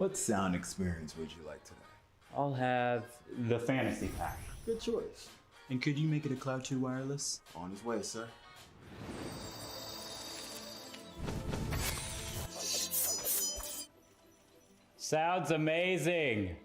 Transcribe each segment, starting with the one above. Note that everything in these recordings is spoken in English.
What sound experience would you like today? I'll have the fantasy pack. Good choice. And could you make it a Cloud 2 wireless? On his way, sir. Sounds amazing.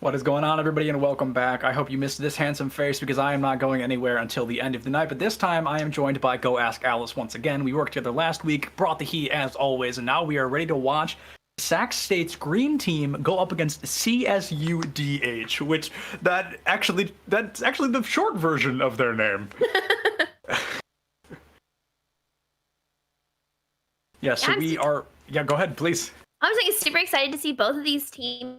What is going on, everybody, and welcome back. I hope you missed this handsome face because I am not going anywhere until the end of the night, but this time I am joined by Go Ask Alice once again. We worked together last week, brought the heat as always, and now we are ready to watch Sac State's green team go up against CSUDH, which that's actually the short version of their name. Yeah, so we are... Yeah, go ahead, please. I was like super excited to see both of these teams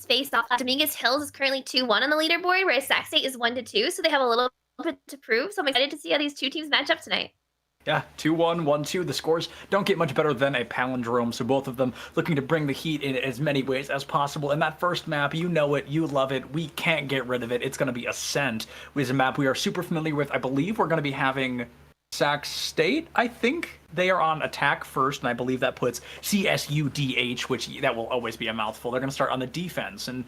face off. Dominguez Hills is currently 2-1 on the leaderboard, whereas Sac State is 1-2, so they have a little bit to prove. So I'm excited to see how these two teams match up tonight. Yeah, 2-1, 1-2. The scores don't get much better than a palindrome, so both of them looking to bring the heat in as many ways as possible. And that first map, you know it, you love it, we can't get rid of it. It's going to be Ascent, which is a map we are super familiar with. I believe we're going to be having Sac State, I think. They are on attack first, and I believe that puts CSUDH, which that will always be a mouthful. They're going to start on the defense. And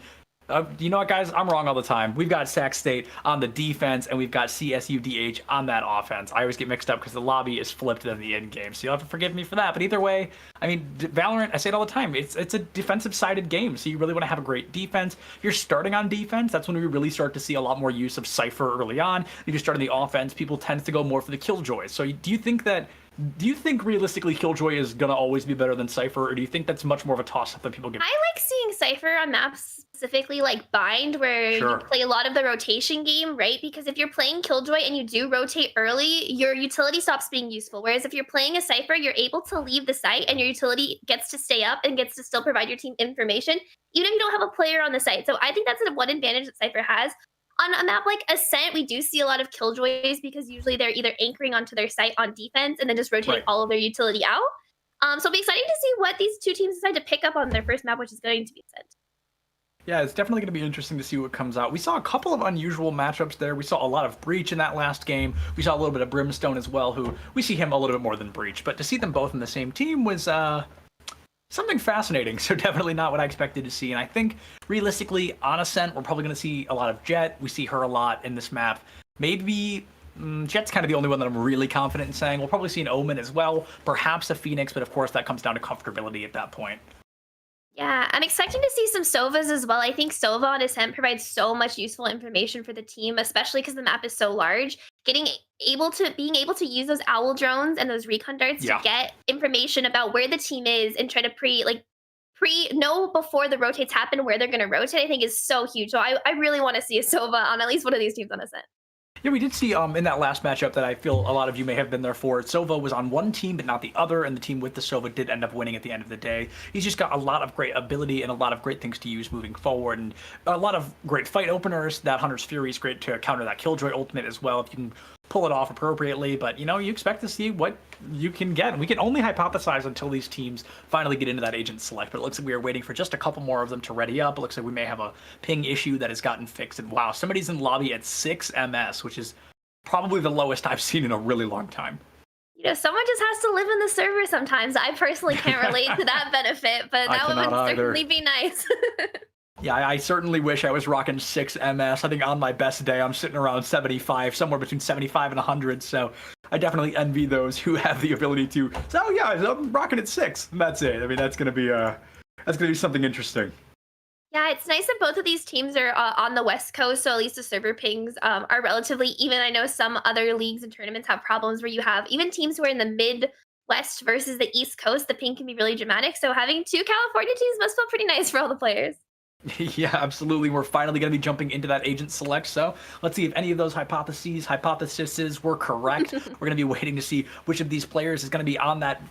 you know what, guys? I'm wrong all the time. We've got Sac State on the defense, and we've got CSUDH on that offense. I always get mixed up because the lobby is flipped in the end game, so you'll have to forgive me for that. But either way, I mean, Valorant, I say it all the time, it's a defensive-sided game, so you really want to have a great defense. If you're starting on defense, that's when we really start to see a lot more use of Cypher early on. If you start on the offense, people tend to go more for the Killjoys. So do you think realistically Killjoy is going to always be better than Cypher, or do you think that's much more of a toss-up that people get? I like seeing Cypher on maps specifically like Bind, where you play a lot of the rotation game, right? Because if you're playing Killjoy and you do rotate early, your utility stops being useful. Whereas if you're playing a Cypher, you're able to leave the site and your utility gets to stay up and gets to still provide your team information, even if you don't have a player on the site. So I think that's one advantage that Cypher has. On a map like Ascent, we do see a lot of Killjoys because usually they're either anchoring onto their site on defense and then just rotating all of their utility out. So it'll be exciting to see what these two teams decide to pick up on their first map, which is going to be Ascent. Yeah, it's definitely going to be interesting to see what comes out. We saw a couple of unusual matchups there. We saw a lot of Breach in that last game. We saw a little bit of Brimstone as well, who we see him a little bit more than Breach. But to see them both in the same team was something fascinating. So definitely not what I expected to see. And I think realistically on Ascent, we're probably going to see a lot of Jet. We see her a lot in this map. Maybe Jet's kind of the only one that I'm really confident in saying. We'll probably see an Omen as well, perhaps a Phoenix, but of course that comes down to comfortability at that point. Yeah, I'm expecting to see some Sovas as well. I think Sova on Ascent provides so much useful information for the team, especially because the map is so large. Being able to use those owl drones and those recon darts to get information about where the team is and try to know before the rotates happen where they're going to rotate, I think is so huge. So I really want to see a Sova on at least one of these teams on Ascent. Yeah, we did see in that last matchup that I feel a lot of you may have been there for. Sova was on one team but not the other, and the team with the Sova did end up winning at the end of the day. He's just got a lot of great ability and a lot of great things to use moving forward, and a lot of great fight openers. That Hunter's Fury is great to counter that Killjoy ultimate as well if you can pull it off appropriately, but you expect to see what you can get, and we can only hypothesize until these teams finally get into that agent select. But it looks like we are waiting for just a couple more of them to ready up. It looks like we may have a ping issue that has gotten fixed, and wow, somebody's in lobby at 6 ms, which is probably the lowest I've seen in a really long time. Someone just has to live in the server sometimes. I personally can't relate to that benefit, but that would certainly be nice. Yeah, I certainly wish I was rocking 6 ms. I think on my best day, I'm sitting around 75, somewhere between 75 and 100. So I definitely envy those who have the ability to. So oh, yeah, I'm rocking at 6. And that's it. I mean, that's gonna be something interesting. Yeah, it's nice that both of these teams are on the West Coast, so at least the server pings are relatively even. I know some other leagues and tournaments have problems where you have even teams who are in the Midwest versus the East Coast. The ping can be really dramatic. So having 2 California teams must feel pretty nice for all the players. Yeah, absolutely. We're finally going to be jumping into that agent select. So let's see if any of those hypotheses were correct. We're going to be waiting to see which of these players is going to be on that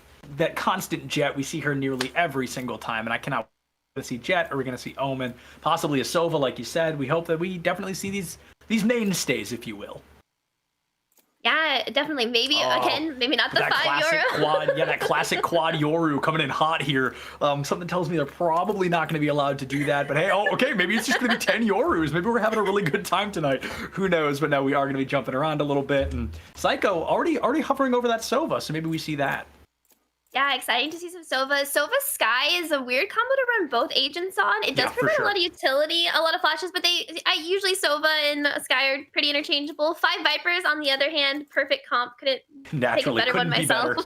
constant Jet. We see her nearly every single time, and I cannot wait to see Jet. Are we going to see Omen? Possibly a Sova, like you said. We hope that we definitely see these mainstays, if you will. Yeah, definitely. Maybe again, maybe not the €5. Quad, yeah, that classic quad Yoru coming in hot here. Something tells me they're probably not going to be allowed to do that. But hey, okay, maybe it's just going to be 10 Yorus. Maybe we're having a really good time tonight. Who knows? But no, we are going to be jumping around a little bit. And Psycho already hovering over that Sova, so maybe we see that. Yeah, exciting to see some Sova. Sova Sky is a weird combo to run both agents on. It does provide a lot of utility, a lot of flashes, but usually Sova and Sky are pretty interchangeable. 5 Vipers, on the other hand, perfect comp. Couldn't pick a better one myself.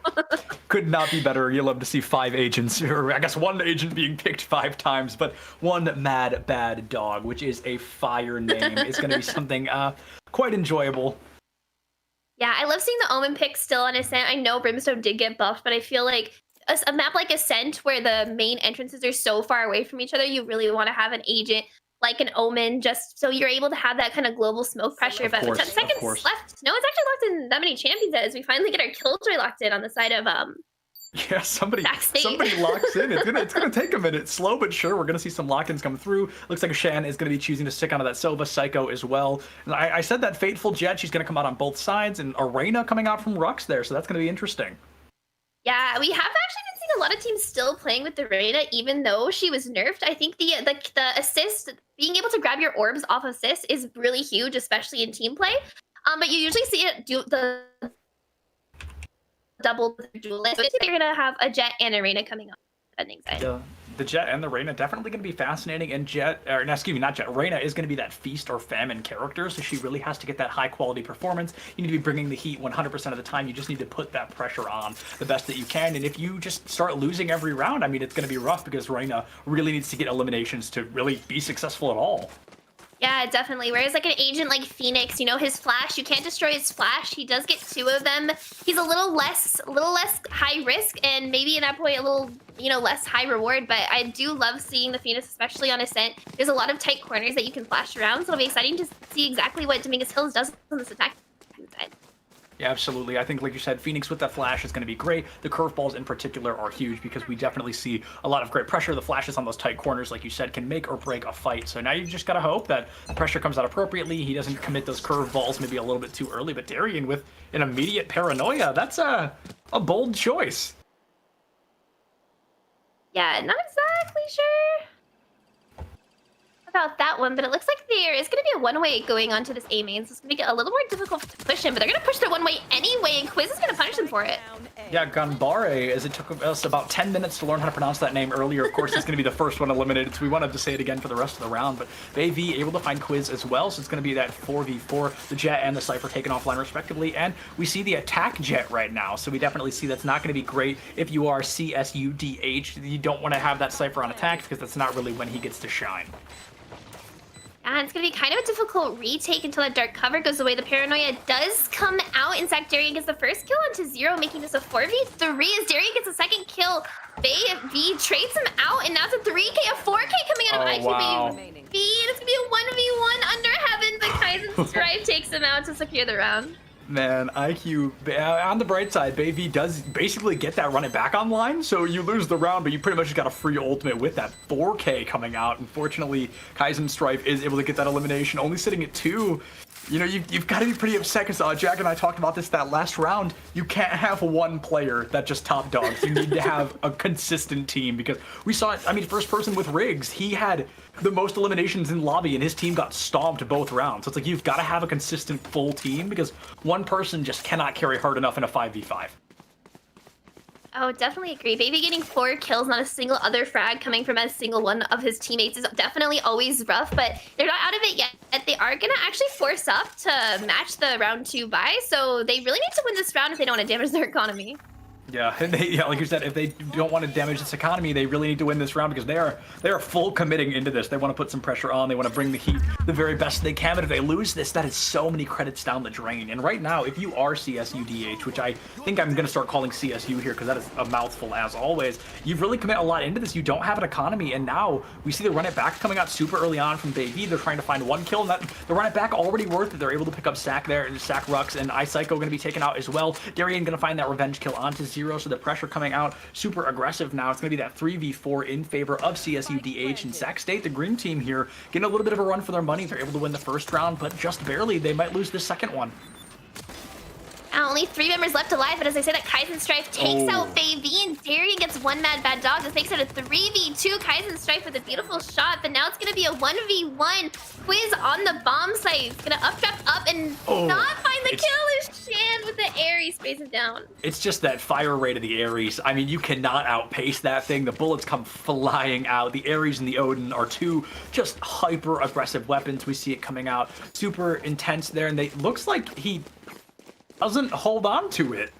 Could not be better. You love to see 5 agents, or I guess 1 agent being picked 5 times, but 1 mad bad dog, which is a fire name, is going to be something quite enjoyable. Yeah, I love seeing the Omen pick still on Ascent. I know Brimstone did get buffed, but I feel like a map like Ascent, where the main entrances are so far away from each other, you really want to have an agent like an Omen, just so you're able to have that kind of global smoke pressure. But with 10 seconds left, no one's actually locked in that many champions as we finally get our Killjoy locked in on the side of yeah, somebody locks in. It's gonna take a minute. Slow but sure. We're gonna see some lock-ins come through. Looks like Shan is gonna be choosing to stick onto that Sova Psycho as well. And I said that Fateful Jet, she's gonna come out on both sides, and Arena coming out from Rux there, so that's gonna be interesting. Yeah, we have actually been seeing a lot of teams still playing with the Arena, even though she was nerfed. I think the assist, being able to grab your orbs off assist, is really huge, especially in team play. But you usually see it do the double duelist. So you're gonna have a Jet and Arena coming up. The Jet and the Reyna definitely going to be fascinating, and Reyna is going to be that feast or famine character, so she really has to get that high quality performance. You need to be bringing the heat 100% of the time. You just need to put that pressure on the best that you can, and if you just start losing every round, I mean, it's going to be rough, because Reyna really needs to get eliminations to really be successful at all. Yeah, definitely. Whereas like an agent like Phoenix, his flash, you can't destroy his flash. He does get 2 of them. He's a little less high risk, and maybe in that point a little, less high reward. But I do love seeing the Phoenix, especially on Ascent. There's a lot of tight corners that you can flash around, so it'll be exciting to see exactly what Dominguez Hills does on this attack side. Yeah, absolutely. I think, like you said, Phoenix with that flash is going to be great. The curveballs in particular are huge, because we definitely see a lot of great pressure. The flashes on those tight corners, like you said, can make or break a fight. So now you just got to hope that the pressure comes out appropriately. He doesn't commit those curveballs maybe a little bit too early. But Darian with an immediate paranoia, that's a bold choice. Yeah, not exactly sure about that one, but it looks like there is going to be a one-way going onto this A main, so it's going to get a little more difficult to push him, but they're going to push their one-way anyway, and Quiz is going to punish them for it. Yeah, Ganbare, as it took us about 10 minutes to learn how to pronounce that name earlier. Of course, it's going to be the first one eliminated, so we wanted to say it again for the rest of the round. But Bae-V able to find Quiz as well, so it's going to be that 4v4, the Jet and the Cypher taken offline respectively. And we see the attack Jet right now, so we definitely see that's not going to be great if you are CSUDH. You don't want to have that Cypher on attack because that's not really when he gets to shine. And it's going to be kind of a difficult retake until that dark cover goes away. The Paranoia does come out. In fact, Darian gets the first kill onto 0, making this a 4v3 as Darian gets a second kill. Bae-V trades him out, and now it's a 3k, a 4k coming out of IQ Bae-V. And it's going to be a 1v1 under heaven, but Kaizen Strife takes him out to secure the round. Man, IQ, on the bright side, Bae-V does basically get that run it back online, so you lose the round, but you pretty much just got a free ultimate with that 4k coming out. Unfortunately, Kaizen Strife is able to get that elimination, only sitting at 2. You know, you've got to be pretty upset because Jack and I talked about this that last round. You can't have one player that just top dogs. You need to have a consistent team because we saw it. I mean, first person with Riggs, he had the most eliminations in lobby and his team got stomped both rounds. So it's like you've got to have a consistent full team because one person just cannot carry hard enough in a 5v5. Oh, definitely agree. Bae-V getting 4 kills, not a single other frag coming from a single one of his teammates is definitely always rough, but they're not out of it yet. They are going to actually force up to match the round 2 bye, so they really need to win this round if they don't want to damage their economy. Yeah, and yeah, like you said, if they don't want to damage this economy, they really need to win this round because they are full committing into this. They want to put some pressure on. They want to bring the Heat the very best they can. But if they lose this, that is so many credits down the drain. And right now, if you are CSUDH, which I think I'm going to start calling CSU here because that is a mouthful as always, you've really commit a lot into this. You don't have an economy, and now we see the run it back coming out super early on from Bae-V. They're trying to find 1 kill, and that the run it back already worth it. They're able to pick up Sack there, and Sack Rux, and iPsycho going to be taken out as well. Darian going to find that revenge kill onto 0, so the pressure coming out super aggressive now. It's going to be that 3v4 in favor of CSUDH and Sac State, the green team here, getting a little bit of a run for their money. They're able to win the first round, but just barely. They might lose the second one. Only 3 members left alive, but as I say, that Kaizen Strife takes out Bae-V, and Darian gets 1 mad bad dog. This makes it a 3v2. Kaizen Strife with a beautiful shot, but now it's going to be a 1v1. Quiz on the bomb site. He's going to updraft up and not find the kill. Is Shan with the Ares spaces down. It's just that fire rate of the Ares. I mean, you cannot outpace that thing. The bullets come flying out. The Ares and the Odin are 2 just hyper aggressive weapons. We see it coming out super intense there, and it looks like he doesn't hold on to it.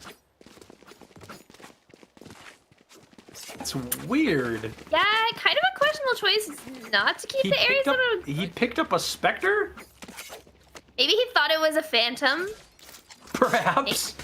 It's weird. Yeah, kind of a questionable choice not to keep the Ares. He picked up a Spectre? Maybe he thought it was a Phantom. Perhaps.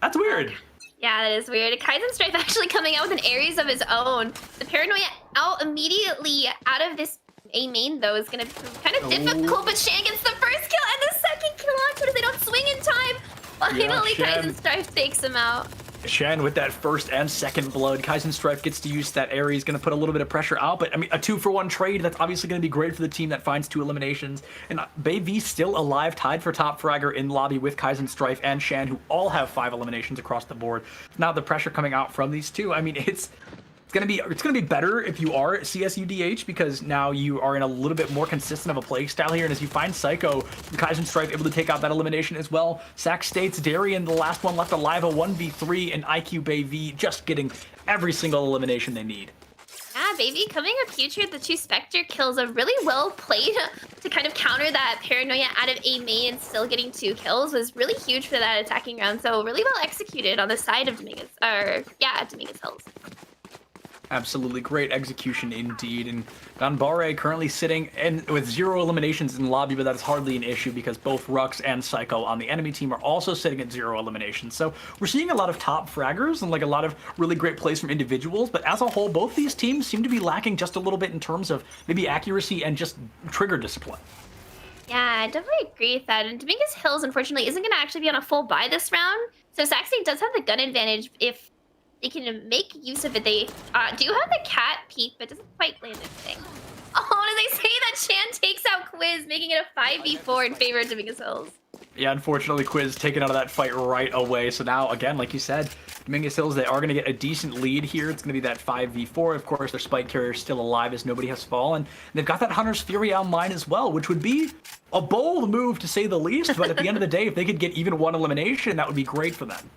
That's weird. Yeah, that is weird. Kaizen Strife actually coming out with an Ares of his own. The Paranoia out immediately out of this A main, though, is going to be kind of difficult, but Shan gets the first kill and the second kill onto it as they don't swing in time. Finally, Kaizen Strife takes him out. Shen with that first and second blood. Kaizen Strife gets to use that Ares, going to put a little bit of pressure out, but I mean, a 2-for-1 trade, that's obviously going to be great for the team that finds 2 eliminations. And Bae-V still alive, tied for top fragger in lobby with Kaizen Strife and Shan, who all have 5 eliminations across the board. Now the pressure coming out from these 2, I mean, it's gonna be better if you are CSUDH because now you are in a little bit more consistent of a play style here, and as you find Psycho, Kaizen Strife able to take out that elimination as well. Sac State's Darian, the last one left alive, a 1v3, and IQ Bae-V just getting every single elimination they need. Yeah, Bae-V coming up huge here. The 2 Spectre kills are really well played to kind of counter that Paranoia out of A main and still getting 2 kills was really huge for that attacking round. So really well executed on the side of Dominguez, Dominguez Hills. Absolutely great execution indeed, and Ganbare currently sitting with 0 eliminations in lobby, but that is hardly an issue because both Rux and Psycho on the enemy team are also sitting at 0 eliminations. So we're seeing a lot of top fraggers and like a lot of really great plays from individuals, but as a whole, both these teams seem to be lacking just a little bit in terms of maybe accuracy and just trigger discipline. Yeah, I definitely agree with that. And Dominguez Hills, unfortunately, isn't going to actually be on a full buy this round. So Saxon does have the gun advantage if they can make use of it. They do have the cat peek, but doesn't quite land anything. Oh, did they say that Chan takes out Quiz, making it a 5v4 in favor of Dominguez Hills? Yeah, unfortunately, Quiz taken out of that fight right away. So now, again, like you said, Dominguez Hills, they are going to get a decent lead here. It's going to be that 5v4. Of course, their Spike Carrier is still alive as nobody has fallen. And they've got that Hunter's Fury online as well, which would be a bold move to say the least. But at the end of the day, if they could get even 1 elimination, that would be great for them.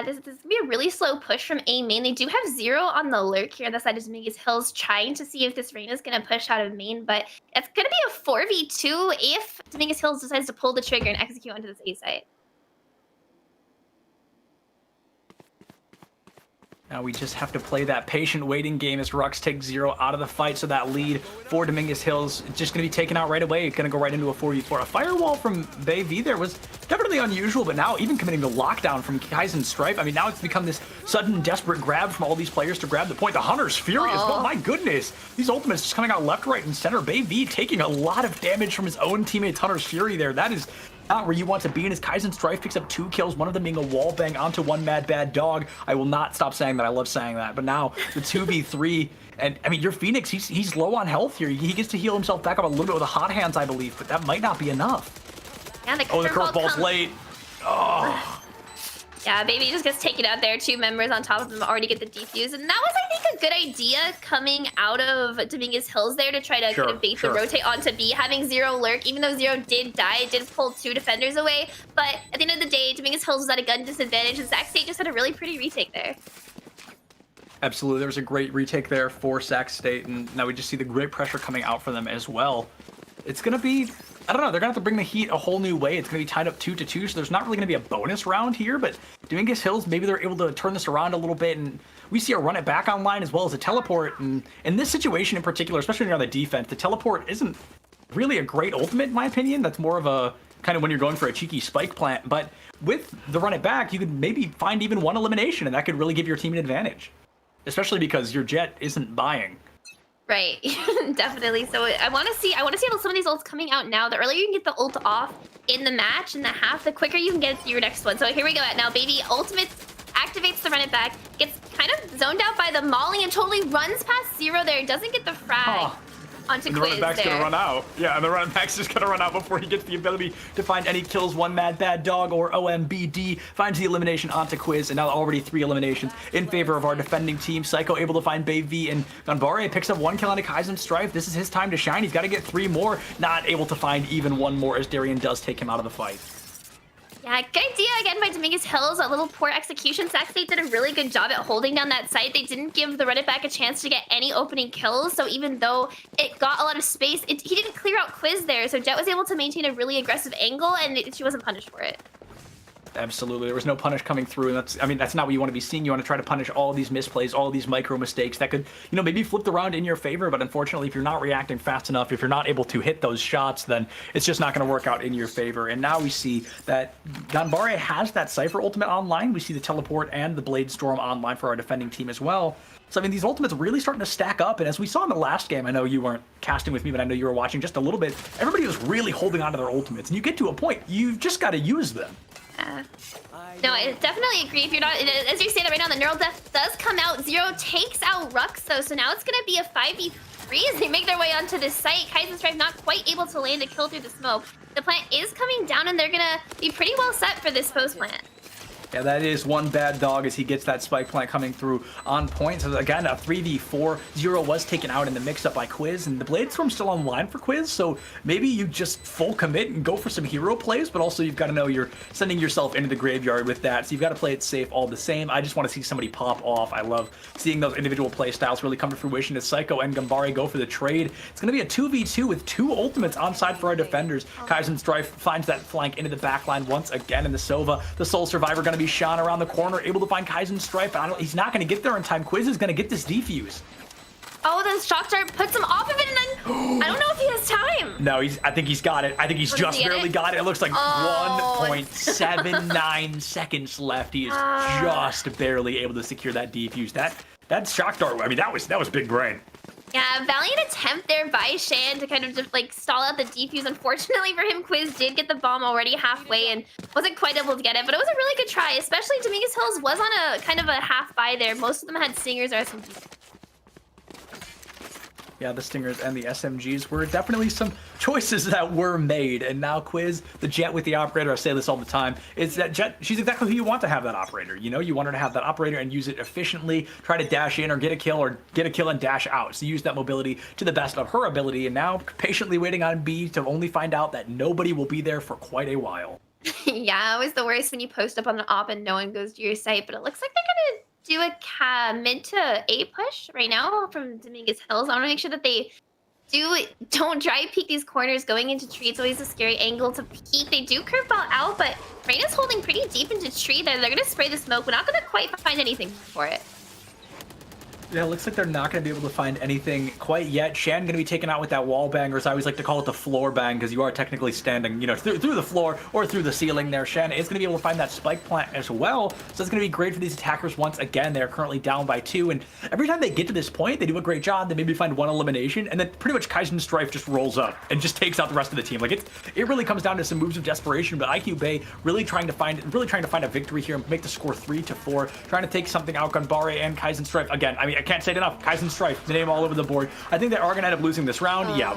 This is gonna be a really slow push from A main. They do have 0 on the lurk here on the side of Dominguez Hills, trying to see if this Rain is gonna push out of main, but it's gonna be a 4v2 if Dominguez Hills decides to pull the trigger and execute onto this A site. Now we just have to play that patient waiting game as Rux takes 0 out of the fight, so that lead for Dominguez Hills is just going to be taken out right away. It's going to go right into a 4v4. A firewall from Bayv there was definitely unusual, but now even committing the lockdown from Kaizen Stripe, I mean, now it's become this sudden desperate grab from all these players to grab the point. The Hunter's Fury as well, my goodness. These ultimates just coming out left, right, and center. Bayv taking a lot of damage from his own teammate's Hunter's Fury there. That is not where you want to be, and as Kaizen Strife picks up 2 kills, one of them being a wall bang onto one mad bad dog. I will not stop saying that. I love saying that. But now the 2v3, and I mean, your Phoenix, he's low on health here. He gets to heal himself back up a little bit with a hot hands, I believe, but that might not be enough. Yeah, the curveball's late. Oh. Yeah, Baby just gets taken out there. 2 members on top of him already get the defuse. And that was, I think, a good idea coming out of Dominguez Hills there to try to kind of bait the rotate onto B. Having 0 lurk, even though 0 did die, it did pull 2 defenders away. But at the end of the day, Dominguez Hills was at a gun disadvantage, and Sate just had a really pretty retake there. Absolutely, there was a great retake there for State, and now we just see the great pressure coming out for them as well. It's going to be, I don't know, they're going to have to bring the heat a whole new way. It's going to be tied up 2-2, so there's not really going to be a bonus round here, but Dominguez Hills, maybe they're able to turn this around a little bit, and we see a run it back online as well as a teleport, and in this situation in particular, especially when you're on the defense, the teleport isn't really a great ultimate in my opinion. That's more of a kind of when you're going for a cheeky spike plant, but with the run it back, you could maybe find even 1 elimination, and that could really give your team an advantage, especially because your Jet isn't buying. Right, definitely. So I want to see some of these ults coming out now. The earlier you can get the ult off in the match, in the half, the quicker you can get your next one. So here we go at now. Baby ultimate activates the run it back, gets kind of zoned out by the Molly and totally runs past 0 there. Doesn't get the frag. Onto the running back's gonna run out. Yeah, and the running back's just gonna run out before he gets the ability to find any kills. One mad bad dog or OMBD finds the elimination onto Quiz, and now already 3 eliminations in favor of our defending team. Psycho able to find Bayv, and Ganbare picks up 1 kill on Kaizen Strife. This is his time to shine. He's got to get 3 more. Not able to find even 1 more as Darian does take him out of the fight. Yeah, good idea again by Dominguez Hills. A little poor execution. State did a really good job at holding down that site. They didn't give the run it back a chance to get any opening kills. So even though it got a lot of space, he didn't clear out Quiz there. So Jet was able to maintain a really aggressive angle, and she wasn't punished for it. Absolutely, there was no punish coming through, and that's not what you want to be seeing. You want to try to punish all these misplays, all these micro mistakes that could, maybe flip the round in your favor. But unfortunately, if you're not reacting fast enough, if you're not able to hit those shots, then it's just not going to work out in your favor. And now we see that Ganbare has that Cypher ultimate online. We see the teleport and the Blade Storm online for our defending team as well. So, I mean, these ultimates really starting to stack up, and as we saw in the last game, I know you weren't casting with me, but I know you were watching just a little bit, everybody was really holding on to their ultimates, and you get to a point, you've just got to use them. No, I definitely agree. If you're not, as you say that right now, the Neural Death does come out. 0 takes out Rux, though, so now it's going to be a 5v3 as they make their way onto this site. Kaizen Strife not quite able to land a kill through the smoke. The plant is coming down, and they're going to be pretty well set for this post plant. Yeah, that is 1 bad dog as he gets that spike plant coming through on point. So again, a 3v4. 0 was taken out in the mix-up by Quiz, and the Blade Storm's still online for Quiz, so maybe you just full commit and go for some hero plays, but also you've got to know you're sending yourself into the graveyard with that, so you've got to play it safe all the same. I just want to see somebody pop off. I love seeing those individual play styles really come to fruition as Psycho and Ganbare go for the trade. It's going to be a 2v2 with 2 ultimates on side for our defenders. Kaizen Strife finds that flank into the backline once again in the Sova. The Soul Survivor going to be shot around the corner, able to find Kaizen Strife, but he's not going to get there in time. Quiz is going to get this defuse. Oh, the shock dart puts him off of it, and then I don't know if he has time. No, I think he's got it. I think he's just barely got it. It looks like 1.79 seconds left. He is just barely able to secure that defuse. That shock dart, I mean, that was big brain. Yeah, valiant attempt there by Shan to kind of just like stall out the defuse. Unfortunately for him, Quiz did get the bomb already halfway and wasn't quite able to get it, but it was a really good try, especially Dominguez Hills was on a kind of a half buy there. Most of them had Stingers or SMGs. Yeah, the Stingers and the SMGs were definitely some choices that were made. And now Quiz, the Jet with the operator, I say this all the time, is that Jet, she's exactly who you want to have that operator. You want her to have that operator and use it efficiently, try to dash in or get a kill and dash out. So use that mobility to the best of her ability. And now patiently waiting on B to only find out that nobody will be there for quite a while. Yeah, always the worst when you post up on the op and no one goes to your site. But it looks like they're gonna do a mid to A push right now from Dominguez Hills. I want to make sure that they don't dry peek these corners going into tree. It's always a scary angle to peek. They do curveball out, but Reyna's holding pretty deep into tree there. They're gonna spray the smoke. We're not gonna quite find anything for it. Yeah, it looks like they're not going to be able to find anything quite yet. Shan going to be taken out with that wall bang, or as I always like to call it, the floor bang, because you are technically standing, you know, through the floor or through the ceiling there. Shan is going to be able to find that spike plant as well, so it's going to be great for these attackers once again. They're currently down by 2, and every time they get to this point, they do a great job. They maybe find one elimination, and then pretty much Kaizen Strife just rolls up and just takes out the rest of the team. Like, it really comes down to some moves of desperation, but IQ Bay really trying to find a victory here and make the score 3-4, trying to take something out. Gunbare and Kaizen Strife again. I mean, I can't say it enough. Kaizen Strife, the name all over the board. I think they are going to end up losing this round. Yeah,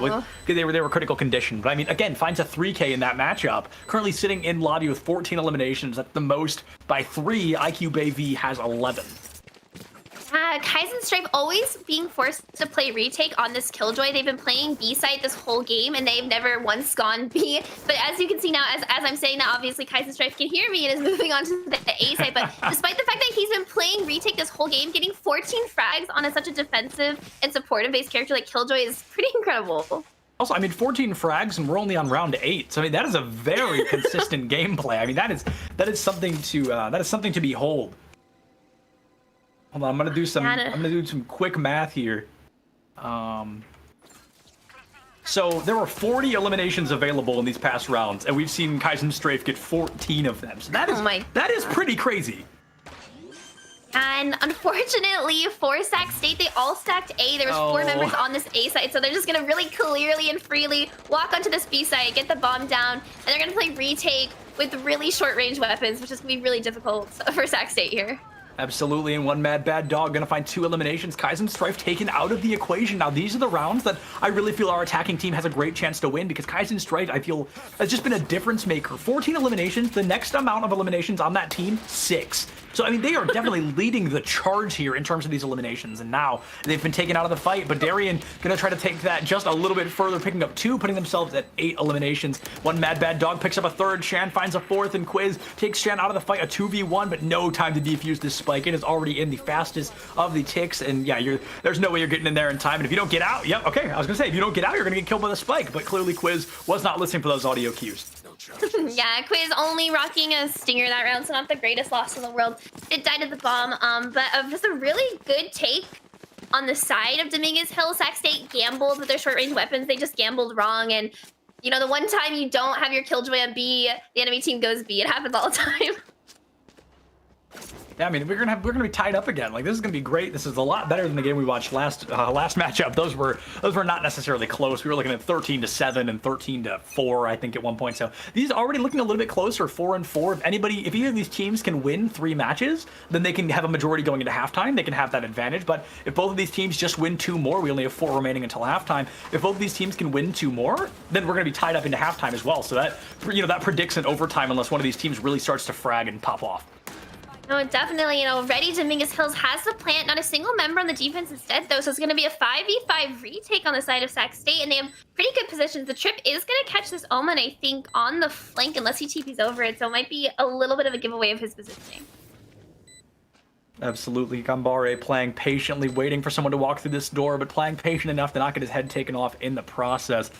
because they were critical condition. But I mean, again, finds a 3K in that matchup. Currently sitting in lobby with 14 eliminations. That's the most by 3. IQ Bay V has 11. Kaizen Stripe always being forced to play retake on this Killjoy. They've been playing B side this whole game, and they've never once gone B. But as you can see now, as I'm saying that, obviously Kaizen Stripe can hear me and is moving on to the A side. But despite the fact that he's been playing retake this whole game, getting 14 frags on such a defensive and supportive based character like Killjoy is pretty incredible. Also, I mean, 14 frags, and we're only on round 8. So I mean, that is a very consistent gameplay. I mean, that is something to behold. Hold on, I'm gonna do some quick math here. So there were 40 eliminations available in these past rounds, and we've seen Kaizen Strafe get 14 of them. So that is pretty crazy. And unfortunately for Sac State, they all stacked A. There was 4 members on this A side, so they're just gonna really clearly and freely walk onto this B side, get the bomb down, and they're gonna play retake with really short range weapons, which is gonna be really difficult for Sac State here. Absolutely, and one mad bad dog gonna find 2 eliminations. Kaizen Strife taken out of the equation. Now these are the rounds that I really feel our attacking team has a great chance to win, because Kaizen Strife, I feel, has just been a difference maker. 14 eliminations, the next amount of eliminations on that team, 6. So, I mean, they are definitely leading the charge here in terms of these eliminations, and now they've been taken out of the fight, but Darien gonna try to take that just a little bit further, picking up 2, putting themselves at 8 eliminations. One mad bad dog picks up a 3rd, Shan finds a 4th, and Quiz takes Shan out of the fight, a 2v1, but no time to defuse this spike. It is already in the fastest of the ticks, and yeah, there's no way you're getting in there in time, and if you don't get out, yep, okay, I was gonna say, if you don't get out, you're gonna get killed by the spike, but clearly Quiz was not listening for those audio cues. Yeah, Quiz only rocking a stinger that round, so not the greatest loss in the world. It died at the bomb, but just a really good take on the side of Dominguez Hill. Sac State gambled with their short-range weapons. They just gambled wrong, and you know, the one time you don't have your Killjoy on B, the enemy team goes B. It happens all the time. Yeah, I mean, we're gonna be tied up again. Like, this is gonna be great. This is a lot better than the game we watched last matchup. Those were not necessarily close. We were looking at 13-7 and 13-4, I think, at one point. So these are already looking a little bit closer, 4-4. If either of these teams can win 3 matches, then they can have a majority going into halftime. They can have that advantage. But if both of these teams just win 2 more, we only have 4 remaining until halftime. If both of these teams can win 2 more, then we're gonna be tied up into halftime as well. So that, you know, that predicts an overtime unless one of these teams really starts to frag and pop off. No, definitely, you know, Ready Dominguez Hills has the plant, not a single member on the defense instead, though, so it's going to be a 5v5 retake on the side of Sac State, and they have pretty good positions. The Trip is going to catch this Omen, I think, on the flank, unless he TPs over it, so it might be a little bit of a giveaway of his positioning. Absolutely, Gambare playing patiently, waiting for someone to walk through this door, but playing patient enough to not get his head taken off in the process.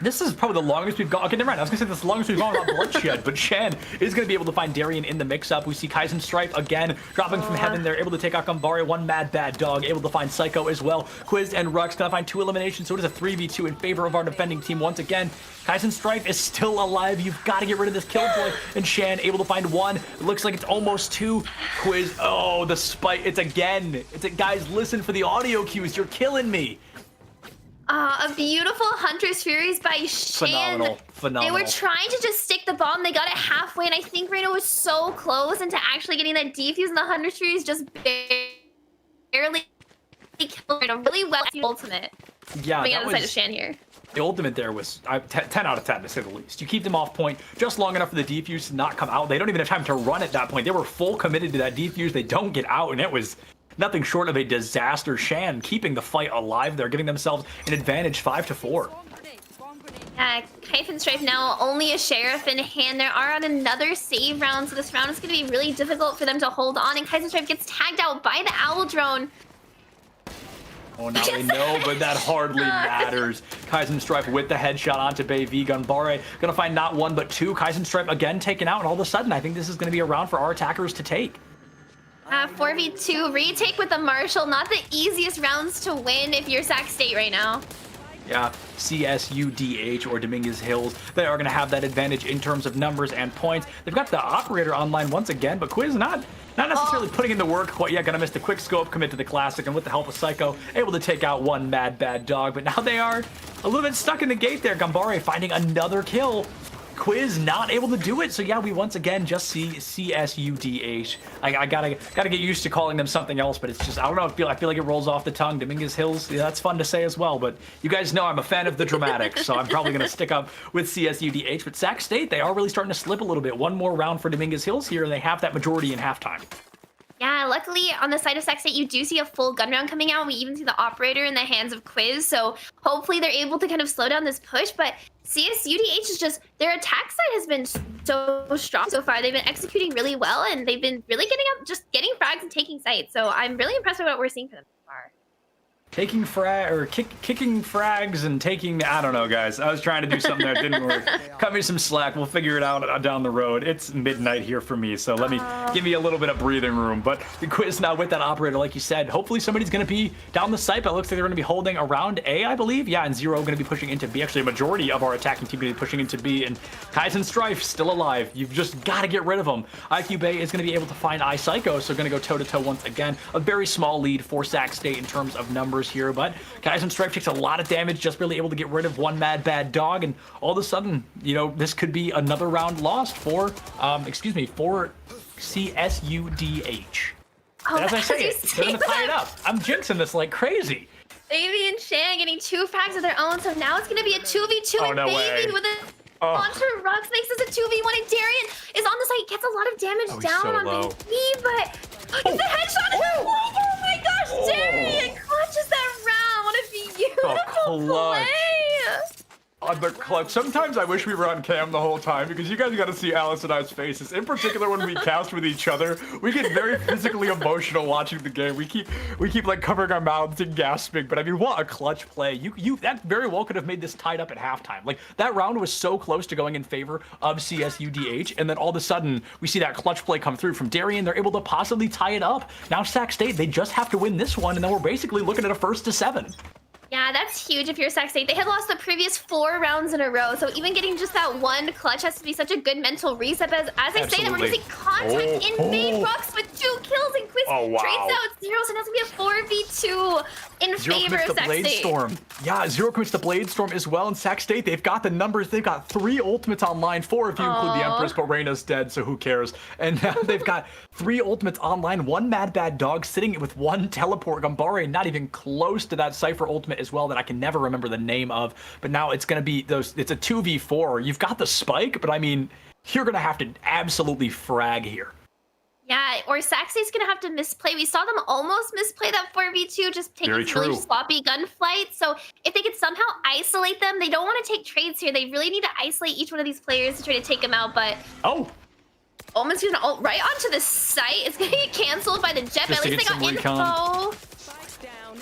This is probably the longest we've gone. Okay, never mind. I was going to say this is the longest we've gone without bloodshed, but Shan is going to be able to find Darien in the mix-up. We see Kaizen Stripe again dropping from heaven. They're able to take out Gambare. One mad bad dog able to find Psycho as well. Quiz and Rux going to find 2 eliminations, so it is a 3v2 in favor of our defending team once again. Kaizen Stripe is still alive. You've got to get rid of this Killjoy, and Shan able to find 1. It looks like it's almost 2. Quiz, oh, the spike. It's again. Guys, listen for the audio cues. You're killing me. A beautiful Hunter's Furies by Shan. Phenomenal. They were trying to just stick the bomb. They got it halfway, and I think Reno was so close into actually getting that defuse, and the Hunter's Furies just barely killed Reno. Really well ultimate. Yeah, coming out of the side of Shan here. The ultimate there was 10 out of 10, to say the least. You keep them off point just long enough for the defuse to not come out. They don't even have time to run at that point. They were full committed to that defuse. They don't get out, and it was nothing short of a disaster. Shan keeping the fight alive. They're giving themselves an advantage 5-4. Yeah, Kyphin Strife now only a sheriff in hand. They are on another save round, so this round is going to be really difficult for them to hold on. And Kyphin Strife gets tagged out by the Owl Drone. Oh, now we know, but that hardly matters. Kaizen Strife with the headshot onto Bay V. Gunbare gonna find not one, but two. Kaizen Strife again taken out, and all of a sudden, I think this is gonna be a round for our attackers to take. 4v2 retake with the Marshall. Not the easiest rounds to win if you're Sac State right now. Yeah, CSUDH or Dominguez Hills, they are going to have that advantage in terms of numbers and points. They've got the operator online once again, but Quiz not necessarily putting in the work quite yet. Gonna miss the quick scope, commit to the classic, and with the help of Psycho, able to take out one mad bad dog. But now they are a little bit stuck in the gate there. Gambare finding another kill. Quiz not able to do it, so yeah, we once again just see CSUDH. I gotta get used to calling them something else, but it's just, I don't know, I feel like it rolls off the tongue. Dominguez Hills, yeah, that's fun to say as well, but you guys know I'm a fan of the dramatics, so I'm probably gonna stick up with CSUDH. But Sac State, they are really starting to slip a little bit. One more round for Dominguez Hills here, and they have that majority in halftime. Yeah, luckily on the side of Sac State, you do see a full gun round coming out. We even see the operator in the hands of Quiz, so hopefully they're able to kind of slow down this push. But CSUDH is just, their attack side has been so strong so far. They've been executing really well, and they've been really getting frags and taking sites. So I'm really impressed with what we're seeing from them so far. Kicking frags and taking, I don't know, guys. I was trying to do something that didn't work. Cut me some slack. We'll figure it out down the road. It's midnight here for me, so give me a little bit of breathing room. But the Quiz now with that operator, like you said, hopefully somebody's going to be down the site, but it looks like they're going to be holding around A, I believe. Yeah, and Zero going to be pushing into B. Actually, a majority of our attacking team going to be pushing into B, and Kaizen Strife still alive. You've just got to get rid of him. IQ Bay is going to be able to find iPsycho, so going to go toe-to-toe once again. A very small lead for Sac State in terms of numbers here, but Kaizen Strife takes a lot of damage, just really able to get rid of one mad bad dog, and all of a sudden, you know, this could be another round lost for for CSUDH. Oh, as I say it, they're gonna tie it up. I'm jinxing this like crazy. Baby and Shan getting 2 frags of their own, so now it's gonna be a 2v2 Oh, and no Baby way. with a monster Rux makes this a 2v1, and Darian is on the site, gets a lot of damage he's down so on low. Baby, but it's a headshot. Oh my gosh, Darian clutches that round. What a beautiful clutch. play. On the clutch. Sometimes I wish we were on cam the whole time, because you guys got to see Alice and I's faces. In particular, when we cast with each other, we get very physically emotional watching the game. We keep like covering our mouths and gasping. But I mean, what a clutch play! You that very well could have made this tied up at halftime. Like that round was so close to going in favor of CSUDH, and then all of a sudden we see that clutch play come through from Darian. They're able to possibly tie it up. Now Sac State, they just have to win this one, and then we're basically looking at a 1st to 7. Yeah, that's huge if you're Sac State. They had lost the previous 4 rounds in a row, so even getting just that one clutch has to be such a good mental reset. But as I say that, we're going to see contact invade Rux with 2 kills, and Quiz trades out Zero, so now it's going to be a 4v2 in favor of Sac State. Storm. Yeah, Zero commits the Blade Storm as well, and Sac State, they've got the numbers. They've got 3 ultimates online, 4 if you include the Empress, but Reyna's dead, so who cares? And now they've got 3 ultimates online, 1 mad bad dog sitting with 1 teleport. Gambare not even close to that Cypher ultimate as well that I can never remember the name of, but now it's going to be it's a 2v4. You've got the spike, but I mean, you're going to have to absolutely frag here. Yeah, or Sac State's going to have to misplay. We saw them almost misplay that 4v2, just taking really sloppy gunfights. So if they could somehow isolate them, they don't want to take trades here. They really need to isolate each one of these players to try to take them out, but... Omen's going to ult right onto the site. It's going to get canceled by the jet, but at least they got info.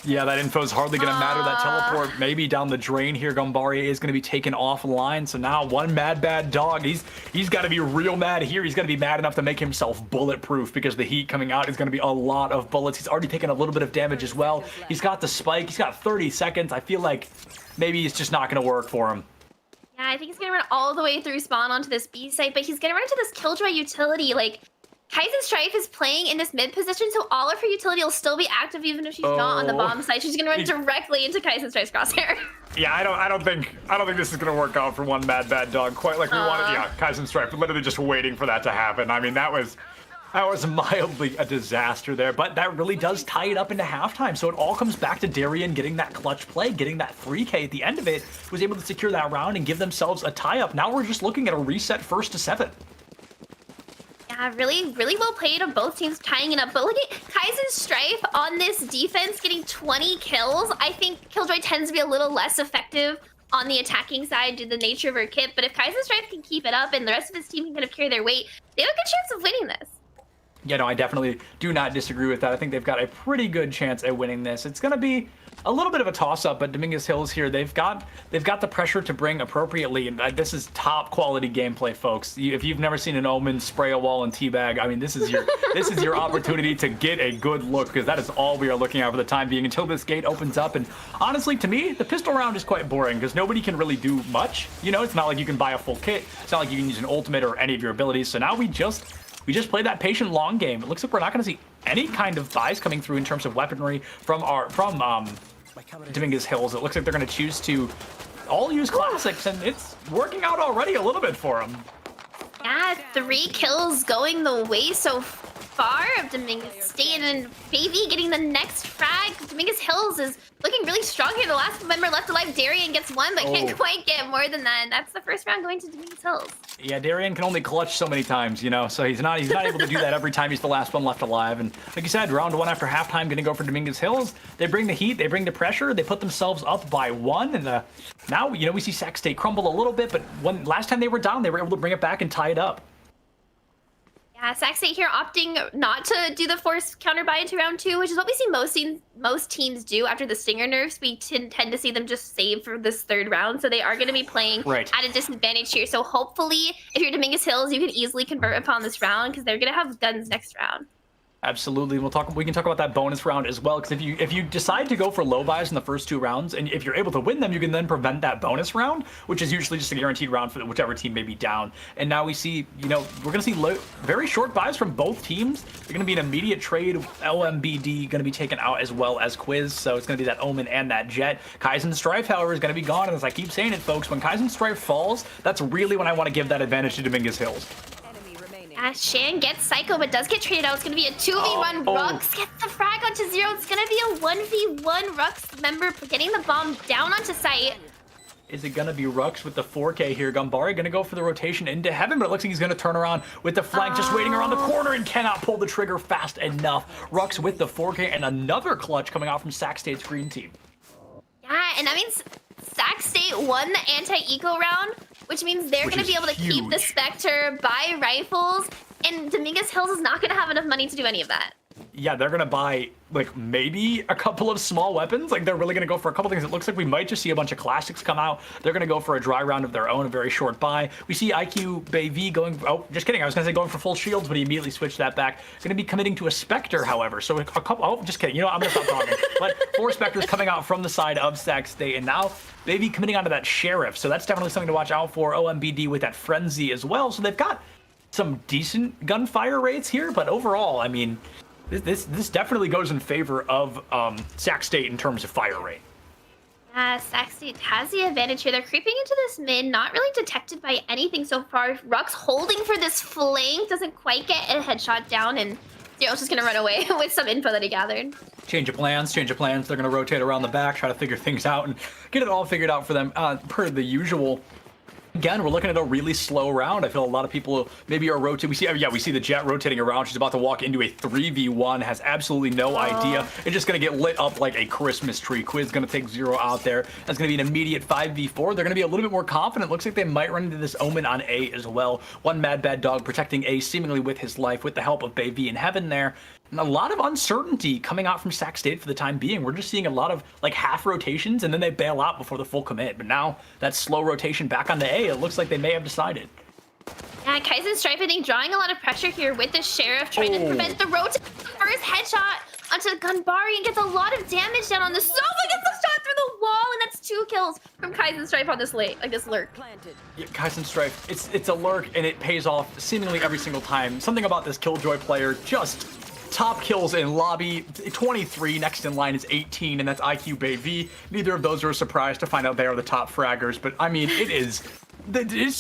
Yeah, that info is hardly going to matter. That teleport maybe down the drain here. Gambare is going to be taken offline. So now 1 mad bad dog. He's got to be real mad here. He's going to be mad enough to make himself bulletproof, because the heat coming out is going to be a lot of bullets. He's already taken a little bit of damage as well. He's got the spike. He's got 30 seconds. I feel like maybe it's just not going to work for him. Yeah, I think he's going to run all the way through spawn onto this B site, but he's going to run to this Killjoy utility. Like, Kaizen Strife is playing in this mid position, so all of her utility will still be active even if she's not on the bomb site. She's gonna run directly into Kaizen Strife's crosshair. Yeah, I don't think this is gonna work out for 1 mad bad dog quite like we wanted. Yeah, Kaizen Strife literally just waiting for that to happen. I mean, that was mildly a disaster there, but that really does tie it up into halftime. So it all comes back to Darian getting that clutch play, getting that 3K at the end of it, was able to secure that round and give themselves a tie-up. Now we're just looking at a reset 1st to 7. Yeah, really well played of both teams tying it up. But look at Kaizen Strife on this defense getting 20 kills. I think Killjoy tends to be a little less effective on the attacking side due to the nature of her kit. But if Kaizen Strife can keep it up and the rest of his team can kind of carry their weight, they have a good chance of winning this. Yeah, no, I definitely do not disagree with that. I think they've got a pretty good chance at winning this. It's going to be a little bit of a toss-up, but Dominguez Hills here, they've got the pressure to bring appropriately, and this is top quality gameplay, folks. If you've never seen an Omen spray a wall and teabag, I mean, this is your opportunity to get a good look, because that is all we are looking at for the time being until this gate opens up. And honestly, to me, the pistol round is quite boring because nobody can really do much. You know, it's not like you can buy a full kit. It's not like you can use an ultimate or any of your abilities. So now we just play that patient long game. It looks like we're not going to see any kind of buys coming through in terms of weaponry from Dominguez Hills. It looks like they're going to choose to all use classics, and it's working out already a little bit for them. Yeah, 3 kills going the way so far of Dominguez State, and Baby getting the next frag. Dominguez Hills is looking really strong here. The last member left alive, Darian, gets 1, but can't quite get more than that. And that's the first round going to Dominguez Hills. Yeah, Darian can only clutch so many times, you know, so he's not able to do that every time he's the last one left alive. And like you said, round 1 after halftime, gonna go for Dominguez Hills. They bring the heat, they bring the pressure, they put themselves up by 1, and now, you know, we see Sac State crumble a little bit, but last time they were down, they were able to bring it back and tie it up. Yeah, Sac State here opting not to do the force counter buy into round 2, which is what we see most teams do after the Stinger nerfs. We tend to see them just save for this 3rd round, so they are going to be playing at a disadvantage here. So hopefully, if you're Dominguez Hills, you can easily convert upon this round because they're going to have guns next round. Absolutely. We can talk about that bonus round as well, because if you decide to go for low buys in the first 2 rounds, and if you're able to win them, you can then prevent that bonus round, which is usually just a guaranteed round for whichever team may be down. And now we see, you know, we're going to see very short buys from both teams. They're going to be an immediate trade. LMBD going to be taken out as well as Quiz, so it's going to be that Omen and that Jet. Kaizen Strife, however, is going to be gone, and as I keep saying it, folks, when Kaizen Strife falls, that's really when I want to give that advantage to Dominguez Hills. Shan gets Psycho, but does get traded out. It's going to be a 2v1. Rux gets the frag onto 0. It's going to be a 1v1. Rux member getting the bomb down onto site. Is it going to be Rux with the 4K here? Gumbari going to go for the rotation into heaven, but it looks like he's going to turn around with the flank, just waiting around the corner and cannot pull the trigger fast enough. Rux with the 4K and another clutch coming out from Sac State's green team. Yeah, and that means Sac State won the anti-eco round, which means they're going to be able to keep the Spectre, buy rifles, and Dominguez Hills is not going to have enough money to do any of that. Yeah, they're going to buy, like, maybe a couple of small weapons. Like, they're really going to go for a couple things. It looks like we might just see a bunch of classics come out. They're going to go for a dry round of their own, a very short buy. We see IQ Bayv going, oh, just kidding. I was going to say going for full shields, but he immediately switched that back. Going to be committing to a Spectre, however. So a couple, oh, just kidding. You know what? I'm going to stop talking. But 4 Spectres coming out from the side of Sac State, and now Bayv committing onto that Sheriff. So that's definitely something to watch out for. OMBD with that Frenzy as well. So they've got some decent gunfire rates here, but overall, I mean, this definitely goes in favor of Sac State in terms of fire rate. Yeah, Sac State has the advantage here. They're creeping into this mid, not really detected by anything so far. Rux holding for this flank, doesn't quite get a headshot down, and Zero's just gonna run away with some info that he gathered. Change of plans. They're gonna rotate around the back, try to figure things out, and get it all figured out for them per the usual. Again, we're looking at a really slow round. I feel a lot of people maybe are rotating. We see the Jet rotating around. She's about to walk into a 3v1, has absolutely no idea. It's just going to get lit up like a Christmas tree. Quiz going to take 0 out there. That's going to be an immediate 5v4. They're going to be a little bit more confident. Looks like they might run into this Omen on A as well. One Mad Bad Dog protecting A seemingly with his life with the help of Bayv in heaven there. And a lot of uncertainty coming out from Sac State for the time being. We're just seeing a lot of like half rotations and then they bail out before the full commit. But now that slow rotation back onto A, it looks like they may have decided. Yeah, Kaizen Strife, I think, drawing a lot of pressure here with the Sheriff, trying to prevent the rotate. First headshot onto Gunbari and gets a lot of damage down on the sofa, gets the shot through the wall, and that's 2 kills from Kaizen Strife on this lurk. Yeah, Kaizen Strife, it's a lurk and it pays off seemingly every single time. Something about this Killjoy player, just top kills in lobby, 23, next in line is 18, and that's IQ Bayv. Neither of those are a surprise to find out they are the top fraggers, but I mean, it's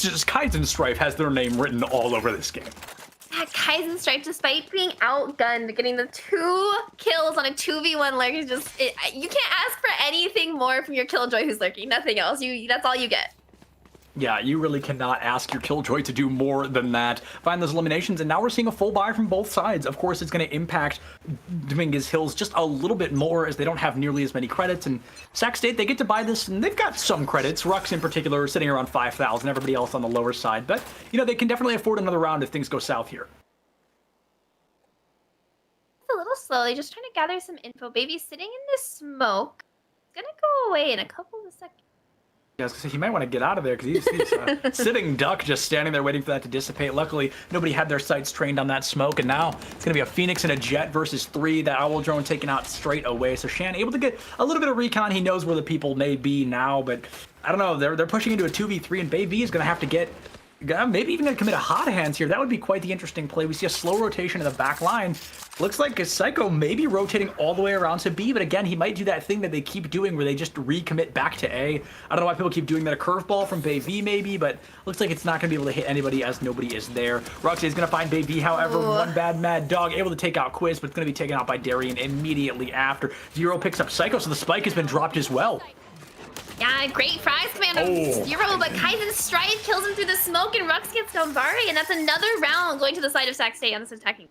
just Kaizen Strife has their name written all over this game. Yeah, Kaizen Strife, despite being outgunned, getting the 2 kills on a 2v1 lurk is just, you can't ask for anything more from your Killjoy who's lurking, nothing else. That's all you get. Yeah, you really cannot ask your Killjoy to do more than that. Find those eliminations, and now we're seeing a full buy from both sides. Of course, it's going to impact Dominguez Hills just a little bit more as they don't have nearly as many credits. And Sac State, they get to buy this, and they've got some credits. Rux in particular sitting around 5,000, everybody else on the lower side. But, you know, they can definitely afford another round if things go south here. It's a little slowly, just trying to gather some info. Baby's sitting in the smoke. It's going to go away in a couple of seconds. Yeah, I was gonna say, he might want to get out of there because he's sitting duck just standing there waiting for that to dissipate. Luckily, nobody had their sights trained on that smoke, and now it's going to be a Phoenix and a Jet versus 3. That Owl drone taken out straight away. So Shan able to get a little bit of recon. He knows where the people may be now, but I don't know. They're pushing into a 2v3, and Baby is going to have to get... maybe even going to commit a hot hands here. That would be quite the interesting play. We see a slow rotation in the back line. Looks like a Psycho may be rotating all the way around to B, but again, he might do that thing that they keep doing where they just recommit back to A. I don't know why people keep doing that. A curveball from Bay V maybe, but looks like it's not going to be able to hit anybody as nobody is there. Ruxy is going to find Bay V, however, one bad Mad Dog able to take out Quiz, but it's going to be taken out by Darian immediately after. Zero picks up Psycho, so the spike has been dropped as well. Yeah, great fries command of Zero, but Kaizen's Stride kills him through the smoke, and Rux gets Gambari, and that's another round going to the side of Sac State on this attacking.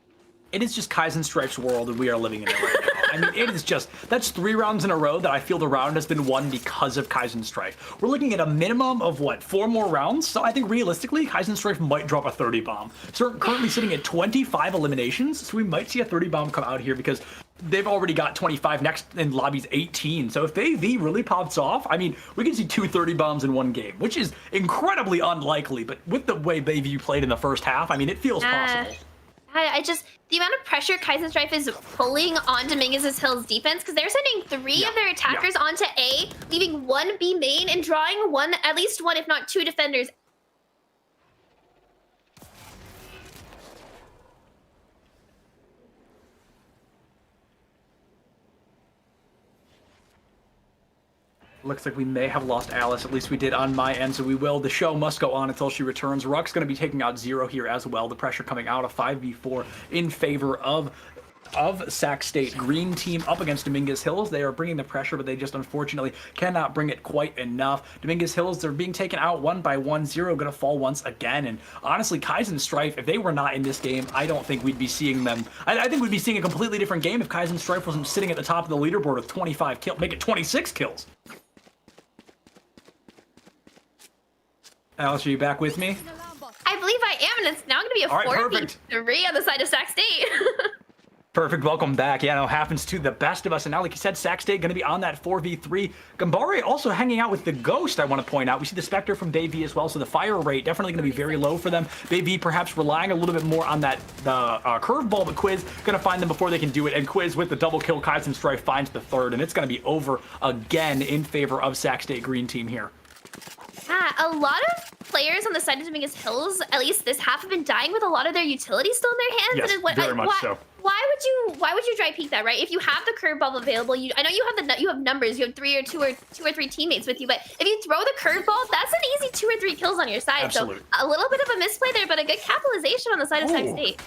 It is just Kaizen Strife's world, and we are living in it right now. I mean, it is just, that's 3 rounds in a row that I feel the round has been won because of Kaizen Strife. We're looking at a minimum of, what, 4 more rounds? So I think realistically, Kaizen Strife might drop a 30 bomb. So we're currently sitting at 25 eliminations, so we might see a 30 bomb come out here because they've already got 25, next in lobby's 18. So if Bay V really pops off, I mean, we can see 2 30 bombs in one game, which is incredibly unlikely, but with the way Bay V played in the first half, I mean, it feels possible. The amount of pressure Kaizen Strife is pulling on Dominguez Hill's defense, because they're sending 3 of their attackers onto A, leaving 1 B main and drawing at least one, if not 2 defenders. Looks like we may have lost Alice, at least we did on my end, so we will. The show must go on until she returns. Ruck's going to be taking out Zero here as well. The pressure coming out of 5v4 in favor of Sac State. Green team up against Dominguez Hills. They are bringing the pressure, but they just unfortunately cannot bring it quite enough. Dominguez Hills, they're being taken out 1 by 1. Zero going to fall once again. And honestly, Kaizen Strife, if they were not in this game, I don't think we'd be seeing them. I think we'd be seeing a completely different game if Kaizen Strife wasn't sitting at the top of the leaderboard with 25 kills. Make it 26 kills. Alice, are you back with me? I believe I am, and it's now going to be a 4v3 on the side of Sac State. Perfect. Welcome back. Yeah, no, happens to the best of us. And now, like you said, Sac State going to be on that 4v3. Gambari also hanging out with the Ghost, I want to point out. We see the Spectre from Bay V as well, so the fire rate definitely going to be very low for them. Bay V perhaps relying a little bit more on that curveball, but Quiz going to find them before they can do it. And Quiz with the double kill, Kaizen Strife finds the 3rd, and it's going to be over again in favor of Sac State Green Team here. Yeah, a lot of players on the side of Dominguez Hills, at least this half, have been dying with a lot of their utility still in their hands. Yes, very much so. Why would you dry peek that, right? If you have the curveball available, I know you have numbers, you have 2 or 3 teammates with you, but if you throw the curveball, that's an easy 2 or 3 kills on your side. Absolutely. So a little bit of a misplay there, but a good capitalization on the side of Sac State.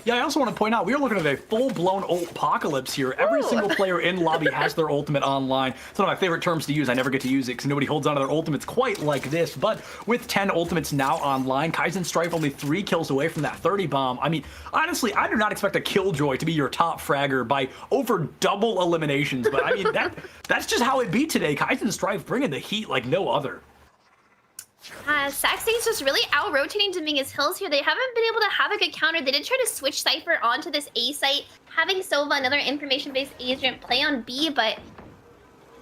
Yeah, I also want to point out, we are looking at a full-blown ult-apocalypse here. Every single player in lobby has their ultimate online. It's one of my favorite terms to use. I never get to use it because nobody holds on to their ultimates quite like this. But with 10 ultimates now online, Kaizen Strife only 3 kills away from that 30 bomb. I mean, honestly, I do not expect a Killjoy to be your top fragger by over double eliminations. But I mean, that's just how it be today. Kaizen Strife bringing the heat like no other. Sac State's just really out-rotating Dominguez Hills here. They haven't been able to have a good counter. They did try to switch Cypher onto this A site, having Sova, another information-based agent, play on B, but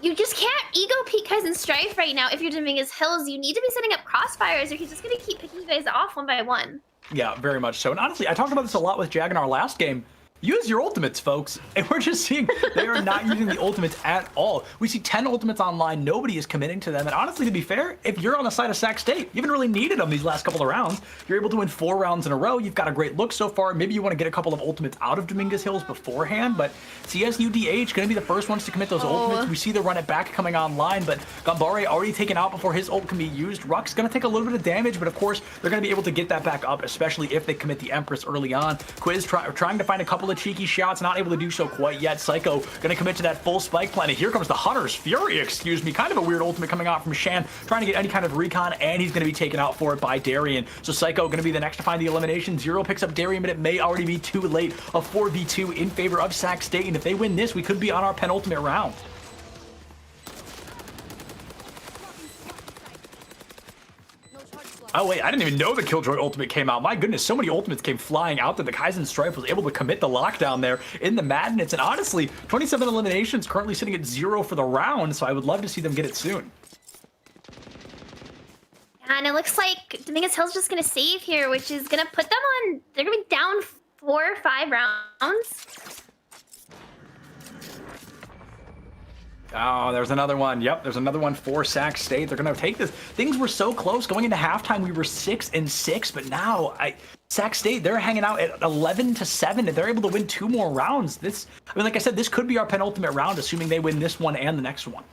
you just can't ego peek Kaizen Strife right now. If you're Dominguez Hills, you need to be setting up crossfires, or he's just going to keep picking you guys off 1 by 1. Yeah, very much so. And honestly, I talked about this a lot with Jag in our last game. Use your ultimates, folks. And we're just seeing they are not using the ultimates at all. We see 10 ultimates online. Nobody is committing to them. And honestly, to be fair, if you're on the side of Sac State, you haven't really needed them these last couple of rounds. You're able to win 4 rounds in a row. You've got a great look so far. Maybe you want to get a couple of ultimates out of Dominguez Hills beforehand, but CSUDH going to be the first ones to commit those ultimates. We see the run it back coming online, but Gambari already taken out before his ult can be used. Ruck's going to take a little bit of damage, but of course, they're going to be able to get that back up, especially if they commit the Empress early on. Quiz trying to find a couple of of cheeky shots, not able to do so quite yet. Psycho gonna commit to that full spike plan, and here comes the Hunter's Fury, excuse me. Kind of a weird ultimate coming out from Shan, trying to get any kind of recon, and he's gonna be taken out for it by Darian. So Psycho gonna be the next to find the elimination. Zero picks up Darian, but it may already be too late. A 4v2 in favor of Sac State, and if they win this, we could be on our penultimate round. Oh wait, I didn't even know the Killjoy ultimate came out. My goodness, so many ultimates came flying out that the Kaizen Strife was able to commit the lockdown there in the Madness. And honestly, 27 eliminations, currently sitting at 0 for the round, so I would love to see them get it soon. And it looks like Dominguez Hill's just going to save here, which is going to put them on... They're going to be down 4 or 5 rounds. Oh, there's another one. Yep, there's another one for Sac State. They're going to take this. Things were so close. Going into halftime, we were 6-6, but now Sac State, they're hanging out at 11-7, and they're able to win 2 more rounds. I mean, like I said, this could be our penultimate round, assuming they win this one and the next one.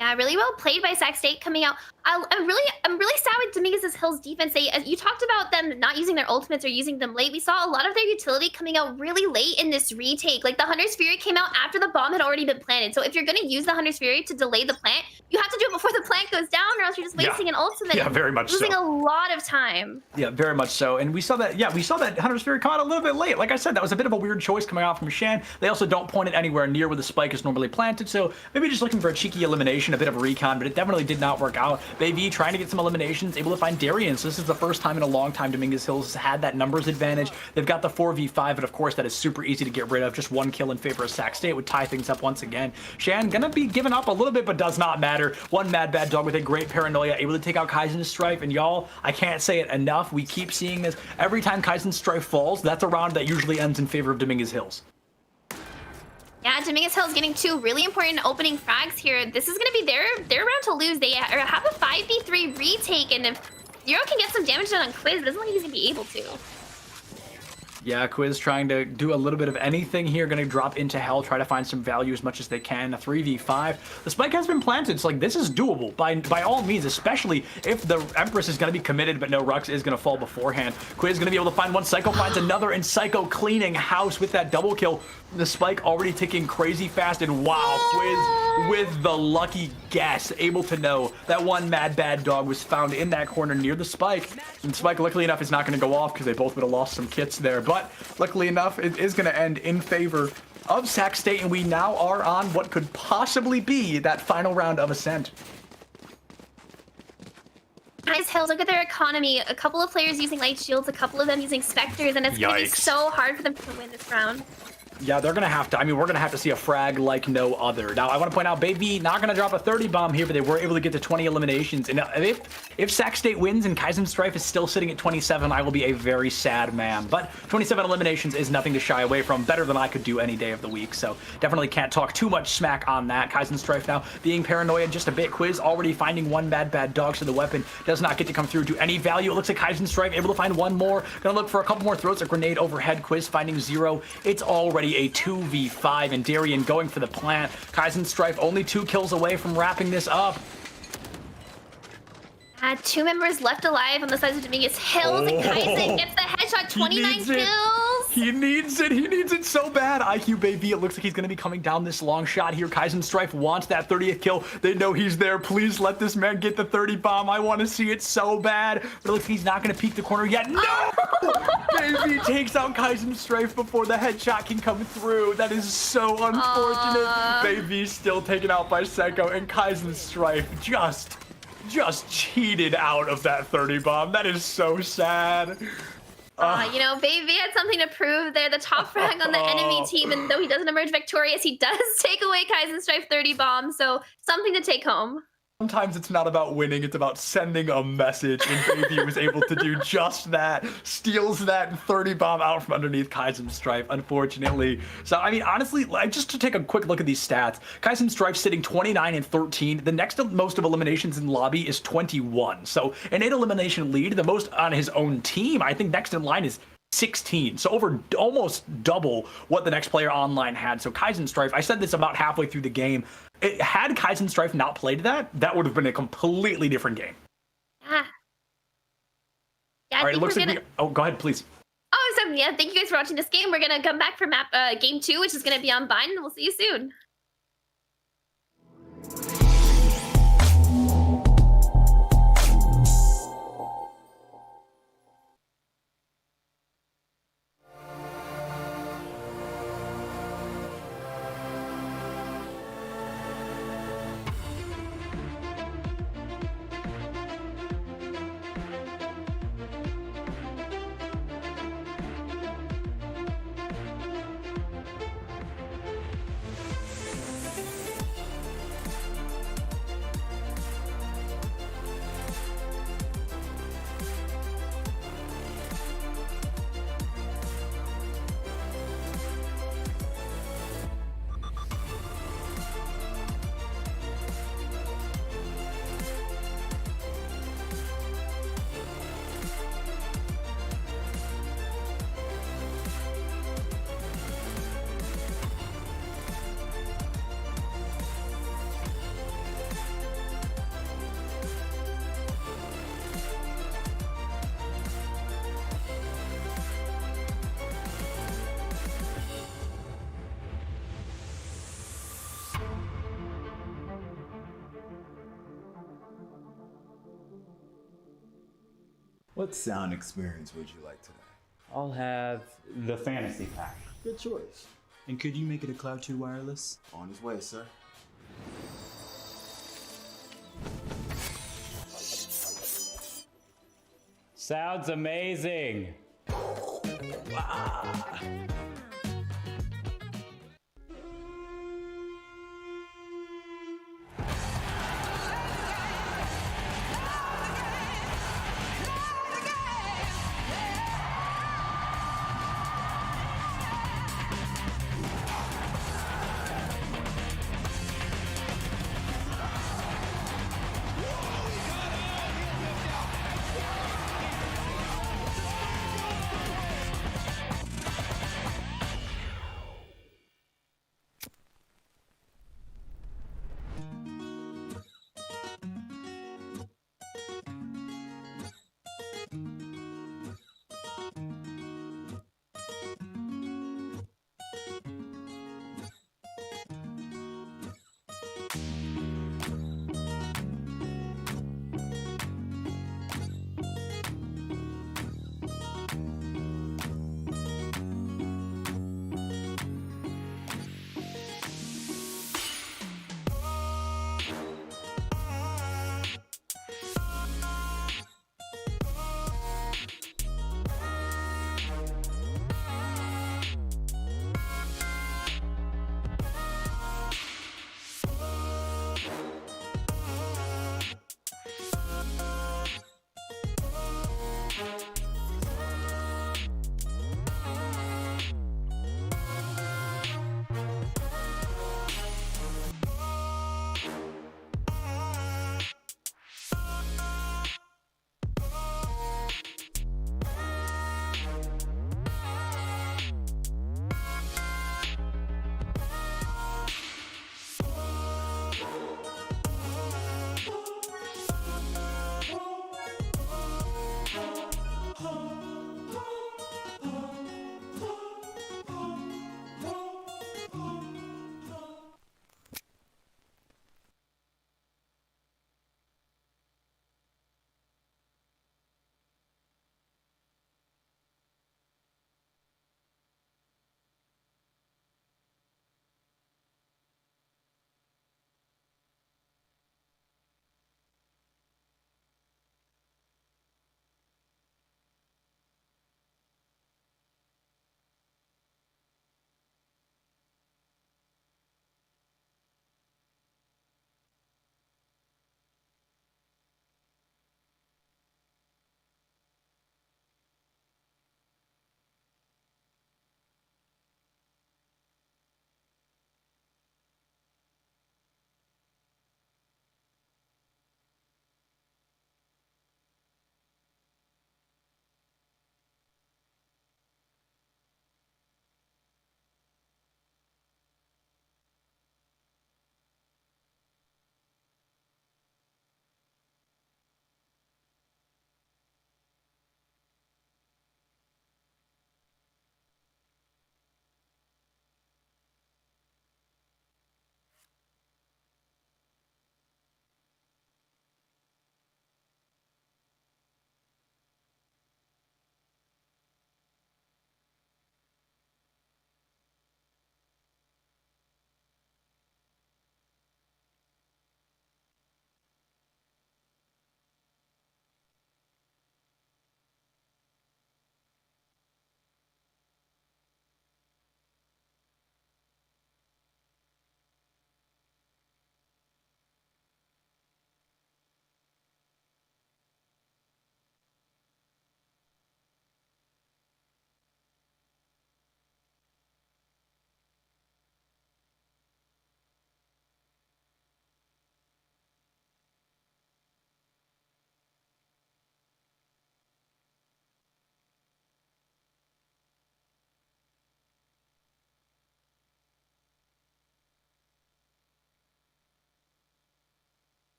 Yeah, really well played by Sac State coming out. I'm really sad with Dominguez Hill's defense. You talked about them not using their ultimates or using them late. We saw a lot of their utility coming out really late in this retake. Like the Hunter's Fury came out after the bomb had already been planted. So if you're going to use the Hunter's Fury to delay the plant, you have to do it before the plant goes down, or else you're just wasting an ultimate. Yeah, very much losing so. a lot of time. Yeah, very much so. And we saw that, we saw that Hunter's Fury come out a little bit late. Like I said, that was a bit of a weird choice coming out from Shan. They also don't point it anywhere near where the spike is normally planted. So maybe just looking for a cheeky elimination, a bit of a recon, but it definitely did not work out. Baby trying to get some eliminations, able to find Darian. So this is the first time in a long time Dominguez Hills has had that numbers advantage. They've got the 4v5, but of course that is super easy to get rid of. Just 1 kill in favor of Sac State would tie things up once again. Shan gonna be giving up a little bit, but does not matter. One mad bad dog with a great paranoia, able to take out Kaizen Strife. And y'all, I can't say it enough. We keep seeing this. Every time Kaizen Strife falls, that's a round that usually ends in favor of Dominguez Hills. Yeah, Dominguez Hill's getting 2 really important opening frags here. This is going to be their round to lose. They have a 5v3 retake, and if Zero can get some damage done on Quiz, it doesn't look like he's going to be able to. Yeah, Quiz trying to do a little bit of anything here, going to drop into hell, try to find some value as much as they can. A 3v5. The spike has been planted, so like this is doable by all means, especially if the Empress is going to be committed, but no, Rux is going to fall beforehand. Quiz is going to be able to find one, Psycho finds another, and Psycho cleaning house with that double kill. The spike already ticking crazy fast, and wow, Quiz with the lucky guess, able to know that one mad bad dog was found in that corner near the spike. And Spike, luckily enough, is not going to go off because they both would have lost some kits there. But luckily enough, it is going to end in favor of Sac State, and we now are on what could possibly be that final round of Ascent. Guys, Hills, look at their economy. A couple of players using light shields, a couple of them using specters, and it's going to be so hard for them to win this round. Yeah, they're going to have to. I mean, we're going to have to see a frag like no other. Now, I want to point out, Baby not going to drop a 30 bomb here, but they were able to get to 20 eliminations. And if Sac State wins and Kaizen Strife is still sitting at 27, I will be a very sad man. But 27 eliminations is nothing to shy away from. Better than I could do any day of the week. So definitely can't talk too much smack on that. Kaizen Strife now being paranoid just a bit. Quiz already finding one bad dog, so the weapon does not get to come through to any value. It looks like Kaizen Strife able to find one more. Gonna look for a couple more throws. A grenade overhead. Quiz finding 0. It's already a 2v5, and Darian going for the plant. Kaizen Strife only 2 kills away from wrapping this up. 2 members left alive on the sides of Dominguez Hills, and Kaizen gets the headshot, 29 kills. He needs it. He needs it so bad. IQ Baby, it looks like he's going to be coming down this long shot here. Kaizen Strife wants that 30th kill. They know he's there. Please let this man get the 30 bomb. I want to see it so bad. But it looks like he's not going to peek the corner yet. No! Baby takes out Kaizen Strife before the headshot can come through. That is so unfortunate. Baby still taken out by Psycho, and Kaizen Strife just cheated out of that 30 bomb. That is so sad. You know, Baby had something to prove. They're the top frag on the enemy team, and though he doesn't emerge victorious, he does take away Kaizen Strife 30 bombs, so something to take home. Sometimes it's not about winning, it's about sending a message, and Baby was able to do just that. Steals that 30 bomb out from underneath Kaizen Strife, unfortunately. So, I mean, honestly, just to take a quick look at these stats, Kaizen Strife sitting 29-13. The next most of eliminations in lobby is 21. So, an 8 elimination lead, the most on his own team. I think next in line is 16, so over almost double what the next player online had. So Kaizen Strife, I said this about halfway through the game, had Kaizen Strife not played that would have been a completely different game. Yeah. All right, it looks like oh, go ahead, please. Awesome. Yeah, thank you guys for watching this game. We're going to come back for game 2, which is going to be on Bind, and we'll see you soon. What sound experience would you like today? I'll have the fantasy pack. Good choice. And could you make it a Cloud 2 wireless? On his way, sir. Sounds amazing.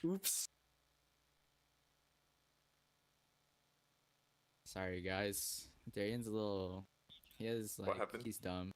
Oops. Sorry, guys. Darian's a little. He is like. What happened? He's dumb.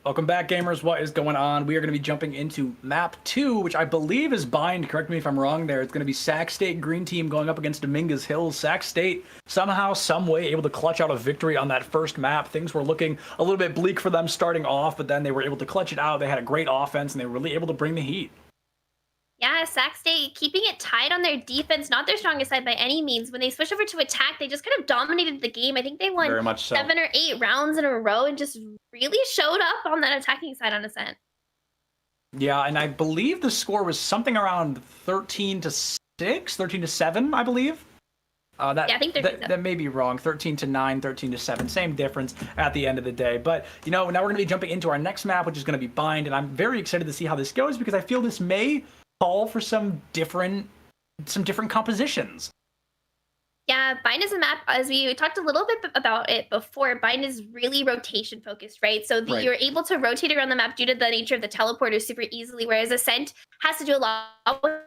Welcome back, gamers. What is going on? We are going to be jumping into map 2, which I believe is Bind. Correct me if I'm wrong there. It's going to be Sac State Green Team going up against Dominguez Hills. Sac State somehow, some way able to clutch out a victory on that first map. Things were looking a little bit bleak for them starting off, but then they were able to clutch it out. They had a great offense, and they were really able to bring the heat. Yeah, Sac State keeping it tight on their defense, not their strongest side by any means. When they switched over to attack, they just kind of dominated the game. I think they won Very much so. 7 or 8 rounds in a row and just really showed up on that attacking side on Ascent. Yeah, and I believe the score was something around 13-6, 13-7, I believe. Yeah, I think that may be wrong. 13-9, 13-7, same difference at the end of the day. But you know, now we're going to be jumping into our next map, which is going to be Bind, and I'm very excited to see how this goes because I feel this may call for some different compositions. Yeah, Bind is a map, as we talked a little bit about it before, Bind is really rotation focused, right? So you're able to rotate around the map due to the nature of the teleporter super easily, whereas Ascent has to do a lot with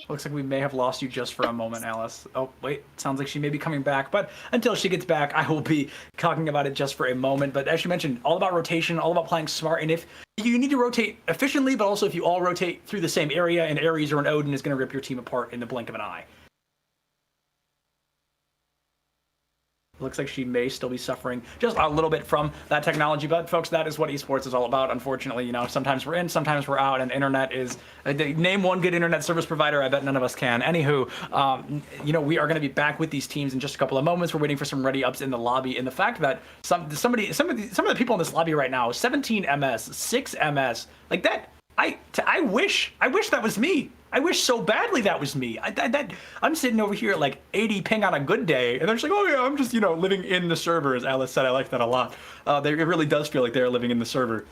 Looks like we may have lost you just for a moment, Alice. Oh, wait. Sounds like she may be coming back. But until she gets back, I will be talking about it just for a moment. But as you mentioned, all about rotation, all about playing smart. And if you need to rotate efficiently, but also if you all rotate through the same area, an Ares or an Odin is going to rip your team apart in the blink of an eye. Looks like she may still be suffering just a little bit from that technology, but folks, that is what esports is all about. Unfortunately, you know, sometimes we're in, sometimes we're out, and internet is. Name one good internet service provider. I bet none of us can. Anywho, you know, we are going to be back with these teams in just a couple of moments. We're waiting for some ready ups in the lobby, and the fact that some of the people in this lobby right now, 17 MS, 6 MS, like that. I wish that was me. I wish so badly that was me. I'm sitting over here at like 80 ping on a good day, and they're just like, oh yeah, I'm just, you know, living in the server, as Alice said. I like that a lot. It really does feel like they're living in the server.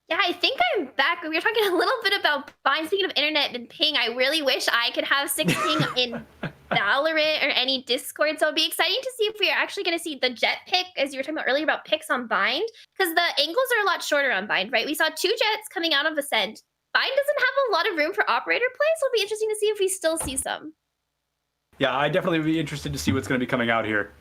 Yeah, I think I'm back. We were talking a little bit about Bind. Speaking of internet and ping, I really wish I could have 6 ping in Valorant or any Discord. So it'll be exciting to see if we are actually going to see the jet pick, as you were talking about earlier about picks on Bind, because the angles are a lot shorter on Bind, right? We saw 2 jets coming out of Ascent. Bind doesn't have a lot of room for operator play, so it'll be interesting to see if we still see some. Yeah, I definitely would be interested to see what's going to be coming out here.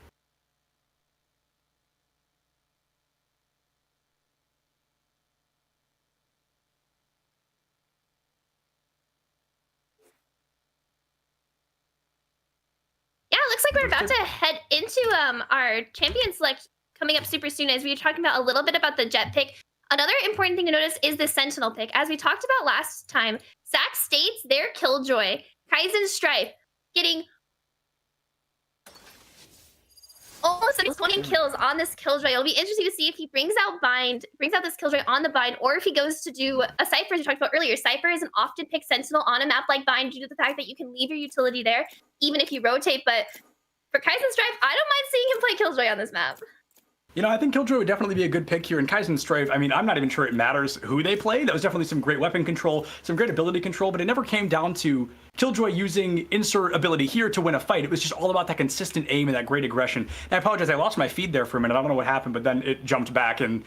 looks like we're about to head into our champion select coming up super soon, as we were talking about a little bit about the Jet pick. Another important thing to notice is the Sentinel pick. As we talked about last time, Sac State's their Killjoy, Kaizen Strife, getting almost 20 kills on this Killjoy. It'll be interesting to see if he brings out this Killjoy on the Bind, or if he goes to do a Cypher, as we talked about earlier. Cypher is an often picked Sentinel on a map like Bind due to the fact that you can leave your utility there, even if you rotate. But for Kaizen Strife, I don't mind seeing him play Killjoy on this map. You know, I think Killjoy would definitely be a good pick here. And Kaizen Strife, I mean, I'm not even sure it matters who they play. That was definitely some great weapon control, some great ability control, but it never came down to Killjoy using insert ability here to win a fight. It was just all about that consistent aim and that great aggression. And I apologize, I lost my feed there for a minute. I don't know what happened, but then it jumped back and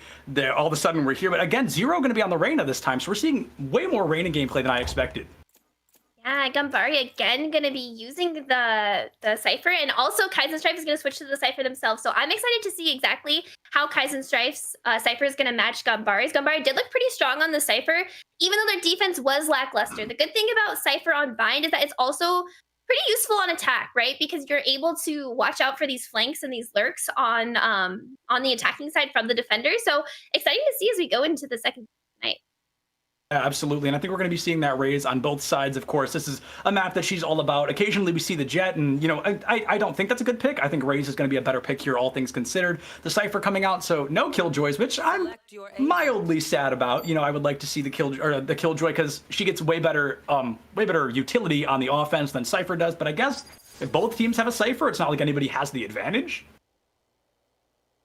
all of a sudden we're here. But again, Zero going to be on the Reyna this time, so we're seeing way more Reyna gameplay than I expected. Yeah, Gambari again going to be using the Cypher, and also Kaizen Strife is going to switch to the Cypher themselves. So I'm excited to see exactly how Kaizen Strife's Cypher is going to match Gambari's. Gambari did look pretty strong on the Cypher, even though their defense was lackluster. The good thing about Cypher on Bind is that it's also pretty useful on attack, right? Because you're able to watch out for these flanks and these lurks on the attacking side from the defender. So exciting to see as we go into the second night. Yeah, absolutely, and I think we're going to be seeing that raise on both sides. Of course, this is a map that she's all about. Occasionally we see the Jet, and you know, I don't think that's a good pick. I think Raze is going to be a better pick here, all things considered. The Cypher coming out, so no Killjoys, which I'm mildly sad about. You know, I would like to see the Killjoy because she gets way better utility on the offense than Cypher does. But I guess if both teams have a Cypher, it's not like anybody has the advantage.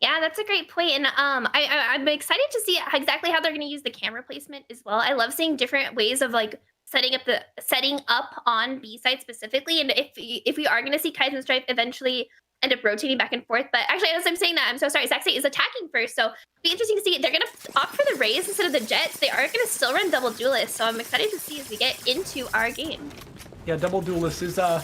Yeah, that's a great point. And I'm excited to see exactly how they're going to use the camera placement as well. I love seeing different ways of like setting up on B side specifically. And if we are going to see Kaizen Strife eventually end up rotating back and forth. But actually, as I'm saying that, I'm so sorry. Sac State is attacking first, so it'll be interesting to see. They're going to opt for the Raze instead of the Jets. They are going to still run double duelist, so I'm excited to see as we get into our game. Yeah, double duelist is a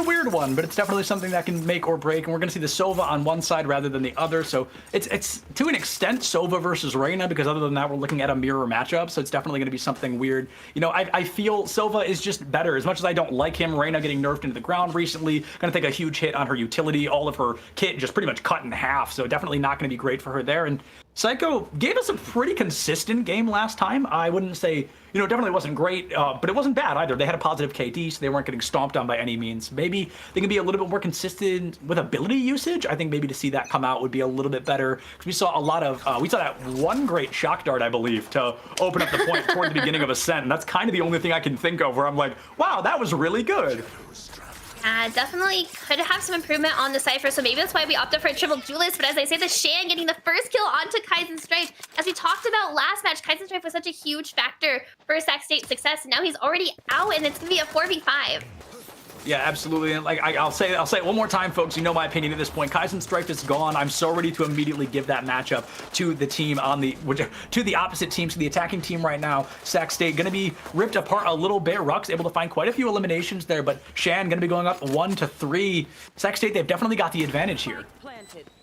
weird one, but it's definitely something that can make or break, and we're going to see the Sova on one side rather than the other, so it's to an extent Sova versus Reyna, because other than that we're looking at a mirror matchup, so it's definitely going to be something weird. You know, I feel Sova is just better. As much as I don't like him, Reyna getting nerfed into the ground recently, going to take a huge hit on her utility, all of her kit just pretty much cut in half, so definitely not going to be great for her there. And Psycho gave us a pretty consistent game last time. I wouldn't say, you know, definitely wasn't great, but it wasn't bad either. They had a positive KD, so they weren't getting stomped on by any means. Maybe they can be a little bit more consistent with ability usage. I think maybe to see that come out would be a little bit better, because we saw a lot of, we saw that one great shock dart, I believe, to open up the point toward the beginning of Ascent, and that's kind of the only thing I can think of where I'm like, wow, that was really good. Definitely could have some improvement on the Cypher, so maybe that's why we opted for a triple duelist. But as I say, the Shan getting the first kill onto Kaizen Strife. As we talked about last match, Kaizen Strife was such a huge factor for Sac State's success, and now he's already out, and it's going to be a 4v5. Yeah, absolutely. And like I'll say it one more time, folks. You know my opinion at this point. Kaizen Strife is gone. I'm so ready to immediately give that matchup to the team to the opposite team, to the attacking team right now. Sac State going to be ripped apart a little bit. Ruck's able to find quite a few eliminations there, but Shan going to be going up 1-3. Sac State, they've definitely got the advantage here.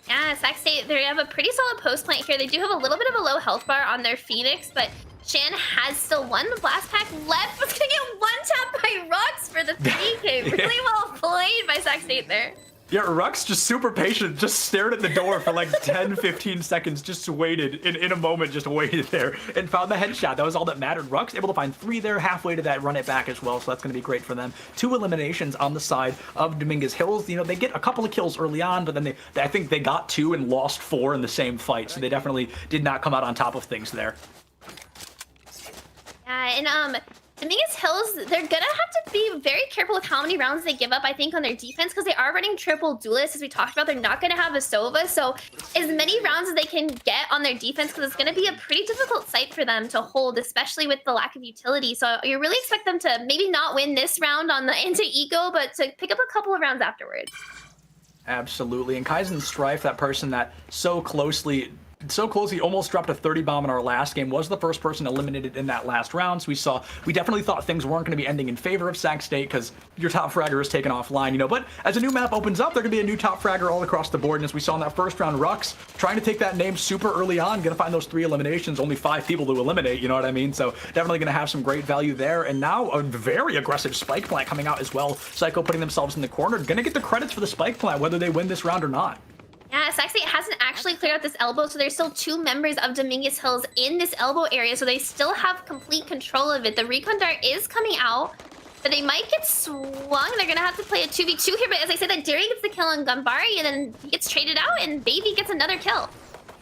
Yeah, Sac State, they have a pretty solid post plant here. They do have a little bit of a low health bar on their Phoenix, but Shan has still one blast pack left. Was gonna get one tap by Rux for the 3K. Really well played by Sac State there. Yeah, Rux just super patient, just stared at the door for like 10-15 seconds, just waited, in a moment, just waited there, and found the headshot. That was all that mattered. Rux able to find 3 there, halfway to that, run it back as well, so that's going to be great for them. 2 eliminations on the side of Dominguez Hills. You know, they get a couple of kills early on, but then I think they got 2 and lost 4 in the same fight, so they definitely did not come out on top of things there. Yeah, and Dominguez Hills, they're gonna have to be very careful with how many rounds they give up, I think, on their defense, because they are running triple duelists, as we talked about. They're not gonna have a Sova, so as many rounds as they can get on their defense, because it's gonna be a pretty difficult site for them to hold, especially with the lack of utility. So you really expect them to maybe not win this round on the anti-ego, but to pick up a couple of rounds afterwards. Absolutely, and Kaizen Strife, that person that so closely so close. He almost dropped a 30 bomb in our last game. Was the first person eliminated in that last round. So we definitely thought things weren't going to be ending in favor of Sac State because your top fragger is taken offline, you know. But as a new map opens up, there going to be a new top fragger all across the board. And as we saw in that first round, Rux trying to take that name super early on, going to find those 3 eliminations, only 5 people to eliminate, you know what I mean? So definitely going to have some great value there. And now a very aggressive spike plant coming out as well. Psycho putting themselves in the corner, going to get the credits for the spike plant, whether they win this round or not. Yeah, Sac State hasn't actually cleared out this elbow, so there's still 2 members of Dominguez Hills in this elbow area, so they still have complete control of it. The recon dart is coming out, but they might get swung. They're gonna have to play a 2v2 here, but as I said, that Darian gets the kill on Gambari, and then he gets traded out, and Baby gets another kill.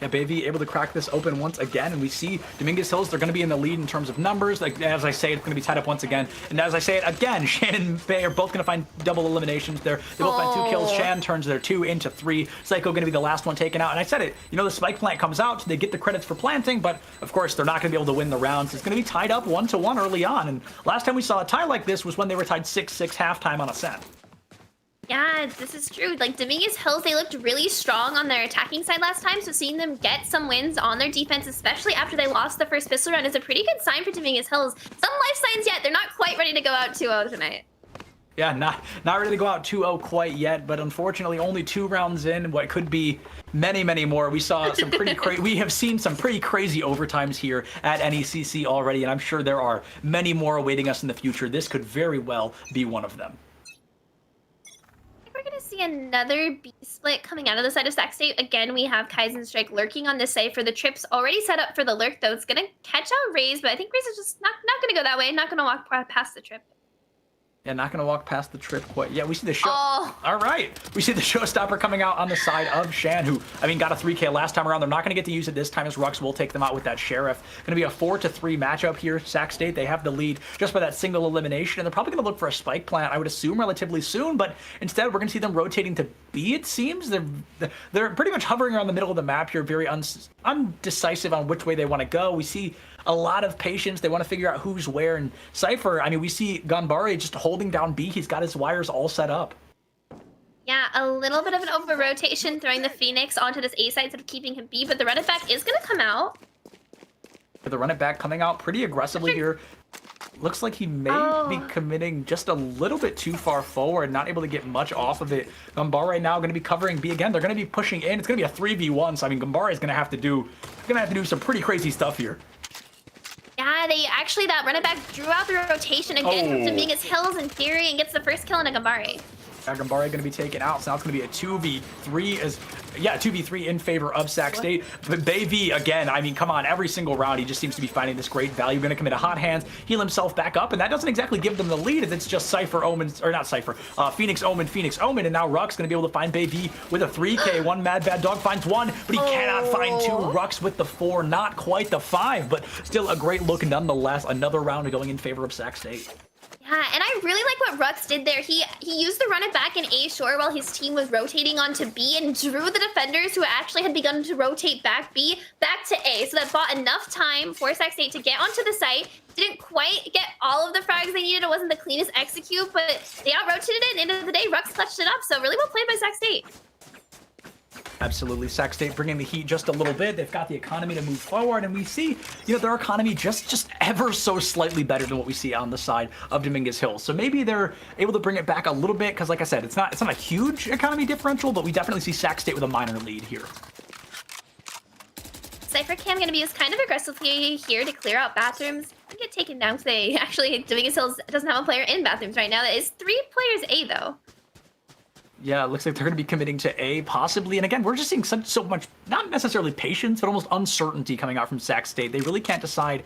Yeah, Baby able to crack this open once again, and we see Dominguez Hills, they're going to be in the lead in terms of numbers. Like, as I say, it's going to be tied up once again. And as I say it again, Shan and Bay are both going to find double eliminations there. They both find 2 kills. Shan turns their 2 into 3. Psycho going to be the last one taken out. And I said it, you know, the spike plant comes out, so they get the credits for planting, but of course, they're not going to be able to win the rounds. It's going to be tied up 1-1 early on. And last time we saw a tie like this was when they were tied 6-6 halftime on Ascent. Yeah, this is true. Like, Dominguez Hills, they looked really strong on their attacking side last time, so seeing them get some wins on their defense, especially after they lost the first pistol round, is a pretty good sign for Dominguez Hills. Some life signs yet. They're not quite ready to go out 2-0 tonight. Yeah, not ready to go out 2-0 quite yet, but unfortunately only 2 rounds in, what could be many, many more. We saw some pretty we have seen some pretty crazy overtimes here at NECC already, and I'm sure there are many more awaiting us in the future. This could very well be one of them. We're going to see another B split coming out of the side of Sac State. Again, we have Kaizen Strike lurking on this side for the trips. Already set up for the lurk, though. It's going to catch out Raze, but I think Raze is just not going to go that way. Not going to walk past the trip. Yeah, not going to walk past the trip quite. Yeah, we see the show. Oh. All right. We see the showstopper coming out on the side of Shan, who, I mean, got a 3K last time around. They're not going to get to use it this time as Rux will take them out with that Sheriff. Going to be a 4-3 matchup here. Sac State, they have the lead just by that single elimination, and they're probably going to look for a spike plant, I would assume, relatively soon, but instead we're going to see them rotating to B, it seems. They're pretty much hovering around the middle of the map here, very undecisive on which way they want to go. We see a lot of patience. They want to figure out who's where. And Cypher, I mean, we see Ganbare just holding down B. He's got his wires all set up. Yeah, a little bit of an over-rotation, throwing the Phoenix onto this A side instead of keeping him B, but the run it back is going to come out. The run it back coming out pretty aggressively here. Looks like he may be committing just a little bit too far forward, not able to get much off of it. Gambare now going to be covering B again. They're going to be pushing in. It's going to be a 3v1, so I mean, Gambare is going to have to do some pretty crazy stuff here. Yeah, that run it back drew out the rotation again from Dominguez Hills in theory and gets the first kill on a Gambare. Gambare going to be taken out, so now it's going to be a 2v3 2v3 in favor of Sac State. But Baby, again, I mean, come on, every single round he just seems to be finding this great value. Going to commit a hot hands, heal himself back up, and that doesn't exactly give them the lead. It's just Cypher, Omen, or not Cypher, Phoenix, Omen, and now Rux going to be able to find Baby with a 3K. One Mad Bad Dog finds 1, but he cannot find 2. Rux with the 4, not quite the 5, but still a great look nonetheless. Another round going in favor of Sac State. Yeah, and I really like what Rux did there. He used the run it back in A shore while his team was rotating onto B and drew the defenders who actually had begun to rotate back B back to A. So that bought enough time for Sac State to get onto the site. Didn't quite get all of the frags they needed. It wasn't the cleanest execute, but they out-rotated it. And at the end of the day, Rux clutched it up. So really well played by Sac State. Absolutely. Sac State bringing the heat just a little bit. They've got the economy to move forward, and we see, you know, their economy just ever so slightly better than what we see on the side of Dominguez Hills. So maybe they're able to bring it back a little bit, because like I said, it's not a huge economy differential, but we definitely see Sac State with a minor lead here. Cypher Cam going to be used kind of aggressively here to clear out bathrooms. And get taken down because they actually, Dominguez Hills doesn't have a player in bathrooms right now. That is 3 players A, though. Yeah, it looks like they're going to be committing to A, possibly. And again, we're just seeing so much, not necessarily patience, but almost uncertainty coming out from Sac State. They really can't decide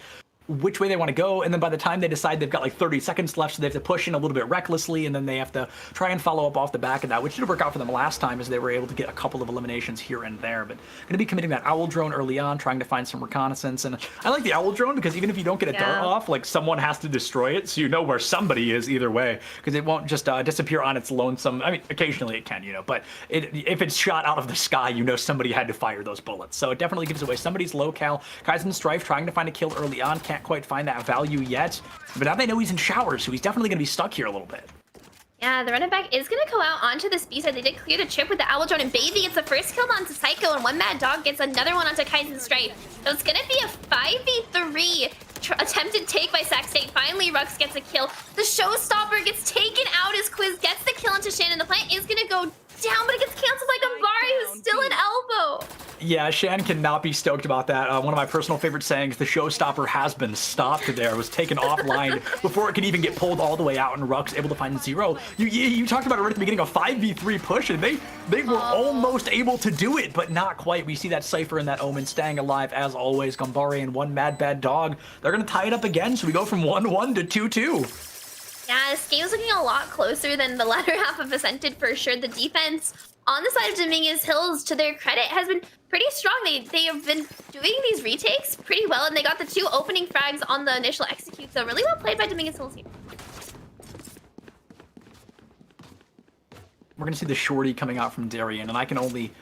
which way they want to go, and then by the time they decide, they've got like 30 seconds left, so they have to push in a little bit recklessly, and then they have to try and follow up off the back of that, which did work out for them last time as they were able to get a couple of eliminations here and there. But going to be committing that owl drone early on, trying to find some reconnaissance. And I like the owl drone because even if you don't get a dart off, like someone has to destroy it, so you know where somebody is either way, because it won't just disappear on its lonesome. I mean, occasionally it can, you know, but if it's shot out of the sky, you know somebody had to fire those bullets. So it definitely gives away somebody's locale. Kaizen Strife trying to find a kill early on, can't quite find that value yet, but now they know he's in showers, so he's definitely going to be stuck here a little bit. Yeah, the running back is going to go out onto this B side. They did clear the chip with the Owl Drone, and Baby gets the first kill onto Psycho, and one Mad Dog gets another one onto Kaizen Strife. So it's going to be a 5v3 attempted take by Sac State. Finally, Rux gets a kill. The Showstopper gets taken out as Quiz gets the kill onto Shannon. The plant is going to go down, but it gets canceled by Gambari, who's still an elbow. Yeah, Shan cannot be stoked about that. One of my personal favorite sayings, the Showstopper has been stopped there. It was taken offline before it could even get pulled all the way out, and Rux able to find 0. You talked about it right at the beginning, a 5v3 push, and they were almost able to do it, but not quite. We see that Cypher and that Omen staying alive as always. Gambari and one Mad Bad Dog. They're going to tie it up again, so we go from 1-1 to 2-2. Yeah, this game's looking a lot closer than the latter half of Ascended for sure. The defense on the side of Dominguez Hills, to their credit, has been pretty strong. They have been doing these retakes pretty well, and they got the 2 opening frags on the initial execute, so really well played by Dominguez Hills here. We're gonna see the shorty coming out from Darien, and I can only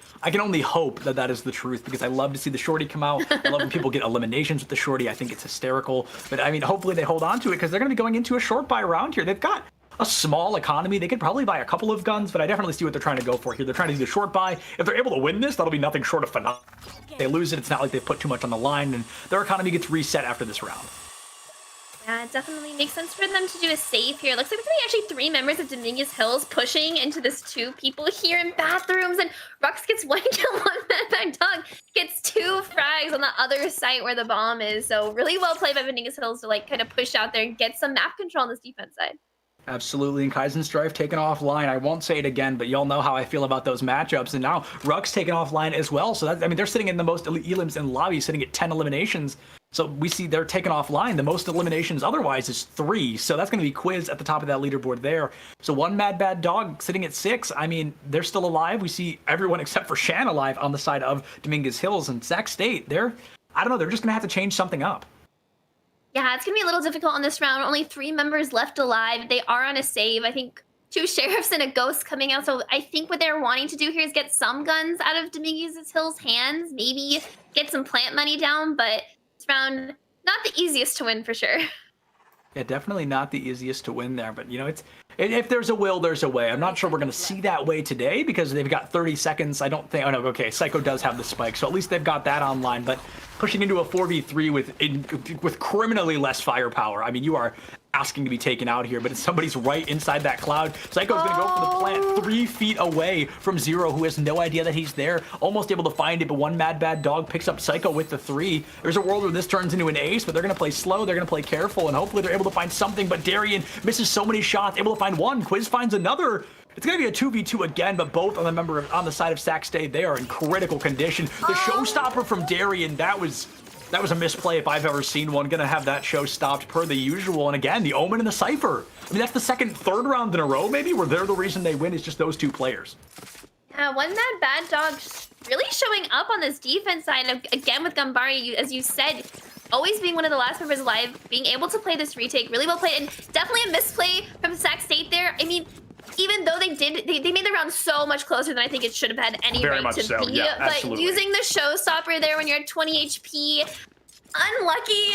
hope that that is the truth, because I love to see the shorty come out. I love when people get eliminations with the shorty. I think it's hysterical. But I mean, hopefully they hold on to it, because they're gonna be going into a short buy round here. They've got a small economy. They could probably buy a couple of guns, but I definitely see what they're trying to go for here. They're trying to do the short buy. If they're able to win this, that'll be nothing short of phenomenal. If they lose it, it's not like they've put too much on the line, and their economy gets reset after this round. Yeah, it definitely makes sense for them to do a save here. Looks like there's gonna be actually 3 members of Dominguez Hills pushing into this 2 people here in bathrooms, and Rux gets 1 kill, 1 Mad Dog gets 2 frags on the other site where the bomb is. So really well played by Dominguez Hills to like kind of push out there and get some map control on this defense side. Absolutely, and Kaizen Strife taken offline. I won't say it again, but y'all know how I feel about those matchups. And now Rux taken offline as well. So that, I mean, they're sitting in the most elims in lobby, sitting at 10 eliminations. So we see they're taken offline. The most eliminations otherwise is 3. So that's going to be Quiz at the top of that leaderboard there. So one Mad Bad Dog sitting at 6. I mean, they're still alive. We see everyone except for Shan alive on the side of Dominguez Hills, and Sac State. I don't know, they're just going to have to change something up. Yeah, it's going to be a little difficult on this round. Only 3 members left alive. They are on a save. I think 2 sheriffs and a ghost coming out. So I think what they're wanting to do here is get some guns out of Dominguez Hills' hands. Maybe get some plant money down. But this round, not the easiest to win for sure. Yeah, definitely not the easiest to win there. But, you know, if there's a will, there's a way. I'm not sure we're going to see that way today because they've got 30 seconds. I don't think... Oh, no, okay, Psycho does have the spike, so at least they've got that online. But pushing into a 4v3 with criminally less firepower, I mean, you are asking to be taken out here, but if somebody's right inside that cloud, Psycho's going to go for the plant 3 feet away from 0, who has no idea that he's there. Almost able to find it, but one Mad Bad Dog picks up Psycho with the 3. There's a world where this turns into an ace, but they're going to play slow, they're going to play careful, and hopefully they're able to find something. But Darien misses so many shots, able to find 1. Quiz finds another. It's going to be a 2v2 again, but both on the side of Sac State, they are in critical condition. The showstopper from Darien, that was a misplay if I've ever seen one. Gonna have that show stopped per the usual. And again, the Omen and the Cypher. I mean, that's the third round in a row, maybe, where they're the reason they win is just those 2 players. One Mad Bad Dog really showing up on this defense side. Again, with Gambari, as you said, always being one of the last members alive, being able to play this retake, really well played. And definitely a misplay from Sac State there. I mean, even though they made the round so much closer than I think it should have had any right to be. Yeah, but absolutely. Using the showstopper there when you're at 20 HP, unlucky.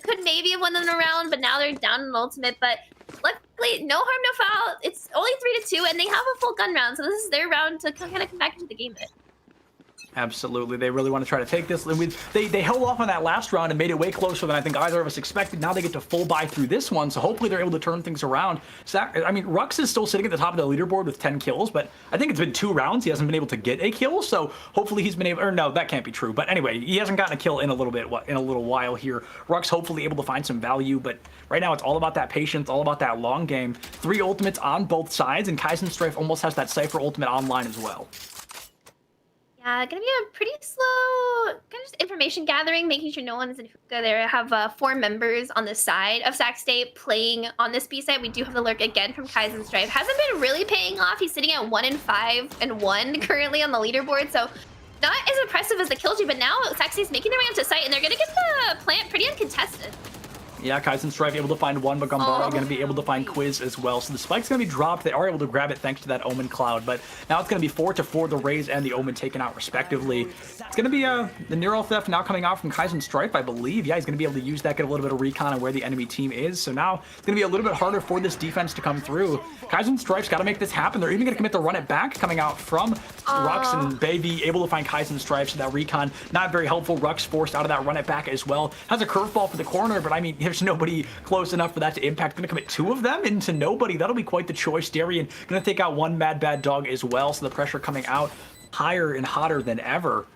Could maybe have won them a round, but now they're down in ultimate. But luckily, no harm, no foul. It's only 3-2, and they have a full gun round, so this is their round to kind of come back into the game a bit. Absolutely. They really want to try to take this. They held off on that last round and made it way closer than I think either of us expected. Now they get to full buy through this one, so hopefully they're able to turn things around. I mean, Rux is still sitting at the top of the leaderboard with 10 kills, but I think it's been 2 rounds. He hasn't been able to get a kill, so hopefully he's been able... Or no, that can't be true. But anyway, he hasn't gotten a kill in a little while here. Rux hopefully able to find some value, but right now it's all about that patience, all about that long game. 3 ultimates on both sides, and Kaizen Strife almost has that Cypher ultimate online as well. Gonna be a pretty slow kind of just information gathering, making sure no one is in hookah there. I have 4 members on the side of Sac State playing on this B side. We do have the lurk again from Kaizen Strife. Hasn't been really paying off. He's sitting at 1-5-1 currently on the leaderboard, so not as impressive as the kill tree, but now Sac State's making their way onto site, and they're gonna get the plant pretty uncontested. Yeah, Kaizen Strife able to find one, but Gambara going to be able to find Quiz as well. So the spike's going to be dropped. They are able to grab it thanks to that Omen Cloud, but now it's going to be 4-4, the Raze and the Omen taken out respectively. It's going to be the Neural Theft now coming out from Kaizen Strife, I believe. Yeah, he's going to be able to use that, get a little bit of recon on where the enemy team is. So now it's going to be a little bit harder for this defense to come through. Kaizen Strife's got to make this happen. They're even going to commit the run it back coming out from Rux, and Baby able to find Kaizen Strife, so that recon not very helpful. Rux forced out of that run it back as well. Has a curveball for the corner, but I mean, there's nobody close enough for that to impact. Gonna commit two of them into nobody. That'll be quite the choice. Darian gonna take out one Mad Bad Dog as well, so the pressure coming out higher and hotter than ever.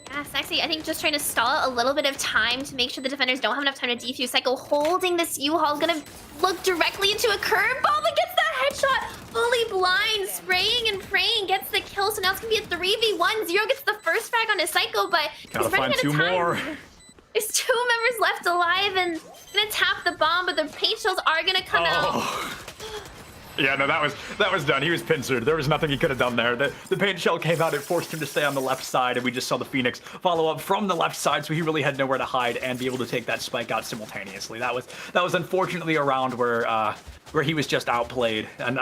Yeah, Sexy, I think just trying to stall a little bit of time to make sure the defenders don't have enough time to defuse. Psycho holding this U-Haul, gonna look directly into a curveball that gets that headshot. Fully blind, spraying and praying, gets the kill. So now it's gonna be a 3v1. Zero gets the first frag on his Psycho, but gotta he's running find out two of time. more. There's 2 members left alive and gonna tap the bomb, but the paint shells are gonna come out. Yeah, no, that was done. He was pincered. There was nothing he could have done there. The paint shell came out. It forced him to stay on the left side, and we just saw the Phoenix follow up from the left side, so he really had nowhere to hide and be able to take that spike out simultaneously. That was unfortunately a round where he was just outplayed. And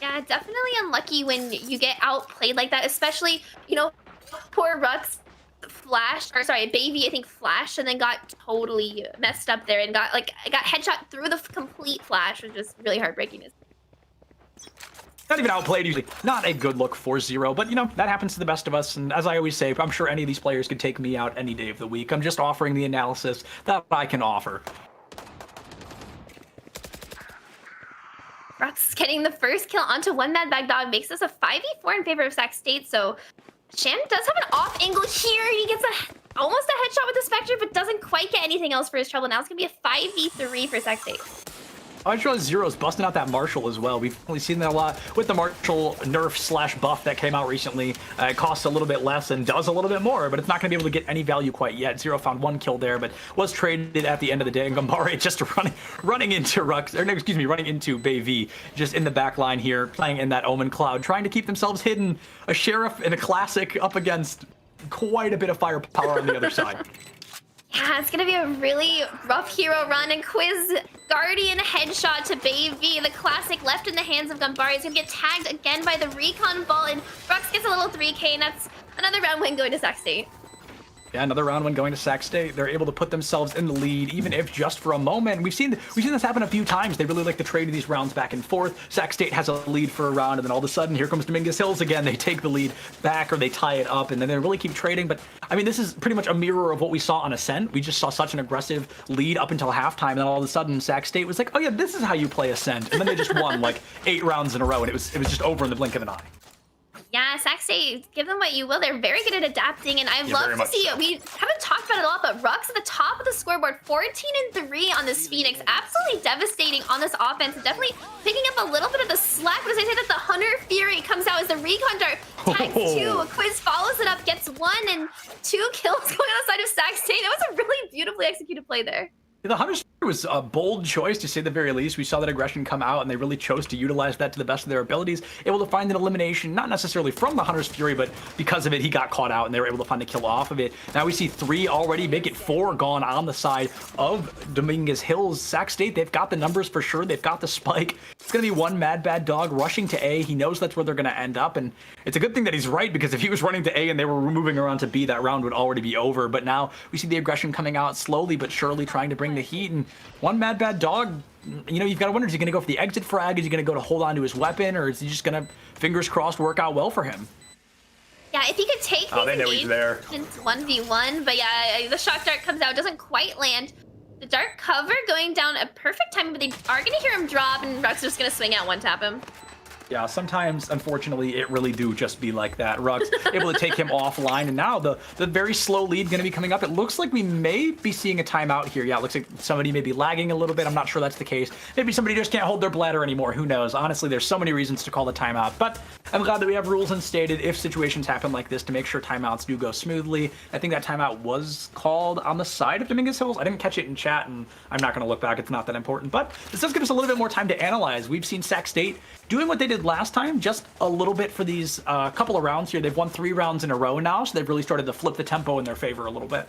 Yeah, definitely unlucky when you get outplayed like that, especially, you know, poor Rux flashed, or sorry, Baby, I think flashed and then got totally messed up there and got headshot through the complete flash, which is really heartbreaking. Not even outplayed, usually not a good look for Zero, but you know, that happens to the best of us. And as I always say, I'm sure any of these players could take me out any day of the week. I'm just offering the analysis that I can offer. Rux getting the first kill onto one Mad Bad Dog makes this a 5v4 in favor of Sac State. So Shan does have an off angle here. He gets almost a headshot with the Spectre, but doesn't quite get anything else for his trouble. Now it's gonna be a 5v3 for Sac State. I just realized Zero's busting out that Marshall as well. We've only seen that a lot with the Marshall nerf / buff that came out recently. It costs a little bit less and does a little bit more, but it's not going to be able to get any value quite yet. Zero found one kill there, but was traded at the end of the day. And Gambare just running into Rux, or no, excuse me, running into Baby, just in the back line here, playing in that Omen Cloud, trying to keep themselves hidden. A Sheriff and a Classic up against quite a bit of firepower on the other side. Yeah, it's gonna be a really rough hero run, and Quiz Guardian headshot to Baby. The Classic left in the hands of Gambari is gonna get tagged again by the recon ball, and Rux gets a little 3K, and that's another round win going to Sac State. Yeah, another round when going to Sac State. They're able to put themselves in the lead, even if just for a moment. We've seen this happen a few times. They really like to trade these rounds back and forth. Sac State has a lead for a round, and then all of a sudden, here comes Dominguez Hills again. They take the lead back, or they tie it up, and then they really keep trading. But, I mean, this is pretty much a mirror of what we saw on Ascent. We just saw such an aggressive lead up until halftime, and then all of a sudden, Sac State was like, oh yeah, this is how you play Ascent. And then they just won, like, 8 rounds in a row, and it was just over in the blink of an eye. Yeah, Sac State, give them what you will. They're very good at adapting, and I love to see it. We haven't talked about it a lot, but Rux at the top of the scoreboard, 14-3 on this Phoenix. Absolutely devastating on this offense. Definitely picking up a little bit of the slack, but as I say that, the Hunter Fury comes out as the recon dart tags 2. Quiz follows it up, gets 1 and 2 kills going on the side of Sac State. That was a really beautifully executed play there. The Hunter's was a bold choice, to say the very least. We saw that aggression come out, and they really chose to utilize that to the best of their abilities. Able to find an elimination, not necessarily from the Hunter's Fury, but because of it, he got caught out, and they were able to find a kill off of it. Now we see 3 already, make it 4 gone on the side of Dominguez Hills. Sac State, they've got the numbers for sure. They've got the spike. It's going to be one Mad Bad Dog rushing to A. He knows that's where they're going to end up, and it's a good thing that he's right, because if he was running to A and they were moving around to B, that round would already be over. But now we see the aggression coming out slowly but surely, trying to bring the heat, and one Mad Bad Dog, you know, you've got to wonder, is he going to go for the exit frag? Is he going to go to hold on to his weapon? Or is he just going to, fingers crossed, work out well for him? Yeah, if he could take these they know he's there. It's 1v1, but yeah, the shock dart comes out, doesn't quite land. The dark cover going down a perfect time, but they are going to hear him drop, and Rux is just going to swing out, one-tap him. Yeah, sometimes, unfortunately, it really do just be like that. Rux able to take him offline, and now the very slow lead going to be coming up. It looks like we may be seeing a timeout here. Yeah, it looks like somebody may be lagging a little bit. I'm not sure that's the case. Maybe somebody just can't hold their bladder anymore. Who knows? Honestly, there's so many reasons to call the timeout, but I'm glad that we have rules instated if situations happen like this to make sure timeouts do go smoothly. I think that timeout was called on the side of Dominguez Hills. I didn't catch it in chat, and I'm not going to look back. It's not that important, but this does give us a little bit more time to analyze. We've seen Sac State doing what they did last time, just a little bit for these couple of rounds here. They've won 3 rounds in a row now, so they've really started to flip the tempo in their favor a little bit.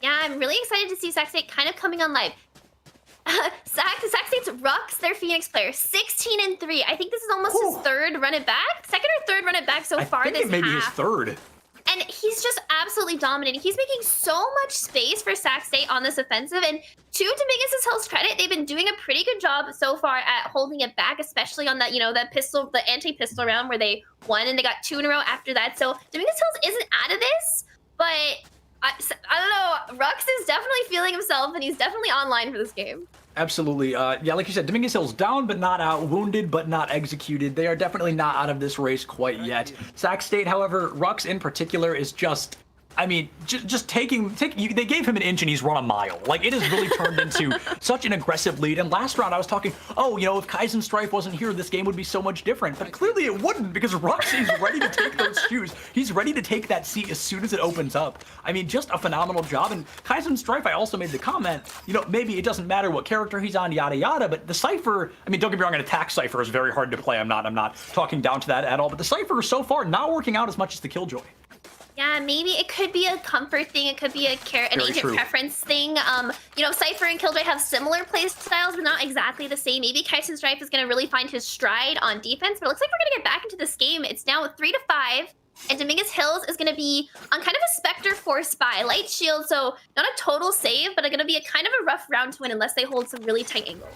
Yeah, I'm really excited to see Sac State kind of coming on live. Sac State's Rux, their Phoenix player, 16-3. I think this is almost his third run it back, second or third run it back so far this half. Maybe his third. And he's just absolutely dominating. He's making so much space for Sac State on this offensive. And to Dominguez's Hill's credit, they've been doing a pretty good job so far at holding it back, especially on that, that pistol, the anti-pistol round where they won and they got 2 in a row after that. So Dominguez Hills isn't out of this, but I don't know. Rux is definitely feeling himself, and he's definitely online for this game. Absolutely. Yeah, like you said, Dominguez Hill's down but not out, wounded but not executed. They are definitely not out of this race quite yet. Sac State, however, Rux in particular is just... I mean, just they gave him an inch and he's run a mile. Like, it has really turned into such an aggressive lead. And last round I was talking, if Kaizen Strife wasn't here, this game would be so much different. But clearly it wouldn't, because Rux is ready to take those shoes. He's ready to take that seat as soon as it opens up. I mean, just a phenomenal job. And Kaizen Strife, I also made the comment, maybe it doesn't matter what character he's on, yada yada, but the Cypher, I mean, don't get me wrong, an attack Cypher is very hard to play. I'm not talking down to that at all. But the Cypher so far not working out as much as the Killjoy. Yeah, maybe it could be a comfort thing. It could be an agent preference thing. Cypher and Killjoy have similar play styles, but not exactly the same. Maybe Kaizen Strife is going to really find his stride on defense, but it looks like we're going to get back into this game. It's now 3-5, and Dominguez Hills is going to be on kind of a Spectre Force buy. Light shield, so not a total save, but going to be a kind of a rough round to win unless they hold some really tight angles.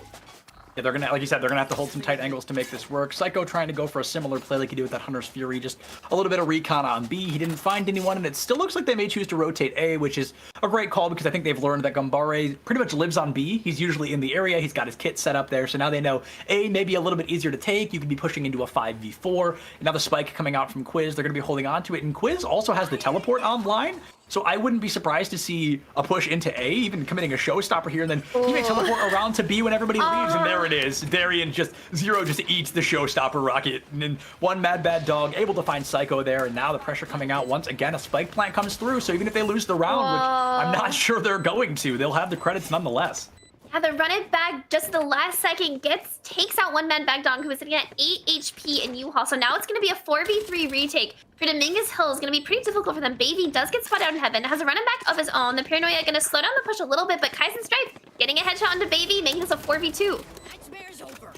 Yeah, they're gonna, like you said, they're gonna have to hold some tight angles to make this work. Psycho trying to go for a similar play like he did with that Hunter's Fury, just a little bit of recon on B. He didn't find anyone, and it still looks like they may choose to rotate A, which is a great call because I think they've learned that Gambare pretty much lives on B. He's usually in the area. He's got his kit set up there, so now they know A may be a little bit easier to take. You could be pushing into a 5v4. And now the spike coming out from Quiz, they're gonna be holding on to it, and Quiz also has the teleport online. So I wouldn't be surprised to see a push into A, even committing a showstopper here, and then he may teleport around to B when everybody leaves, and there it is. Darian Zero just eats the showstopper rocket, and then one Mad Bad Dog able to find Psycho there, and now the pressure coming out once again. A spike plant comes through, so even if they lose the round, which I'm not sure they're going to, they'll have the credits nonetheless. Yeah, the run it back just the last second takes out one Mad Bad Dog who was sitting at 8 HP in U-Haul. So now it's going to be a 4v3 retake for Dominguez Hill. Is going to be pretty difficult for them. Baby does get spotted out in heaven, has a run it back of his own. The Paranoia going to slow down the push a little bit, but Kaizen Strife getting a headshot onto Baby, making this a 4v2. Nightmare's over.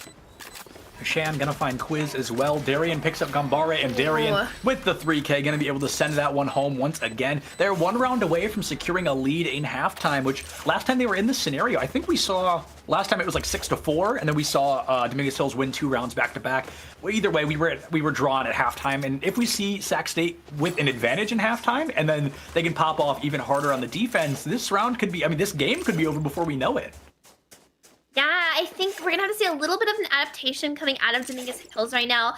Shan gonna find Quiz as well. Darian picks up Gambare, and Darian with the 3K gonna be able to send that one home once again. They're one round away from securing a lead in halftime, which last time they were in this scenario, I think we saw, last time it was like 6-4, and then we saw Dominguez Hills win 2 rounds back to back. Well, either way, we were drawn at halftime, and if we see Sac State with an advantage in halftime, and then they can pop off even harder on the defense, this round could be, I mean, this game could be over before we know it. Yeah, I think we're going to have to see a little bit of an adaptation coming out of Dominguez Hills right now.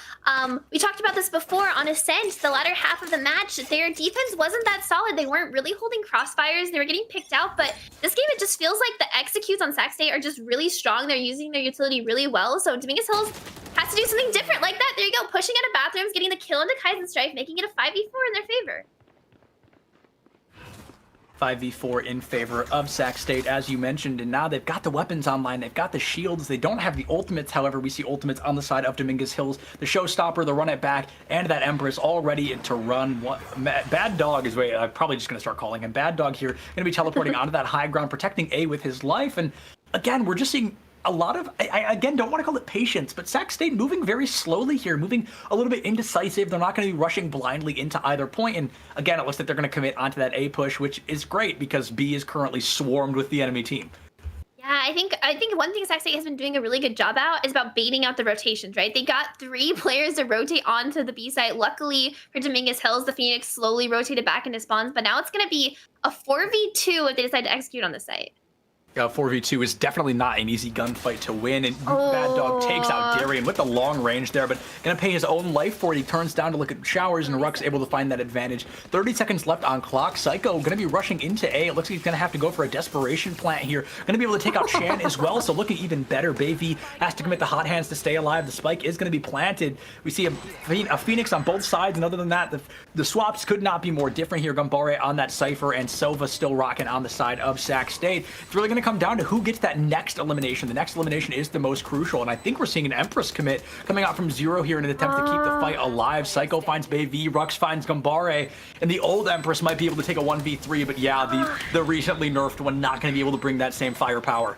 We talked about this before on Ascent, the latter half of the match. Their defense wasn't that solid. They weren't really holding crossfires. They were getting picked out, but this game, it just feels like the executes on Sac State are just really strong. They're using their utility really well, so Dominguez Hills has to do something different like that. There you go, pushing out of bathrooms, getting the kill into Kaizen Strife, making it a 5v4 in their favor. 5v4 in favor of Sac State, as you mentioned, and now they've got the weapons online, they've got the shields, they don't have the ultimates. However, we see ultimates on the side of Dominguez Hills, the showstopper, the run it back, and that Empress all ready to run. Bad Dog is way, I'm probably just going to start calling him Bad Dog here, going to be teleporting onto that high ground, protecting A with his life, and again, we're just seeing a lot of, I again, don't want to call it patience, but Sac State moving very slowly here, moving a little bit indecisive. They're not going to be rushing blindly into either point. And again, it looks like they're going to commit onto that A push, which is great because B is currently swarmed with the enemy team. Yeah, I think one thing Sac State has been doing a really good job at is about baiting out the rotations, right? They got 3 players to rotate onto the B site. Luckily for Dominguez Hills, the Phoenix slowly rotated back into spawns, but now it's going to be a 4v2 if they decide to execute on the site. 4v2 is definitely not an easy gunfight to win, and Bad Dog takes out Darian with the long range there, but gonna pay his own life for it. He turns down to look at showers, and Ruck's able to find that advantage. 30 seconds left on clock. Psycho gonna be rushing into A. It looks like he's gonna have to go for a desperation plant here. Gonna be able to take out Shan as well, so looking even better. Baby has to commit the hot hands to stay alive. The spike is gonna be planted. We see a Phoenix on both sides, and other than that, the swaps could not be more different here. Gambare on that Cypher, and Sova still rocking on the side of Sac State. It's really gonna to come down to who gets that next elimination. The next elimination is the most crucial, and I think we're seeing an Empress commit coming out from Zero here in an attempt to keep the fight alive. Psycho finds Baby, Rux finds Gambare, and the old Empress might be able to take a 1v3, but yeah, the recently nerfed one not going to be able to bring that same firepower.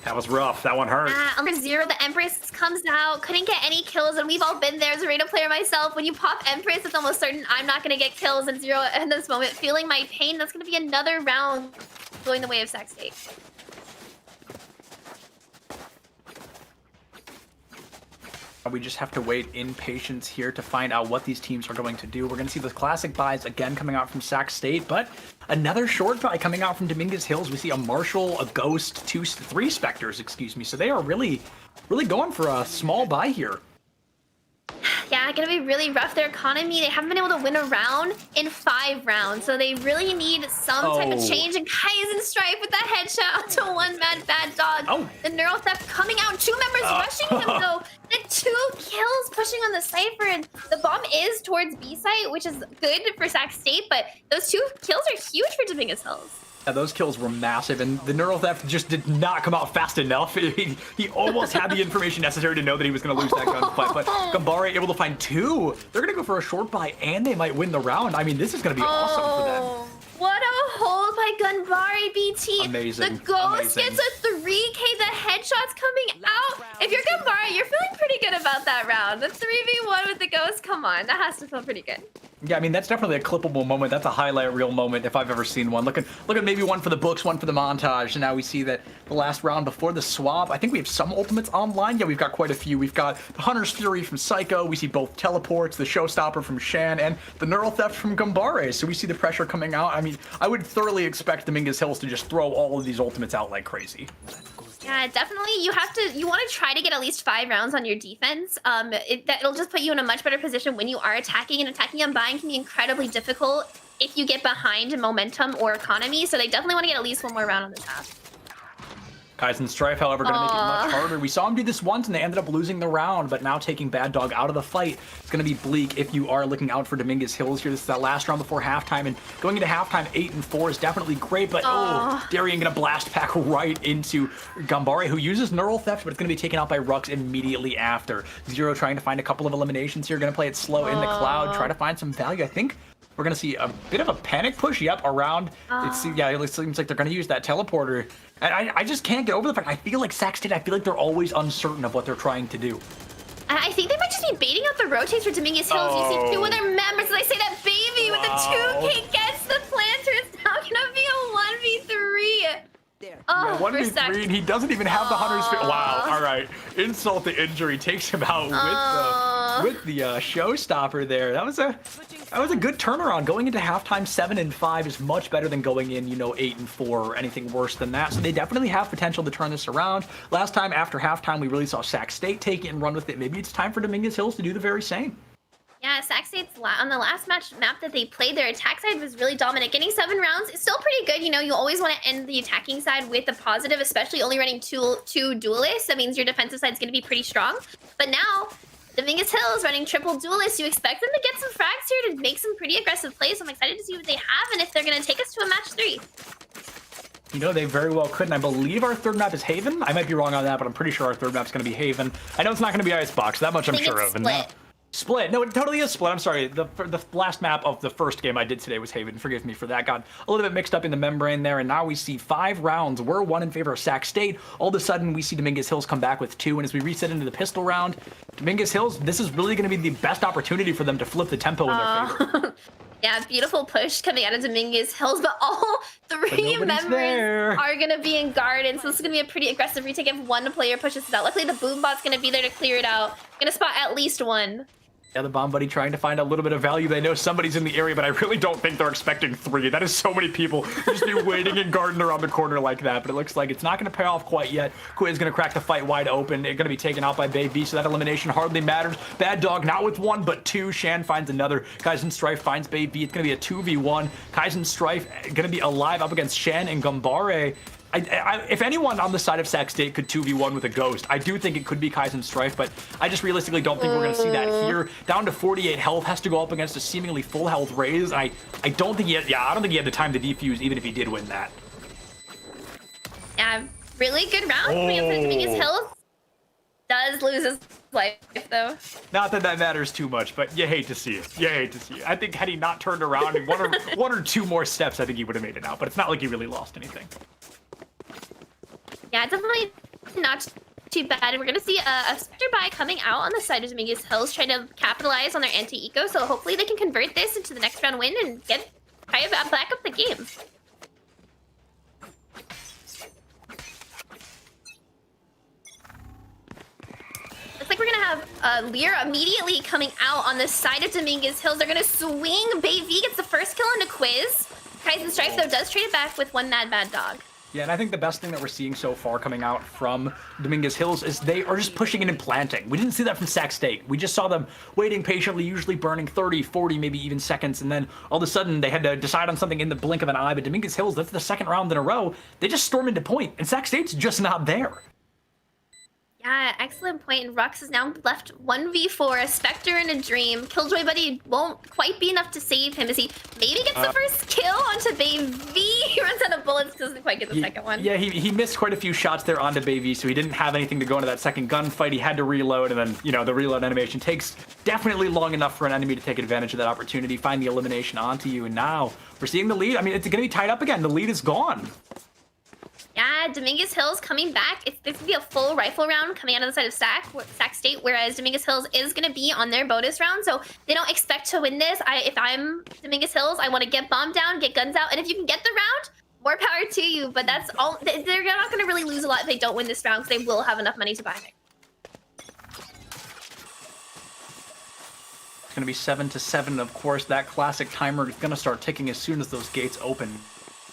That was rough. That one hurt. Under Zero, the Empress comes out, couldn't get any kills, and we've all been there as a Rado player myself. When you pop Empress, it's almost certain I'm not going to get kills, and Zero in this moment feeling my pain. That's going to be another round going the way of Sac State. We just have to wait in patience here to find out what these teams are going to do. We're going to see the classic buys again coming out from Sac State, but another short buy coming out from Dominguez Hills. We see a Marshall, a Ghost, three Spectres, excuse me. So they are really going for a small buy here. Yeah, gonna be really rough. Their economy, they haven't been able to win a round in 5 rounds, so they really need some type of change. And Kaizen Strife with that headshot to one mad bad dog. The Neural Theft coming out, 2 members rushing him though. The 2 kills pushing on the Cypher, and the bomb is towards B site, which is good for Sac State, but those 2 kills are huge for Dominguez Hills. Yeah, those kills were massive, and the Neural Theft just did not come out fast enough. He almost had the information necessary to know that he was going to lose that gunfight, but Gambare able to find 2. They're going to go for a short buy, and they might win the round. I mean, this is going to be awesome for them. What a hold by Gambare, BT. Amazing. The Ghost gets a 3K, the headshots coming out. If you're Gambare, you're feeling pretty good about that round. The 3v1 with the Ghost, come on, that has to feel pretty good. Yeah, I mean, that's definitely a clippable moment. That's a highlight reel moment if I've ever seen one. Look at maybe one for the books, one for the montage. And now we see that the last round before the swap, I think we have some ultimates online. Yeah, we've got quite a few. We've got the Hunter's Fury from Psycho. We see both teleports, the Showstopper from Shan, and the Neural Theft from Gambare. So we see the pressure coming out. I mean, I would thoroughly expect Dominguez Hills to just throw all of these ultimates out like crazy. Yeah, definitely. You want to try to get at least 5 rounds on your defense. It'll just put you in a much better position when you are attacking, and attacking and buying can be incredibly difficult if you get behind in momentum or economy. So they definitely want to get at least 1 more round on this half. Kaizen Strife, however, going to make it much harder. We saw him do this once, and they ended up losing the round, but now taking Bad Dog out of the fight, it's going to be bleak if you are looking out for Dominguez Hills here. This is that last round before halftime, and going into halftime, 8-4 is definitely great, but Darien going to blast pack right into Gambare, who uses Neural Theft, but it's going to be taken out by Rux immediately after. Zero trying to find a couple of eliminations here, going to play it slow in the cloud, try to find some value. I think we're going to see a bit of a panic push, around. It seems like they're going to use that teleporter. And I just can't get over the fact, I feel like Sac State, I feel like they're always uncertain of what they're trying to do. I think they might just be baiting out the rotates for Dominguez Hills. You see 2 of their members, and I say that Baby with the 2K gets the planter. It's now going to be a 1v3. Yeah, 1v3, and he doesn't even have the Hunter's Fury. Wow, all right. Insult to injury takes him out with the Showstopper there. That was a good turnaround. Going into halftime 7-5 is much better than going in, 8-4 or anything worse than that. So they definitely have potential to turn this around. Last time after halftime, we really saw Sac State take it and run with it. Maybe it's time for Dominguez Hills to do the very same. Yeah, Sac State's on the last map that they played, their attack side was really dominant. Getting 7 rounds is still pretty good. You always want to end the attacking side with a positive, especially only running two duelists. That means your defensive side is going to be pretty strong. But now, Dominguez Hills running triple duelists. You expect them to get some frags here to make some pretty aggressive plays. So I'm excited to see what they have and if they're going to take us to a match 3. They very well could, and I believe our 3rd map is Haven. I might be wrong on that, but I'm pretty sure our 3rd map's going to be Haven. I know it's not going to be Icebox. That much I'm sure of. Split. No, it totally is Split. I'm sorry. The last map of the first game I did today was Haven. Forgive me for that. Got a little bit mixed up in the membrane there, and now we see 5 rounds. We're 1 in favor of Sac State. All of a sudden, we see Dominguez Hills come back with 2, and as we reset into the pistol round, Dominguez Hills, this is really going to be the best opportunity for them to flip the tempo in their favor. Yeah, beautiful push coming out of Dominguez Hills, but all 3 members are going to be in garden, so this is going to be a pretty aggressive retake if 1 player pushes it out. Luckily, the boom bot's going to be there to clear it out. Going to spot at least 1. Yeah, the Bomb Buddy trying to find a little bit of value. They know somebody's in the area, but I really don't think they're expecting 3. That is so many people just be waiting in garden around the corner like that, but it looks like it's not going to pay off quite yet. Quiz going to crack the fight wide open. They're going to be taken out by Baby, so that elimination hardly matters. Bad Dog not with 1, but 2. Shan finds another. Kaizen Strife finds Baby. It's going to be a 2v1. Kaizen Strife going to be alive up against Shan and Gambare. If anyone on the side of Sac State could 2v1 with a Ghost, I do think it could be Kaizen Strife, but I just realistically don't think we're going to see that here. Down to 48 health, has to go up against a seemingly full health Raze. I don't think he had, I don't think he had the time to defuse even if he did win that. Yeah, really good round coming up for Dominguez Hills. Does lose his life though. Not that that matters too much, but you hate to see it. You hate to see it. I think had he not turned around and one or two more steps, I think he would have made it out. But it's not like he really lost anything. Yeah, definitely not too bad. We're gonna see a Spectre buy coming out on the side of Dominguez Hills, trying to capitalize on their anti-eco. So hopefully they can convert this into the next round win and get kind of back up the game. Looks like we're gonna have Lear immediately coming out on the side of Dominguez Hills. They're gonna swing. Bay V gets the first kill into Quiz. Kaizen Strife though does trade it back with one Mad Dog. Yeah, and I think the best thing that we're seeing so far coming out from Dominguez Hills is they are just pushing in and planting. We didn't see that from Sac State. We just saw them waiting patiently, usually burning 30, 40, maybe even seconds, and then all of a sudden they had to decide on something in the blink of an eye. But Dominguez Hills, that's the second round in a row, they just stormed into point, and Sac State's just not there. Yeah, excellent point. And Rux is now left 1v4, a Spectre and a Dream. Killjoy Buddy won't quite be enough to save him as he maybe gets the first kill onto Bay V. He runs out of bullets, doesn't quite get the second one. Yeah, he missed quite a few shots there onto Bay V, so he didn't have anything to go into that second gunfight. He had to reload, and then, you know, the reload animation takes definitely long enough for an enemy to take advantage of that opportunity, find the elimination onto you, and now we're seeing the lead. I mean, it's going to be tied up again. The lead is gone. Yeah, Dominguez Hills coming back. It's going to be a full rifle round coming out of the side of Sac State, whereas Dominguez Hills is going to be on their bonus round, so they don't expect to win this. If I'm Dominguez Hills, I want to get bomb down, get guns out, and if you can get the round, more power to you, but that's all. They're not going to really lose a lot if they don't win this round, because they will have enough money to buy it. It's going to be 7-7, of course. That classic timer is going to start ticking as soon as those gates open.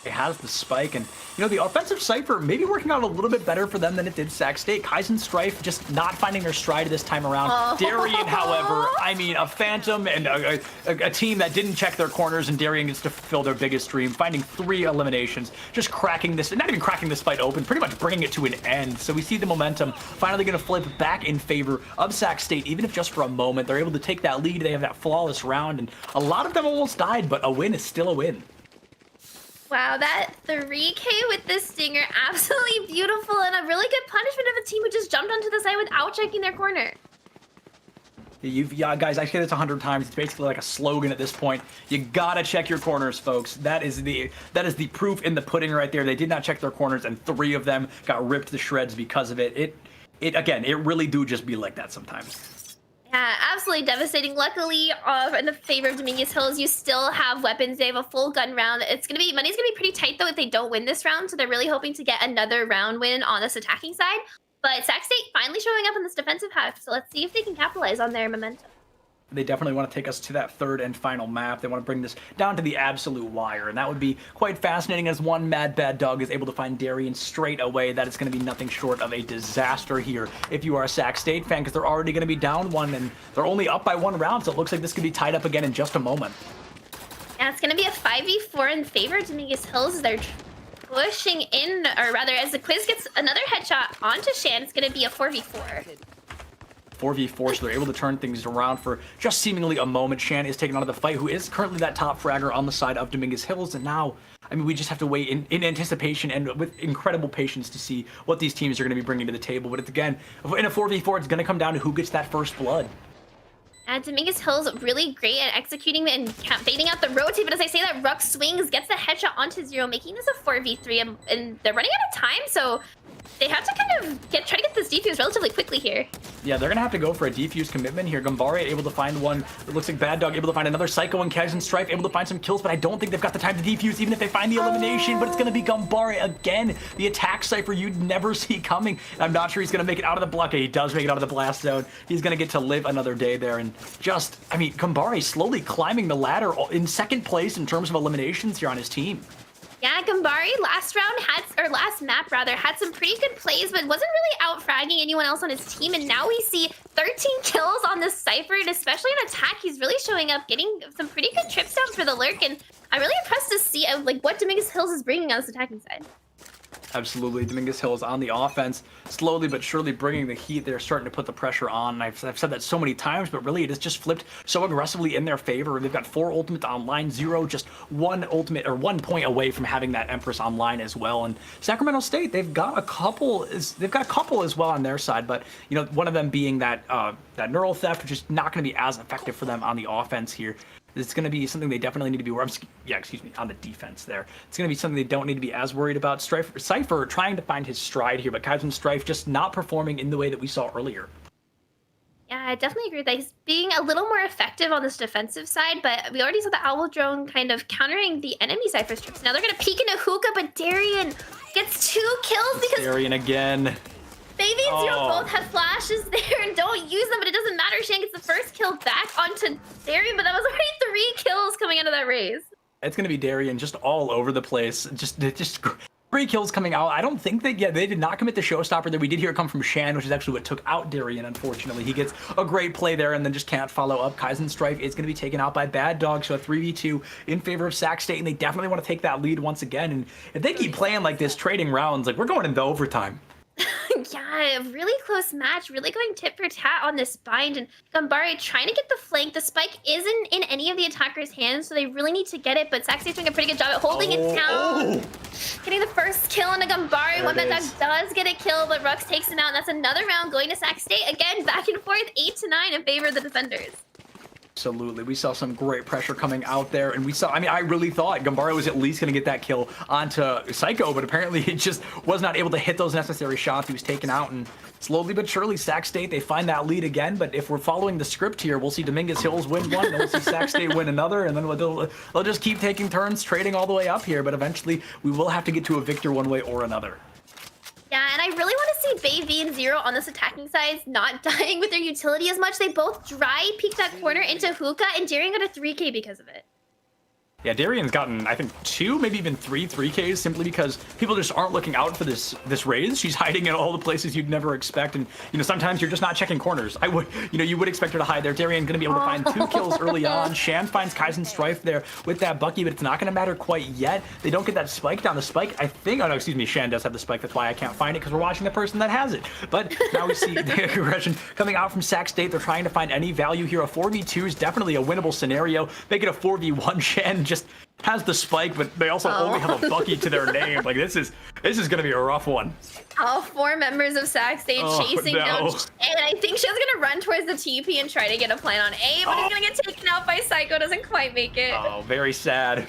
It has the spike, and you know, the offensive Cypher maybe working out a little bit better for them than it did Sac State. Kaizen Strife just not finding their stride this time around. Oh. Darien, however, I mean, a Phantom and a team that didn't check their corners, and Darien gets to fulfill their biggest dream, finding 3 eliminations, just cracking this, not even cracking this fight open, pretty much bringing it to an end. So we see the momentum finally going to flip back in favor of Sac State, even if just for a moment. They're able to take that lead. They have that flawless round, and a lot of them almost died, but a win is still a win. Wow, that 3K with the Stinger, absolutely beautiful, and a really good punishment of a team who just jumped onto the side without checking their corner. Yeah, guys, I say this 100 times. It's basically like a slogan at this point. You gotta check your corners, folks. That is the proof in the pudding right there. They did not check their corners, and 3 of them got ripped to shreds because of it. Again, it really do just be like that sometimes. Yeah, absolutely devastating. Luckily, in the favor of Dominguez Hills, you still have weapons. They have a full gun round. Money's gonna be pretty tight though if they don't win this round. So they're really hoping to get another round win on this attacking side. But Sac State finally showing up in this defensive half. So let's see if they can capitalize on their momentum. They definitely want to take us to that third and final map. They want to bring this down to the absolute wire, and that would be quite fascinating as one Mad Bad Dog is able to find Darien straight away. That is going to be nothing short of a disaster here if you are a Sac State fan, because they're already going to be down 1, and they're only up by 1 round, so it looks like this could be tied up again in just a moment. Yeah, it's going to be a 5v4 in favor of Dominguez Hills as they're pushing in, or rather, as the Quiz gets another headshot onto Shan, it's going to be a 4v4. 4v4, so they're able to turn things around for just seemingly a moment. Shan is taken out of the fight, who is currently that top fragger on the side of Dominguez Hills, and now, I mean, we just have to wait in anticipation and with incredible patience to see what these teams are going to be bringing to the table. But it's, again, in a 4v4, it's going to come down to who gets that first blood. Dominguez Hills really great at executing and baiting out the rotate, but as I say that, Rux swings, gets the headshot onto 0, making this a 4v3, and they're running out of time, so they have to kind of try to get this defuse relatively quickly here. Yeah, they're going to have to go for a defuse commitment here. Gumbare able to find one. It looks like Bad Dog able to find another Psycho, and Kaizen Strife able to find some kills, but I don't think they've got the time to defuse even if they find the elimination, but it's going to be Gumbare again. The attack Cypher you'd never see coming. I'm not sure he's going to make it out of the blockade. He does make it out of the blast zone. He's going to get to live another day there, and just, I mean, Gumbare slowly climbing the ladder in second place in terms of eliminations here on his team. Yeah, Gumbare last map had some pretty good plays, but wasn't really out fragging anyone else on his team. And now we see 13 kills on this Cypher, and especially in attack, he's really showing up, getting some pretty good trips down for the lurk. And I'm really impressed to see like what Dominguez Hills is bringing on this attacking side. Absolutely. Dominguez Hills on the offense, slowly but surely bringing the heat. They're starting to put the pressure on. And I've said that so many times, but really it has just flipped so aggressively in their favor. They've got 4 ultimates online, 0, just 1 ultimate or 1 point away from having that Empress online as well. And Sacramento State, they've got a couple as well on their side, but you know, one of them being that neural theft, which is not going to be as effective for them on the offense here. It's going to be something they definitely need to be on the defense there. It's going to be something they don't need to be as worried about. Cypher trying to find his stride here, but Kaizen Strife just not performing in the way that we saw earlier. Yeah, I definitely agree with that. He's being a little more effective on this defensive side, but we already saw the Owl Drone kind of countering the enemy Cypher strips. Now they're going to peek into Hookah, but Darian gets 2 kills because Darian again. Baby and Zero both have flashes there and don't use them, but it doesn't matter. Shan gets the first kill back onto Darian, but that was already 3 kills coming out of that raise. It's going to be Darian just all over the place. Just 3 kills coming out. I don't think that, they did not commit the showstopper there. We did hear it come from Shan, which is actually what took out Darian, unfortunately. He gets a great play there and then just can't follow up. Kaizen Strife is going to be taken out by Bad Dog, so a 3v2 in favor of Sac State, and they definitely want to take that lead once again. And if they keep playing like this, trading rounds, like we're going into overtime. Yeah, really close match, really going tit for tat on this bind, and Gambare trying to get the flank. The spike isn't in any of the attackers' hands, so they really need to get it, but Sac State's doing a pretty good job at holding it down. Getting the first kill on a Gambare. One Bad Dog does get a kill, but Rux takes him out, and that's another round going to Sac State. Again, back and forth, 8-9 in favor of the defenders. Absolutely. We saw some great pressure coming out there, and I really thought Gambara was at least going to get that kill onto Psycho, but apparently he just was not able to hit those necessary shots. He was taken out, and slowly but surely, Sac State, they find that lead again, but if we're following the script here, we'll see Dominguez Hills win one, then we'll see Sac State win another, and then they'll just keep taking turns, trading all the way up here, but eventually we will have to get to a victor one way or another. Yeah, and I really want to see Baby and Zero on this attacking side not dying with their utility as much. They both dry peek that corner into Hookah, and Darian got a 3K because of it. Yeah, Darian's gotten, I think, 2, maybe even 3Ks simply because people just aren't looking out for this raise. She's hiding in all the places you'd never expect, and sometimes you're just not checking corners. You would expect her to hide there. Darian gonna be able to find 2 kills early on. Shan finds Kaizen Strife there with that Bucky, but it's not gonna matter quite yet. They don't get that spike down. The spike, I think, oh no, excuse me, Shan does have the spike. That's why I can't find it, because we're watching the person that has it. But now we see the aggression coming out from Sac State. They're trying to find any value here. A 4v2 is definitely a winnable scenario. Make it a 4v1. Shan just has the spike, but they also only have a Bucky to their name. Like this is gonna be a rough one. All 4 members of Sac State chasing down, and I think she's gonna run towards the TP and try to get a plan on A, but he's gonna get taken out by Psycho. Doesn't quite make it. Oh, very sad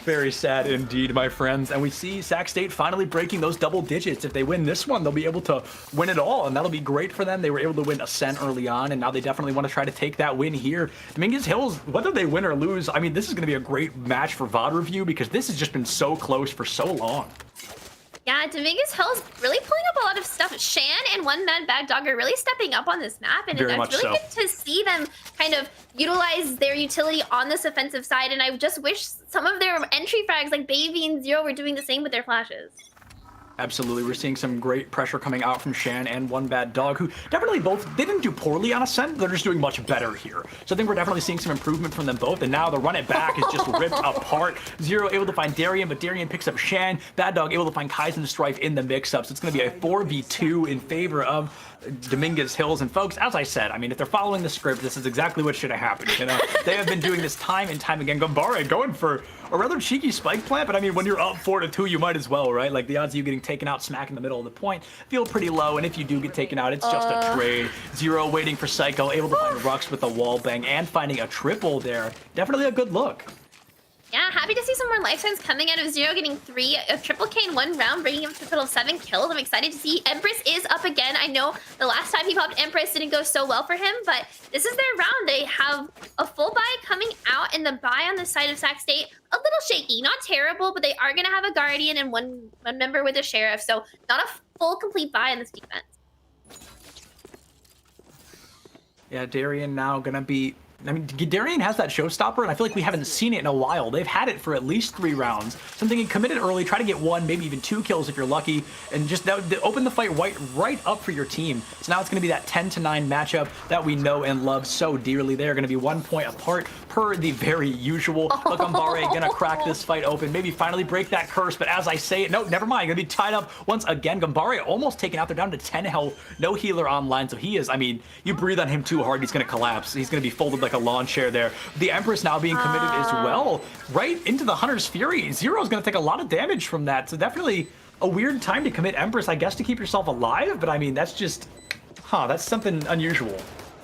indeed, my friends. And we see Sac State finally breaking those double digits. If they win this one, they'll be able to win it all, and that'll be great for them. They were able to win Ascent early on, and now they definitely want to try to take that win here. Dominguez Hills, whether they win or lose, I mean, this is gonna be a great match for VOD Review because this has just been so close for so long. Yeah, Dominguez Hill's really pulling up a lot of stuff. Shan and One Bad Dog are really stepping up on this map, and it's really good to see them kind of utilize their utility on this offensive side, and I just wish some of their entry frags like Baby and Zero were doing the same with their flashes. Absolutely, we're seeing some great pressure coming out from Shan and One Bad Dog, who definitely they didn't do poorly on Ascent, they're just doing much better here. So I think we're definitely seeing some improvement from them both, and now the run it back is just ripped apart. Zero able to find Darian, but Darian picks up Shan. Bad Dog able to find Kaizen Strife in the mix-up, so it's going to be a 4v2 in favor of Dominguez Hills. And folks, as I said, I mean, if they're following the script, this is exactly what should have happened. They have been doing this time and time again. Gambare going for a rather cheeky spike plant, but I mean, when you're up 4-2, you might as well, right? Like the odds of you getting taken out smack in the middle of the point feel pretty low, and if you do get taken out, it's just a trade. Zero waiting for Psycho, able to find Rux with a wall bang and finding a triple there. Definitely a good look. Yeah, happy to see some more lifetimes coming out of Zero, getting a triple K in 1 round, bringing him to a total of 7 kills. I'm excited to see Empress is up again. I know the last time he popped Empress didn't go so well for him, but this is their round. They have a full buy coming out, and the buy on the side of Sac State, a little shaky. Not terrible, but they are going to have a Guardian and one member with a Sheriff, so not a full complete buy in this defense. Yeah, Darian now gonna be I mean, Darian has that showstopper, and I feel like we haven't seen it in a while. They've had it for at least 3 rounds. Something you committed early, try to get 1, maybe even 2 kills if you're lucky, and just open the fight right up for your team. So now it's going to be that 10-9 matchup that we know and love so dearly. They are going to be 1 point apart per the very usual. Look, Gambare going to crack this fight open, maybe finally break that curse, but as I say it, no, never mind. Going to be tied up once again. Gambare almost taken out. They're down to 10 health, no healer online, so he is, I mean, you breathe on him too hard, he's going to collapse. He's going to be folded like a lawn chair there. The Empress now being committed as well, right into the Hunter's Fury. Zero's going to take a lot of damage from that, so definitely a weird time to commit Empress, I guess, to keep yourself alive, but I mean, that's just, that's something unusual.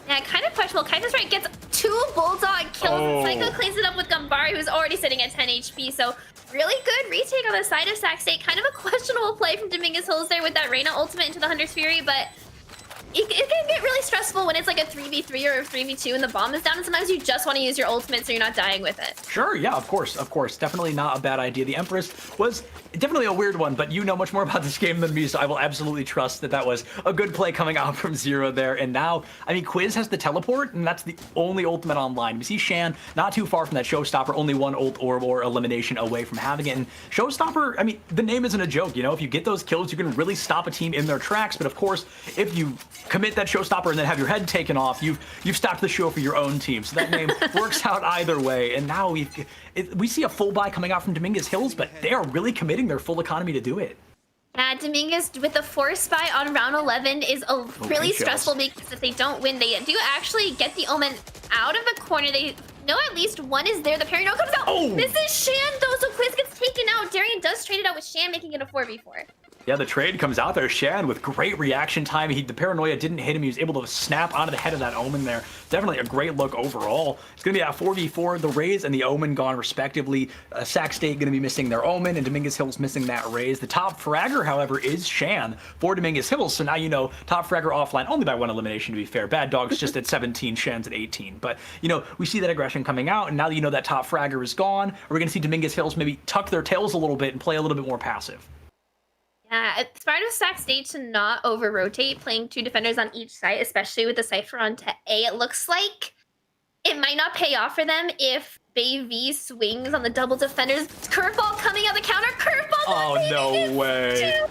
Yeah, kind of questionable. Kaiser's right gets 2 Bulldog kills, and Psycho cleans it up with Gambare, who's already sitting at 10 HP, so really good retake on the side of Sac State. Kind of a questionable play from Dominguez Hills there with that Reyna ultimate into the Hunter's Fury, but it can get really stressful when it's like a 3v3 or a 3v2 and the bomb is down, and sometimes you just want to use your ultimate so you're not dying with it. Sure, yeah, of course. Definitely not a bad idea. The Empress was definitely a weird one, but you know much more about this game than me, so I will absolutely trust that that was a good play coming out from Zero there. And now, I mean, Quiz has the teleport, and that's the only ultimate online. We see Shan not too far from that Showstopper, only 1 ult orb or elimination away from having it. And Showstopper, I mean, the name isn't a joke, you know? If you get those kills, you can really stop a team in their tracks, but of course, if you commit that Showstopper and then have your head taken off, you've stopped the show for your own team. So that name works out either way. And now we see a full buy coming out from Dominguez Hills, but they are really committing their full economy to do it. Dominguez with the force buy on round 11 is really stressful because if they don't win, they do actually get the Omen out of the corner. They know at least one is there. The parry no comes out. This is Shan though, so Quiz gets taken out. Darian does trade it out with Shan, making it a 4v4. Yeah, the trade comes out there. Shan with great reaction time. The paranoia didn't hit him. He was able to snap onto the head of that Omen there. Definitely a great look overall. It's going to be at 4v4. The Raze and the Omen gone respectively. Sac State going to be missing their Omen, and Dominguez Hills missing that Raze. The top fragger, however, is Shan for Dominguez Hills. So now you know top fragger offline only by 1 elimination, to be fair. Bad Dog's just at 17, Shan's at 18. But, you know, we see that aggression coming out, and now that you know that top fragger is gone, we're going to see Dominguez Hills maybe tuck their tails a little bit and play a little bit more passive. Yeah, it's smart of Sac State to not over-rotate, playing 2 defenders on each side, especially with the Cypher on to A. It looks like it might not pay off for them if Bay V swings on the double defenders. Curveball coming out the counter, curveball! Oh, no way.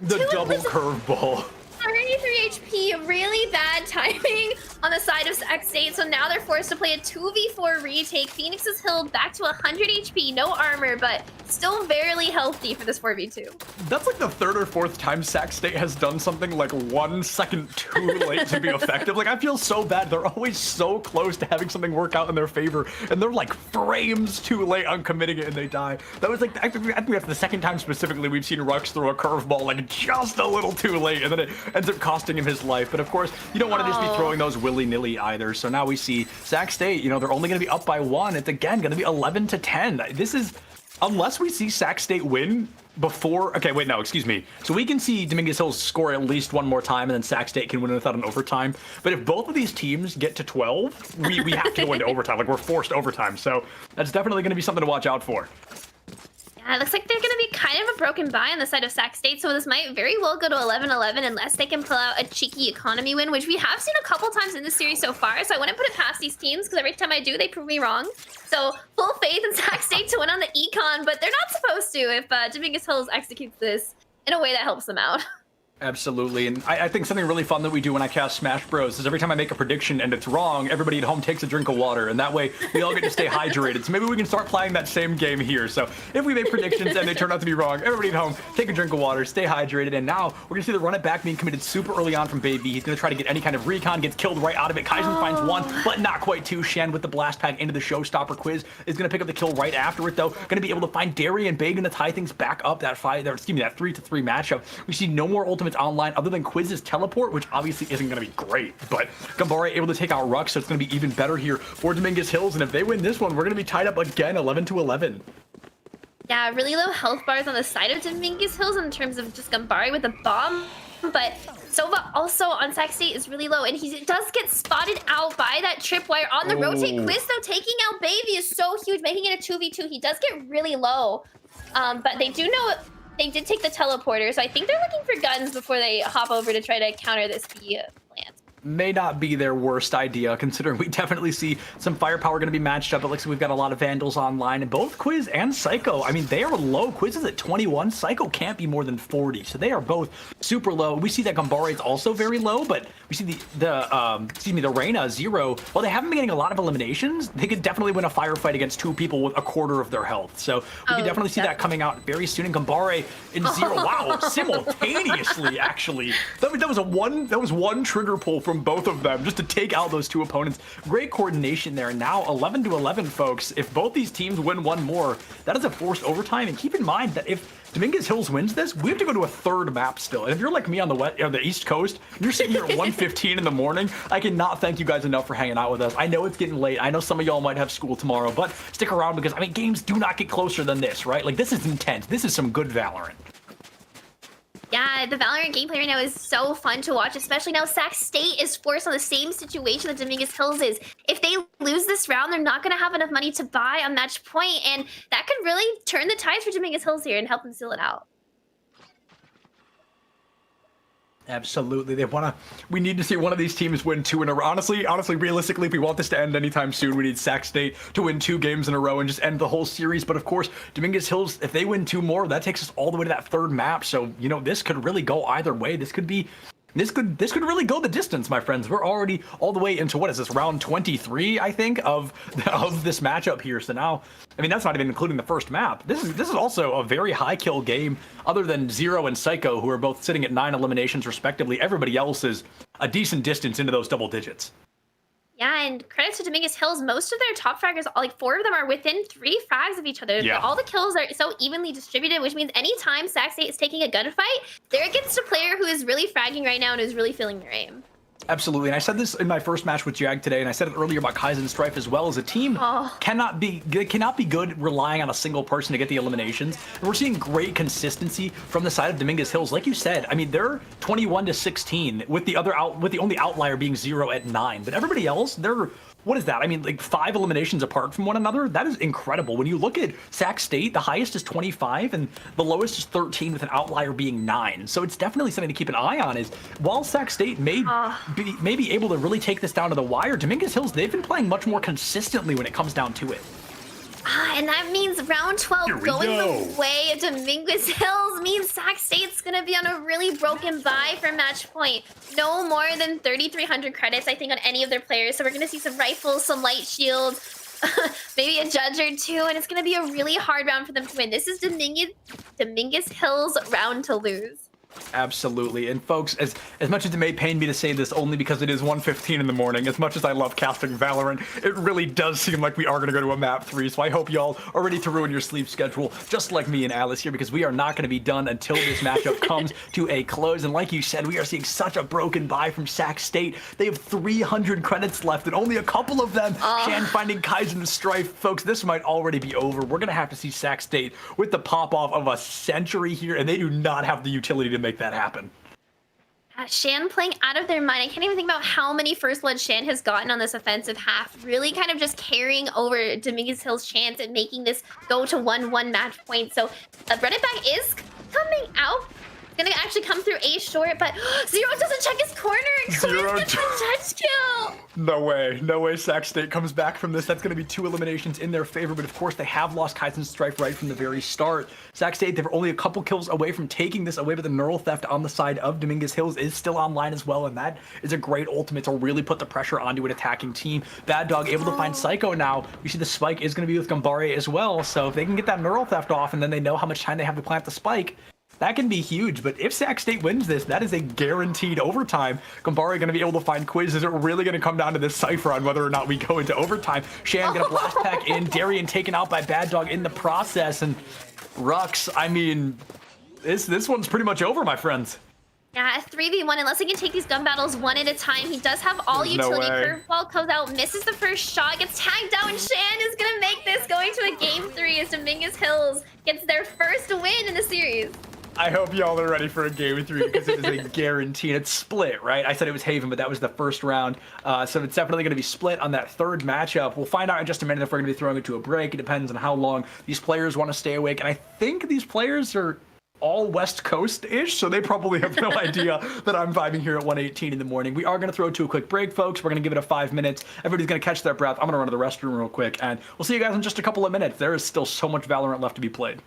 The double curveball. 33 HP, really bad timing on the side of Sac State, so now they're forced to play a 2v4 retake. Phoenix is healed back to 100 HP, no armor, but still barely healthy for this 4v2. That's like the 3rd or 4th time Sac State has done something like 1 second too late to be effective. Like, I feel so bad. They're always so close to having something work out in their favor, and they're like frames too late on committing it, and they die. That was like, I think that's the 2nd time specifically we've seen Rux throw a curveball like just a little too late, and then it ends up costing him his life. But of course, you don't want to just be throwing those willy-nilly either. So now we see Sac State, you know, they're only going to be up by 1. It's again going to be 11-10. This is, unless we see Sac State win before, okay, wait, no, excuse me. So we can see Dominguez Hills score at least 1 more time, and then Sac State can win without an overtime. But if both of these teams get to 12, we have to go into overtime. Like, we're forced overtime. So that's definitely going to be something to watch out for. Yeah, it looks like they're going to be kind of a broken buy on the side of Sac State, so this might very well go to 11-11 unless they can pull out a cheeky economy win, which we have seen a couple times in this series so far, so I wouldn't put it past these teams, because every time I do, they prove me wrong. So full faith in Sac State to win on the econ, but they're not supposed to if Dominguez Hills executes this in a way that helps them out. Absolutely, and I think something really fun that we do when I cast Smash Bros is every time I make a prediction and it's wrong, everybody at home takes a drink of water, and that way we all get to stay hydrated. So maybe we can start playing that same game here. So if we make predictions and they turn out to be wrong, everybody at home take a drink of water, stay hydrated, and now we're gonna see the run it back being committed super early on from Baby. He's gonna try to get any kind of recon, gets killed right out of it. Kaizen finds 1, but not quite 2. Shen with the blast pack into the Showstopper. Quiz is gonna pick up the kill right after it though. Gonna be able to find Darian Bay, gonna tie things back up that 3-3 matchup. We see no more ultimates online other than Quiz's teleport, which obviously isn't going to be great, but Gambare able to take out Rux, so it's going to be even better here for Dominguez Hills, and if they win this one, we're going to be tied up again, 11-11. Yeah, really low health bars on the side of Dominguez Hills in terms of just Gambare with a bomb, but Sova also on Sac State is really low, and he does get spotted out by that tripwire on the rotate. Quiz, though, taking out Baby is so huge, making it a 2v2. He does get really low, but they do know they did take the teleporter, so I think they're looking for guns before they hop over to try to counter this B plant. may not be their worst idea, considering we definitely see some firepower going to be matched up. It looks like we've got a lot of Vandals online, and both Quiz and Psycho, I mean, they are low. Quiz is at 21, Psycho can't be more than 40, so they are both super low. We see that Gambare is also very low, but we see the Reyna 0. While they haven't been getting a lot of eliminations, they could definitely win a firefight against 2 people with a quarter of their health. So we can definitely see that coming out very soon. And Gambare in 0, wow, simultaneously, actually. That was one trigger pull from both of them just to take out those 2 opponents. Great coordination there. And now 11-11, folks. If both these teams win one more, that is a forced overtime. And keep in mind that if Dominguez Hills wins this, we have to go to a 3rd map still. And if you're like me on the East Coast, and you're sitting here at 1:15 in the morning, I cannot thank you guys enough for hanging out with us. I know it's getting late. I know some of y'all might have school tomorrow, but stick around because, I mean, games do not get closer than this, right? Like, this is intense. This is some good Valorant. Yeah, the Valorant gameplay right now is so fun to watch, especially now Sac State is forced on the same situation that Dominguez Hills is. If they lose this round, they're not going to have enough money to buy on match point, and that could really turn the tides for Dominguez Hills here and help them seal it out. Absolutely. We need to see one of these teams win 2 in a row. Honestly, realistically, if we want this to end anytime soon, we need Sac State to win 2 games in a row and just end the whole series. But of course, Dominguez Hills, if they win 2 more, that takes us all the way to that 3rd map. So, you know, this could really go either way. This could really go the distance, my friends. We're already all the way into, what is this, round 23, I think, of this matchup here. So now, I mean, that's not even including the first map. This is also a very high kill game, other than 0 and Psycho, who are both sitting at 9 eliminations respectively. Everybody else is a decent distance into those double digits. Yeah, and credit to Dominguez Hills, most of their top fraggers, like 4 of them are within 3 frags of each other. Yeah. All the kills are so evenly distributed, which means anytime Sac State is taking a gunfight, they're against a player who is really fragging right now and is really feeling their aim. Absolutely, and I said this in my first match with Jag today, and I said it earlier about Kaizen Strife as well. As a team, cannot be good relying on a single person to get the eliminations. And we're seeing great consistency from the side of Dominguez Hills. Like you said, I mean, they're 21-16 with the only outlier being 0 at 9, but everybody else, they're, what is that? I mean, like 5 eliminations apart from one another. That is incredible. When you look at Sac State, the highest is 25 and the lowest is 13 with an outlier being 9. So it's definitely something to keep an eye on. Is while Sac State may be able to really take this down to the wire, Dominguez Hills, they've been playing much more consistently when it comes down to it. And that means round 12 going the way of Dominguez Hills means Sac State's going to be on a really broken buy for match point. No more than 3,300 credits, I think, on any of their players. So we're going to see some rifles, some light shields, maybe a judge or 2, and it's going to be a really hard round for them to win. This is Dominguez Hills' round to lose. Absolutely. And folks, as much as it may pain me to say this only because it is 1:15 in the morning, as much as I love casting Valorant, it really does seem like we are going to go to a map 3. So I hope y'all are ready to ruin your sleep schedule, just like me and Alice here, because we are not going to be done until this matchup comes to a close. And like you said, we are seeing such a broken buy from Sac State. They have 300 credits left and only a couple of them. Shan finding Kaizen Strife. Folks, this might already be over. We're going to have to see Sac State with the pop-off of a century here, and they do not have the utility to make that happen. Shan playing out of their mind. I can't even think about how many first blood Shan has gotten on this offensive half. Really kind of just carrying over Dominguez Hill's chance at making this go to 1-1 match point. So Run It Back is coming out. It's gonna actually come through A short, but Zero doesn't check his corner and Zero gets the judge kill. No way Sac State comes back from this. That's gonna be 2 eliminations in their favor, but of course they have lost Kaizen Strife right from the very start. Sac State, they're only a couple kills away from taking this away, but the neural theft on the side of Dominguez Hills is still online as well, and that is a great ultimate to really put the pressure onto an attacking team. Bad Dog able to find Psycho now. We see the spike is gonna be with Gambare as well, so if they can get that neural theft off and then they know how much time they have to plant the spike, that can be huge. But if Sac State wins this, that is a guaranteed overtime. Gambare going to be able to find Quiz. Is it really going to come down to this cipher on whether or not we go into overtime? Shan going to blast pack in. Darian taken out by Bad Dog in the process. And Rux, I mean, this one's pretty much over, my friends. Yeah, a 3v1, unless he can take these gun battles one at a time. He does have all utility. Curveball comes out, misses the first shot, gets tagged out, and Shan is going to make this going to a game 3 as Dominguez Hills gets their first win in the series. I hope y'all are ready for a game 3 because it is a guarantee. It's split, right? I said it was Haven, but that was the first round. So it's definitely going to be split on that 3rd matchup. We'll find out in just a minute if we're going to be throwing it to a break. It depends on how long these players want to stay awake. And I think these players are all West Coast-ish, so they probably have no idea that I'm vibing here at 1:18 in the morning. We are going to throw to a quick break, folks. We're going to give it a 5 minutes. Everybody's going to catch their breath. I'm going to run to the restroom real quick, and we'll see you guys in just a couple of minutes. There is still so much Valorant left to be played.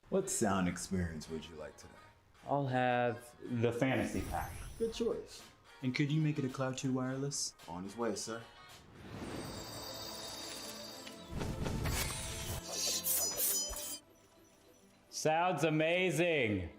What sound experience would you like today? I'll have the fantasy pack. Good choice. And could you make it a Cloud 2 wireless? On his way, sir. Sounds amazing.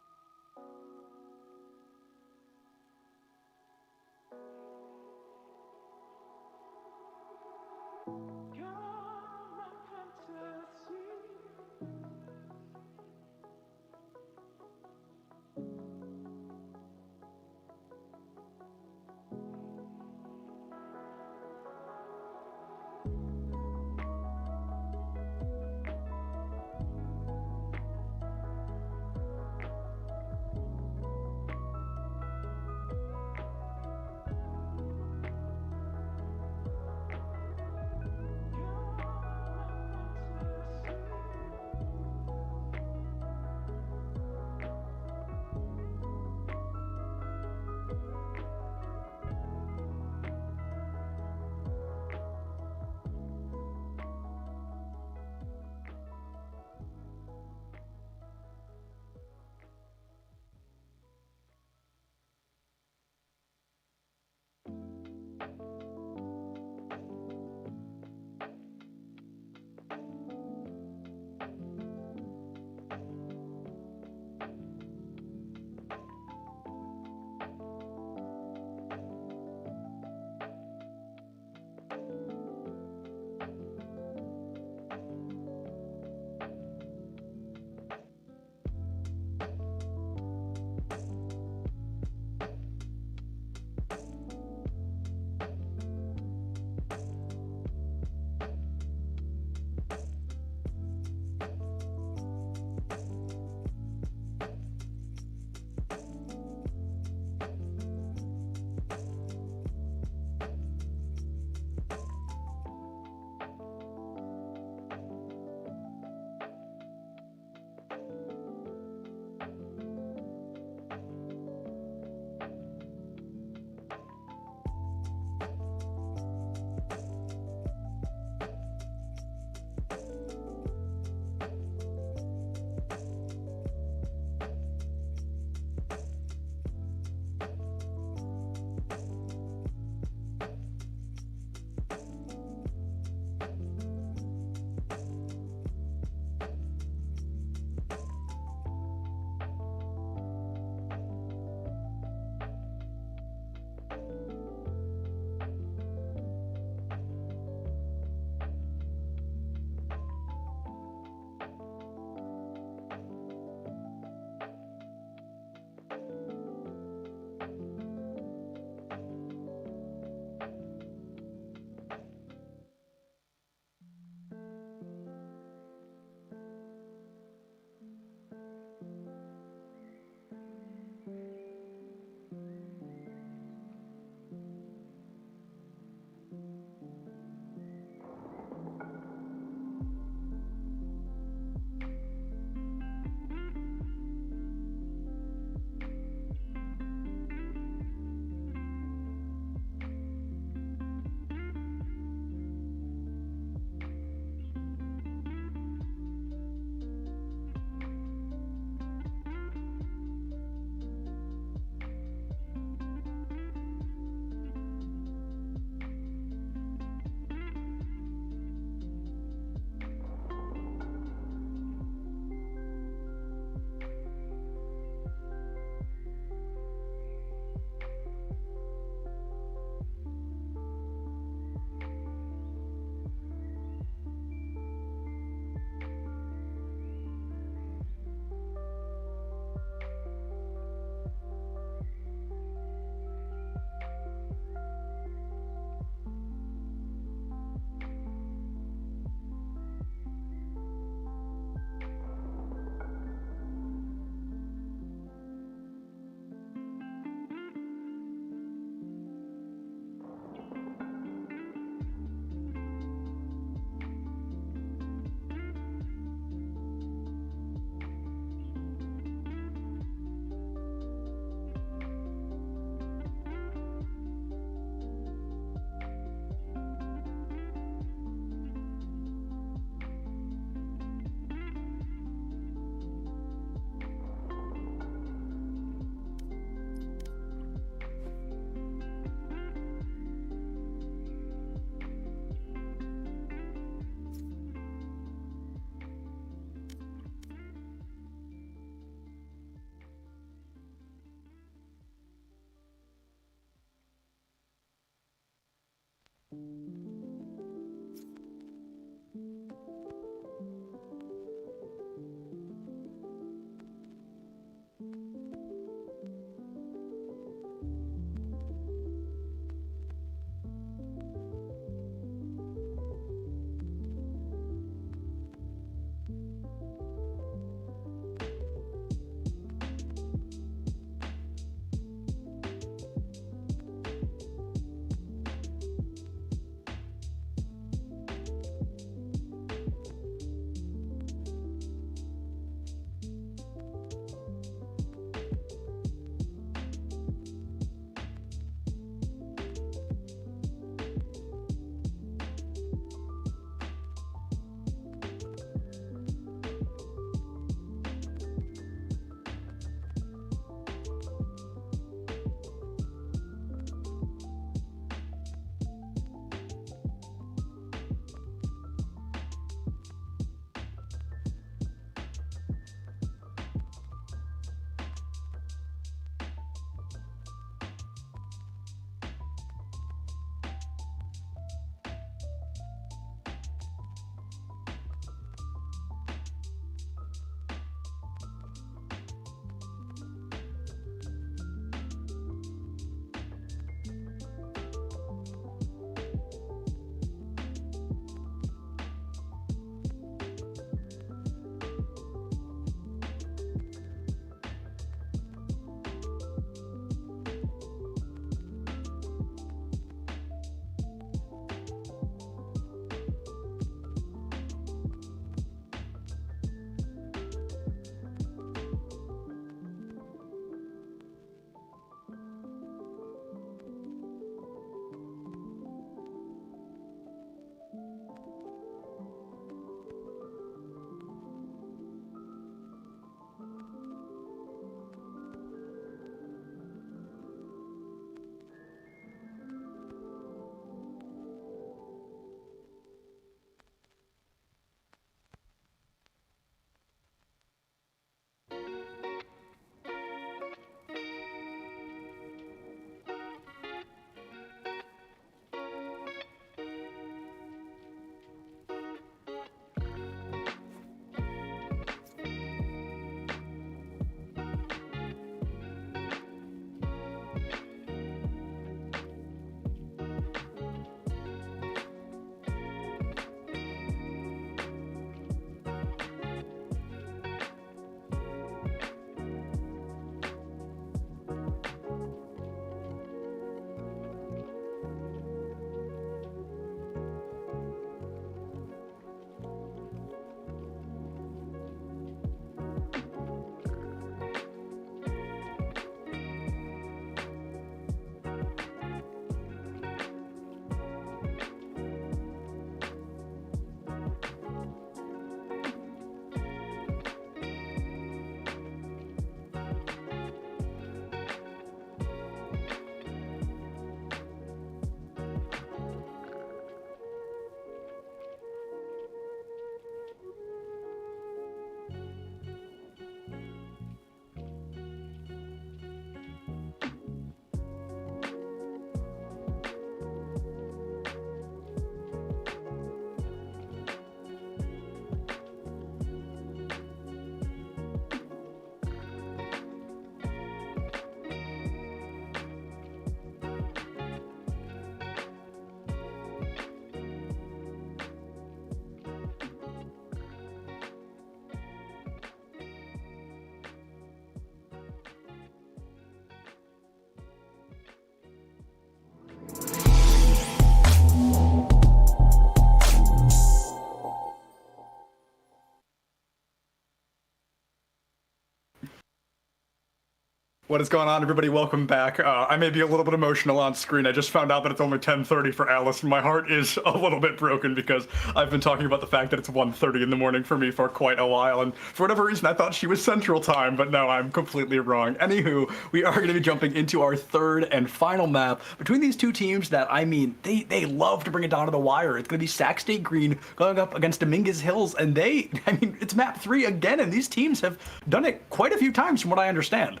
What is going on, everybody? Welcome back. I may be a little bit emotional on screen. I just found out that it's only 10:30 for Alice, and my heart is a little bit broken because I've been talking about the fact that it's 1:30 in the morning for me for quite a while, and for whatever reason I thought she was Central Time, but no, I'm completely wrong. Anywho, we are going to be jumping into our third and final map between these two teams that, I mean, they love to bring it down to the wire. It's going to be Sac State Green going up against Dominguez Hills, and it's map 3 again, and these teams have done it quite a few times from what I understand.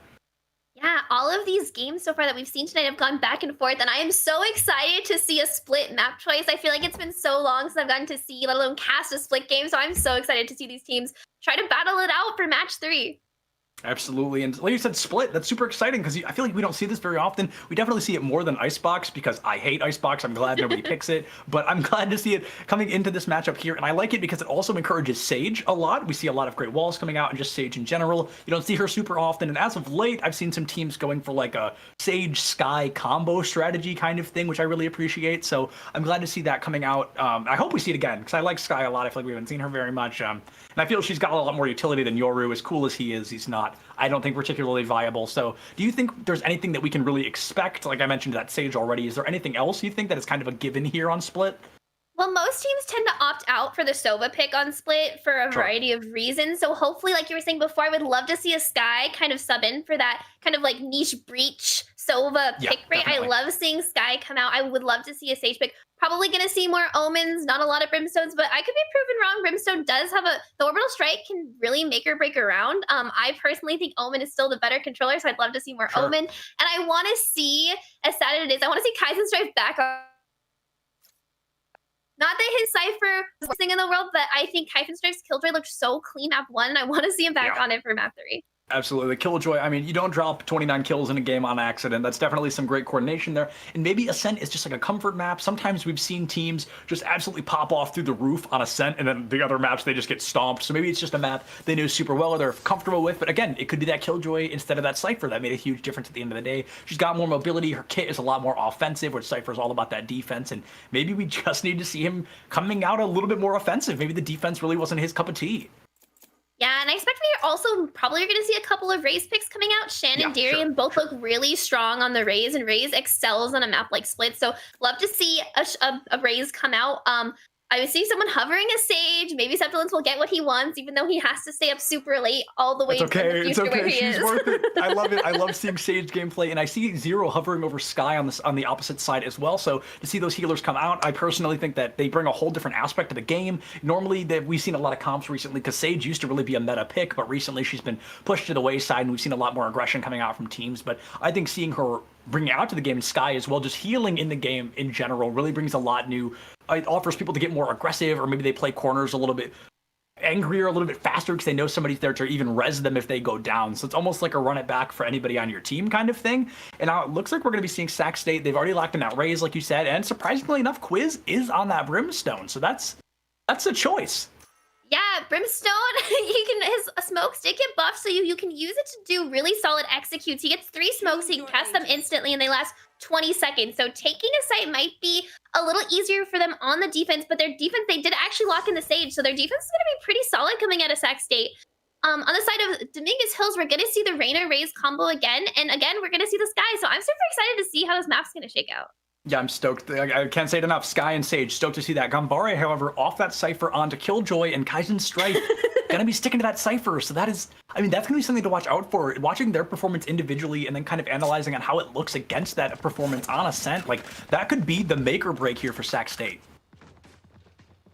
Yeah, all of these games so far that we've seen tonight have gone back and forth, and I am so excited to see a split map choice. I feel like it's been so long since I've gotten to see, let alone cast a split game, so I'm so excited to see these teams try to battle it out for match 3. Absolutely, and like you said, split. That's super exciting because I feel like we don't see this very often. We definitely see it more than Icebox because I hate Icebox. I'm glad nobody picks it, but I'm glad to see it coming into this matchup here, and I like it because it also encourages Sage a lot. We see a lot of great walls coming out, and just Sage in general. You don't see her super often, and as of late, I've seen some teams going for like a Sage Skye combo strategy kind of thing, which I really appreciate. So I'm glad to see that coming out. I hope we see it again because I like Skye a lot. I feel like we haven't seen her very much, and I feel she's got a lot more utility than Yoru. As cool as he is, he's not, I don't think, particularly viable. So do you think there's anything that we can really expect? Like I mentioned that Sage already. Is there anything else you think that is kind of a given here on Split? Well, most teams tend to opt out for the Sova pick on Split for a variety of reasons. So hopefully, like you were saying before, I would love to see a Skye kind of sub in for that kind of like niche breach Sova pick rate. I love seeing Skye come out. I would love to see a Sage pick. Probably going to see more Omens, not a lot of Brimstones, but I could be proven wrong. Brimstone does have the Orbital Strike can really make or break a round. I personally think Omen is still the better controller, so I'd love to see more Omen. And I want to see, as sad as it is, I want to see Kaizen Strife back on. Not that his Cypher is the worst thing in the world, but I think Kaizen Strife's Killjoy looked so clean map 1, and I want to see him back on it for map 3. Absolutely. Killjoy, I mean, you don't drop 29 kills in a game on accident. That's definitely some great coordination there. And maybe Ascent is just like a comfort map. Sometimes we've seen teams just absolutely pop off through the roof on Ascent, and then the other maps, they just get stomped. So maybe it's just a map they know super well or they're comfortable with. But again, it could be that Killjoy instead of that Cypher that made a huge difference at the end of the day. She's got more mobility. Her kit is a lot more offensive, which Cypher is all about that defense. And maybe we just need to see him coming out a little bit more offensive. Maybe the defense really wasn't his cup of tea. Yeah, and I expect we also probably are going to see a couple of Raze picks coming out. Shan and Darian both look really strong on the Raze, and Raze excels on a map like Split. So love to see a Raze come out. I would see someone hovering a Sage. Maybe Septilence will get what he wants, even though he has to stay up super late all the way to the future where he is. She's worth it. I love it. I love seeing Sage gameplay, and I see Zero hovering over Skye on the opposite side as well. So to see those healers come out, I personally think that they bring a whole different aspect to the game. Normally, we've seen a lot of comps recently because Sage used to really be a meta pick, but recently she's been pushed to the wayside, and we've seen a lot more aggression coming out from teams. But I think seeing her bring it out to the game in Skye as well, just healing in the game in general, really brings a lot new. It offers people to get more aggressive, or maybe they play corners a little bit angrier, a little bit faster because they know somebody's there to even res them if they go down. So it's almost like a run it back for anybody on your team kind of thing. And now it looks like we're going to be seeing Sac State. They've already locked in that Raze, like you said, and surprisingly enough, Quiz is on that Brimstone. So that's a choice. Yeah, Brimstone, his smokes did get buffed, so you can use it to do really solid executes. He gets 3 smokes, he can cast them instantly, and they last 20 seconds. So taking a site might be a little easier for them on the defense, but their defense, they did actually lock in the Sage, so their defense is going to be pretty solid coming out of Sac State. On the side of Dominguez Hills, we're going to see the Reyna Raze combo again, and again, we're going to see the Skye. So I'm super excited to see how this map's going to shake out. Yeah, I'm stoked. I can't say it enough. Skye and Sage, stoked to see that. Gambare, however, off that Cypher onto Killjoy, and Kaizen Strife gonna be sticking to that Cypher. So that is, I mean, that's gonna be something to watch out for. Watching their performance individually and then kind of analyzing on how it looks against that performance on Ascent, like that could be the make or break here for Sac State.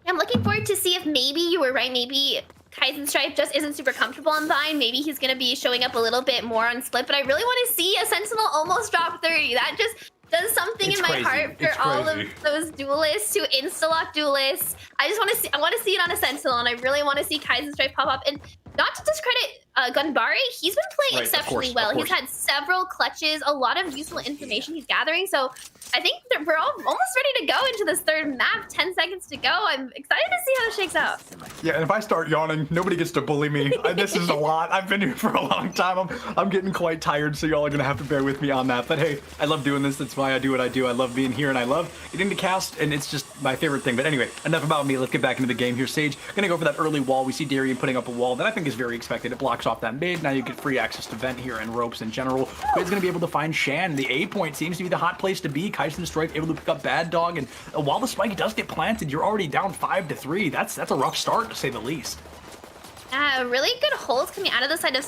I'm looking forward to see if maybe you were right. Maybe Kaizen Strife just isn't super comfortable on Vine. Maybe he's gonna be showing up a little bit more on Split. But I really want to see a Sentinel almost drop 30. That just does something in my heart for all of those duelists who insta-lock duelists. I just want to see, I want to see it on a Sentinel, and I really want to see Kaizen Strife pop up. And not to discredit Gunbari, he's been playing exceptionally well. He's had several clutches, a lot of useful information he's gathering. So I think that we're all almost ready to go into this third map. 10 seconds to go. I'm excited to see how this shakes out. Yeah, and if I start yawning, nobody gets to bully me. This is a lot. I've been here for a long time. I'm getting quite tired, so y'all are gonna have to bear with me on that. But hey, I love doing this. That's why I do what I do. I love being here, and I love getting to cast, and it's just my favorite thing. But anyway, enough about me. Let's get back into the game here. Sage gonna go for that early wall. We see Darian putting up a wall that I think is very expected. It blocks off that mid. Now you get free access to vent here and ropes in general. Quid's gonna be able to find Shan. The A point seems to be the hot place to be. Kaizen Strife able to pick up Bad Dog, and while the spike does get planted, you're already down 5-3. That's a rough start to say the least. Really good holes coming out of the side of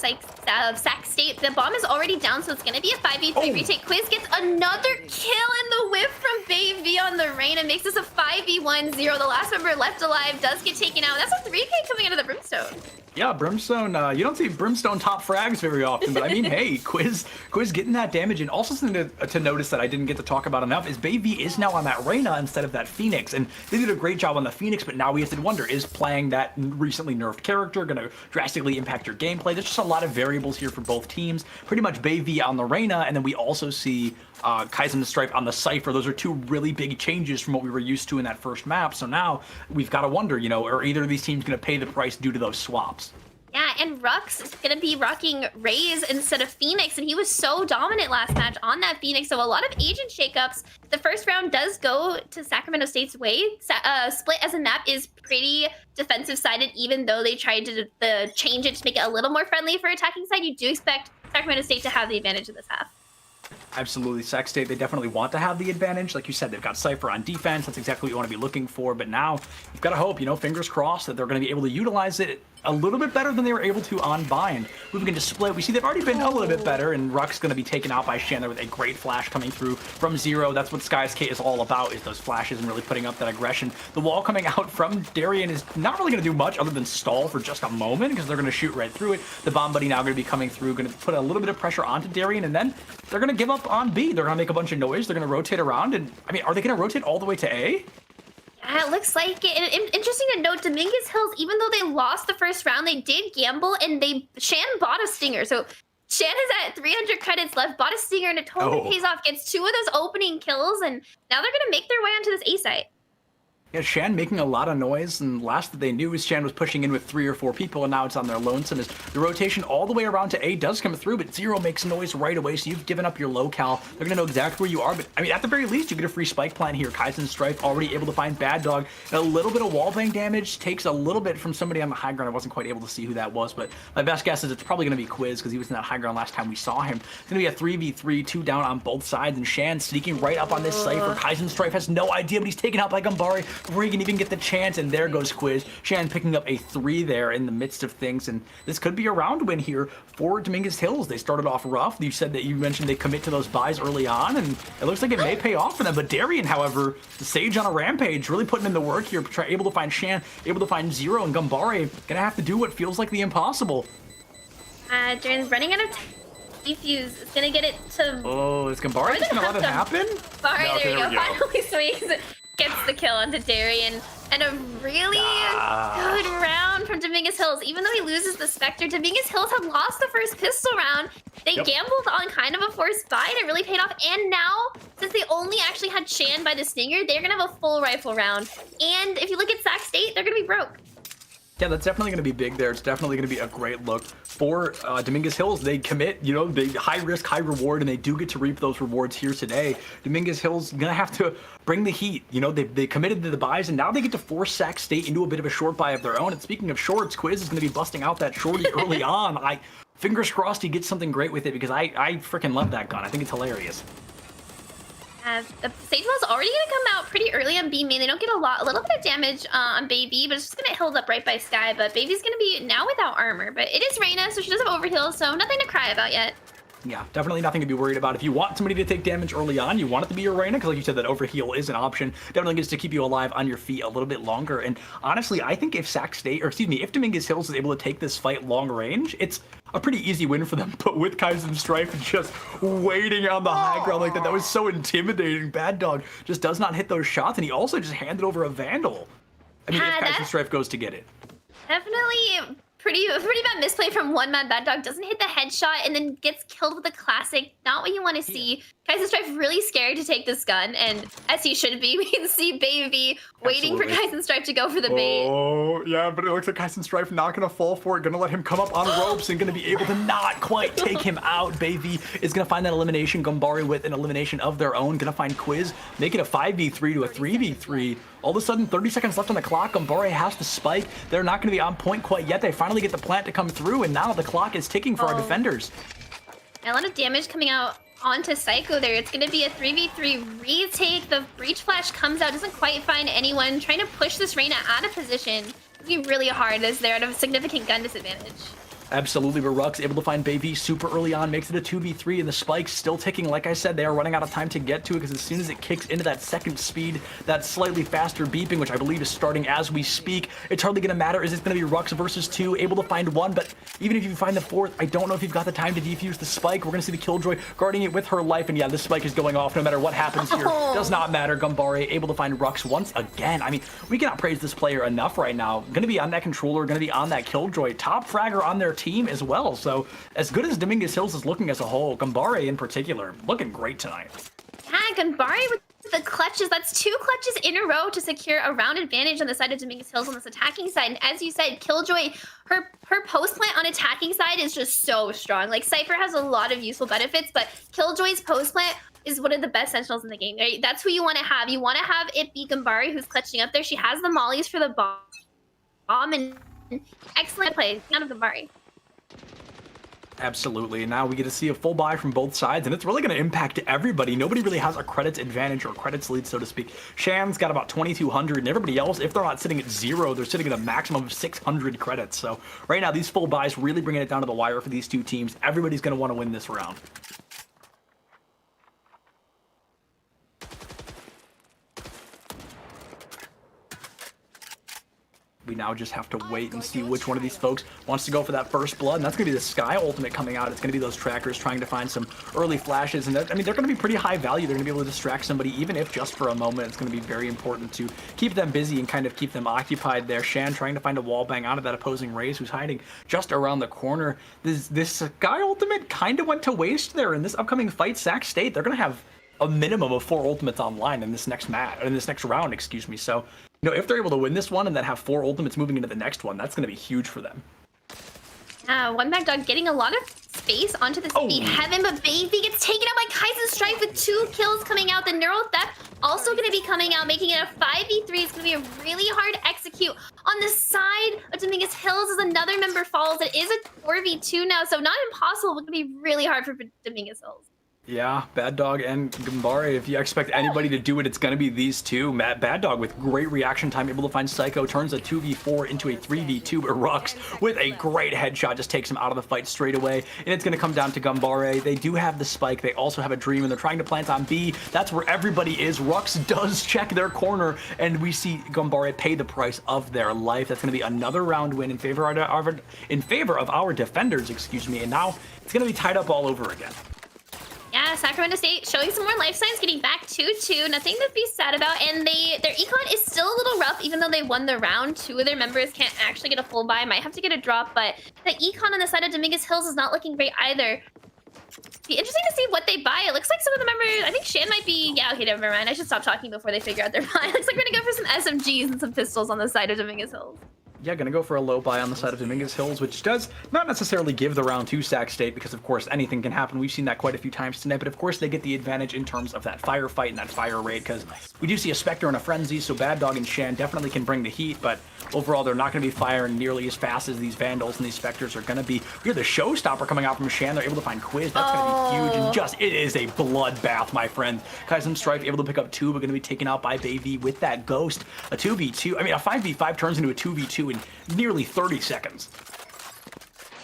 Sac State. The bomb is already down, so it's going to be a 5v3 retake. Quiz gets another kill in the whip from Baby on the Reyna. Makes this a 5v1-0. The last member left alive does get taken out. That's a 3K coming out of the Brimstone. Yeah, Brimstone, you don't see Brimstone top frags very often, but I mean, hey, Quiz getting that damage. And also something to notice that I didn't get to talk about enough is Baby is now on that Reyna instead of that Phoenix. And they did a great job on the Phoenix, but now we have to wonder, is playing that recently nerfed character going to drastically impact your gameplay? There's just a lot of variables here for both teams. Pretty much Baby on the Reyna, and then we also see Kaizen Strife on the Cypher. Those are two really big changes from what we were used to in that first map. So now we've got to wonder, you know, are either of these teams going to pay the price due to those swaps? Yeah, and Rux is going to be rocking Raze instead of Phoenix, and he was so dominant last match on that Phoenix, so a lot of agent shakeups. The first round does go to Sacramento State's way. Split as a map is pretty defensive-sided, even though they tried to change it to make it a little more friendly for attacking side. You do expect Sacramento State to have the advantage in this half. Absolutely. Sac State, they definitely want to have the advantage. Like you said, they've got Cypher on defense. That's exactly what you want to be looking for. But now you've got to hope, you know, fingers crossed that they're going to be able to utilize it a little bit better than they were able to on Bind. Moving into Split, we see they've already been a little bit better, and Ruck's going to be taken out by Shan there with a great flash coming through from Zero. That's what Sky's K is all about, is those flashes and really putting up that aggression. The wall coming out from Darien is not really going to do much other than stall for just a moment, because they're going to shoot right through it. The Bomb Buddy now going to be coming through, going to put a little bit of pressure onto Darien, and then they're going to give up on B. They're going to make a bunch of noise. They're going to rotate around, and I mean, are they going to rotate all the way to A? Yeah, it looks like it. And interesting to note, Dominguez Hills, even though they lost the first round, they did gamble, and Shan bought a Stinger. So Shan is at 300 credits left, bought a Stinger, and it totally pays off. Gets 2 of those opening kills, and now they're going to make their way onto this A site. Yeah, Shan making a lot of noise, and last that they knew is Shan was pushing in with 3 or 4 people, and now it's on their lonesome as the rotation all the way around to A does come through, but Zero makes noise right away, so you've given up your locale. They're going to know exactly where you are, but I mean, at the very least, you get a free spike plant here. Kaizen Strife already able to find Bad Dog. A little bit of wallbang damage takes a little bit from somebody on the high ground. I wasn't quite able to see who that was, but my best guess is it's probably going to be Quiz, because he was in that high ground last time we saw him. It's going to be a 3v3, 2 down on both sides, and Shan sneaking right up on this Cypher. Kaizen Strife has no idea, but he's taken out by Gumbari before he can even get the chance, and there goes Quiz. Shan picking up a 3 there in the midst of things, and this could be a round win here for Dominguez Hills. They started off rough. You mentioned they commit to those buys early on, and it looks like it may pay off for them. But Darien, however, the Sage on a rampage, really putting in the work here, able to find Shan, able to find Zero, and Gumbari gonna have to do what feels like the impossible. Darien's running out of defuse. It's gonna get it to... Oh, is Gumbari just gonna let it happen? Sorry, No, there we go. Finally swings. Gets the kill onto Darien, and a really good round from Dominguez Hills. Even though he loses the Spectre, Dominguez Hills had lost the first pistol round. They gambled on kind of a forced buy, and it really paid off. And now, since they only actually had Shan by the Stinger, they're gonna have a full rifle round. And if you look at Sac State, they're gonna be broke. Yeah, that's definitely going to be big there. It's definitely going to be a great look for Dominguez Hills. They commit, you know, they high risk, high reward, and they do get to reap those rewards here today. Dominguez Hills going to have to bring the heat. You know, they committed to the buys, and now they get to force Sac State into a bit of a short buy of their own. And speaking of shorts, Quiz is going to be busting out that shorty early on. Fingers crossed he gets something great with it, because I freaking love that gun. I think it's hilarious. The Sage Wall's already going to come out pretty early on B main. They don't get a little bit of damage on Baby, but it's just going to hold up right by Sky. But Baby's going to be now without armor. But it is Reyna, so she does have overheal, so nothing to cry about yet. Yeah, definitely nothing to be worried about. If you want somebody to take damage early on, you want it to be your Reyna, because like you said, that overheal is an option. Definitely gets to keep you alive on your feet a little bit longer. And honestly, I think if Sac State, or excuse me, if Dominguez Hills is able to take this fight long range, it's a pretty easy win for them. But with Kaizen Strife just waiting on the high ground like that was so intimidating. Bad Dog just does not hit those shots, and he also just handed over a Vandal. I mean, if Kaizen Strife goes to get it. Definitely pretty bad misplay from one man. Bad Dog doesn't hit the headshot and then gets killed with a classic. Not what you want to see. Kaizen Strife really scared to take this gun, and as he should be, we can see Baby waiting for Kaizen Strife to go for the bait. Oh, yeah, but it looks like Kaizen Strife not going to fall for it. Going to let him come up on ropes and going to be able to not quite take him out. Baby is going to find that elimination. Gumbari with an elimination of their own. Going to find Quiz, make it a 5v3 to a 3v3. All of a sudden, 30 seconds left on the clock. Gumbari has to spike. They're not going to be on point quite yet. They finally get the plant to come through, and now the clock is ticking for our defenders. A lot of damage coming out onto Psycho there. It's going to be a 3v3 retake. The Breach Flash comes out, doesn't quite find anyone. Trying to push this Reyna out of position. It's going to be really hard as they're at a significant gun disadvantage. Absolutely, but Rux able to find Baby super early on, makes it a 2v3, and the spike's still ticking. Like I said, they are running out of time to get to it, because as soon as it kicks into that second speed, that slightly faster beeping, which I believe is starting as we speak, it's hardly going to matter. Is it going to be Rux versus 2, able to find 1, but even if you find the 4th, I don't know if you've got the time to defuse the spike. We're going to see the Killjoy guarding it with her life, and yeah, this spike is going off no matter what happens here. Does not matter. Gumbare able to find Rux once again. I mean, we cannot praise this player enough right now. Going to be on that controller, going to be on that Killjoy. Top fragger on their team as well. So as good as Dominguez Hills is looking as a whole, Gumbare in particular, looking great tonight. Yeah, Gumbare with the clutches. That's 2 clutches in a row to secure a round advantage on the side of Dominguez Hills on this attacking side. And as you said, Killjoy, her post plant on attacking side is just so strong. Like, Cypher has a lot of useful benefits, but Killjoy's post plant is one of the best sentinels in the game, right? That's who you want to have. You want to have it be Gumbare, who's clutching up there. She has the mollies for the bomb, and excellent play out of Gumbare. Absolutely, and now we get to see a full buy from both sides, and it's really going to impact everybody. Nobody really has a credits advantage or credits lead, so to speak. Shan's got about 2,200, and everybody else, if they're not sitting at 0, they're sitting at a maximum of 600 credits. So right now, these full buys really bringing it down to the wire for these two teams. Everybody's going to want to win this round. We now just have to wait and see which one of these folks wants to go for that first blood, and that's going to be the Sky ultimate coming out. It's going to be those trackers trying to find some early flashes, and I mean, they're going to be pretty high value. They're going to be able to distract somebody, even if just for a moment. It's going to be very important to keep them busy and kind of keep them occupied there. Shan trying to find a wall bang out of that opposing Raze, who's hiding just around the corner. This Sky ultimate kind of went to waste there in this upcoming fight. Sac State, they're going to have a minimum of 4 ultimates online in this next round, excuse me. So, you know, if they're able to win this one and then have 4 ultimates moving into the next one, that's going to be huge for them. One Back Dog getting a lot of space onto the speed heaven, but Baby gets taken out by Kaizen Strife with 2 kills coming out. The Neural Theft also going to be coming out, making it a 5v3. It's going to be a really hard to execute. On the side of Dominguez Hills as another member falls. It is a 4v2 now, so not impossible, but going to be really hard for Dominguez Hills. Yeah, Bad Dog and Gumbare, if you expect anybody to do it, it's going to be these two. Bad Dog with great reaction time, able to find Psycho, turns a 2v4 into a 3v2, but Rux with a great headshot just takes him out of the fight straight away, and it's going to come down to Gumbare. They do have the spike, they also have a dream, and they're trying to plant on B. That's where everybody is. Rux does check their corner, and we see Gumbare pay the price of their life. That's going to be another round win in favor of our defenders, excuse me, and now it's going to be tied up all over again. Yeah, Sacramento State showing some more life signs, getting back 2-2. Nothing to be sad about. And their econ is still a little rough, even though they won the round. 2 of their members can't actually get a full buy. Might have to get a drop, but the econ on the side of Dominguez Hills is not looking great either. Be interesting to see what they buy. It looks like some of the members, I think Shan might be, yeah, okay, never mind. I should stop talking before they figure out their buy. Looks like we're gonna go for some SMGs and some pistols on the side of Dominguez Hills. Yeah, gonna go for a low buy on the side of Dominguez Hills, which does not necessarily give the round to Sac State, because of course anything can happen. We've seen that quite a few times tonight, but of course they get the advantage in terms of that firefight and that fire rate, because we do see a Spectre and a Frenzy, so Bad Dog and Shan definitely can bring the heat, but overall they're not gonna be firing nearly as fast as these Vandals and these Spectres are gonna be. We hear the Showstopper coming out from Shan. They're able to find Quiz. That's gonna be huge, and just, it is a bloodbath, my friend. Kaizen Strife able to pick up 2, but gonna be taken out by Baby with that Ghost. A 2v2, I mean a 5v5 turns into a 2v2 in nearly 30 seconds.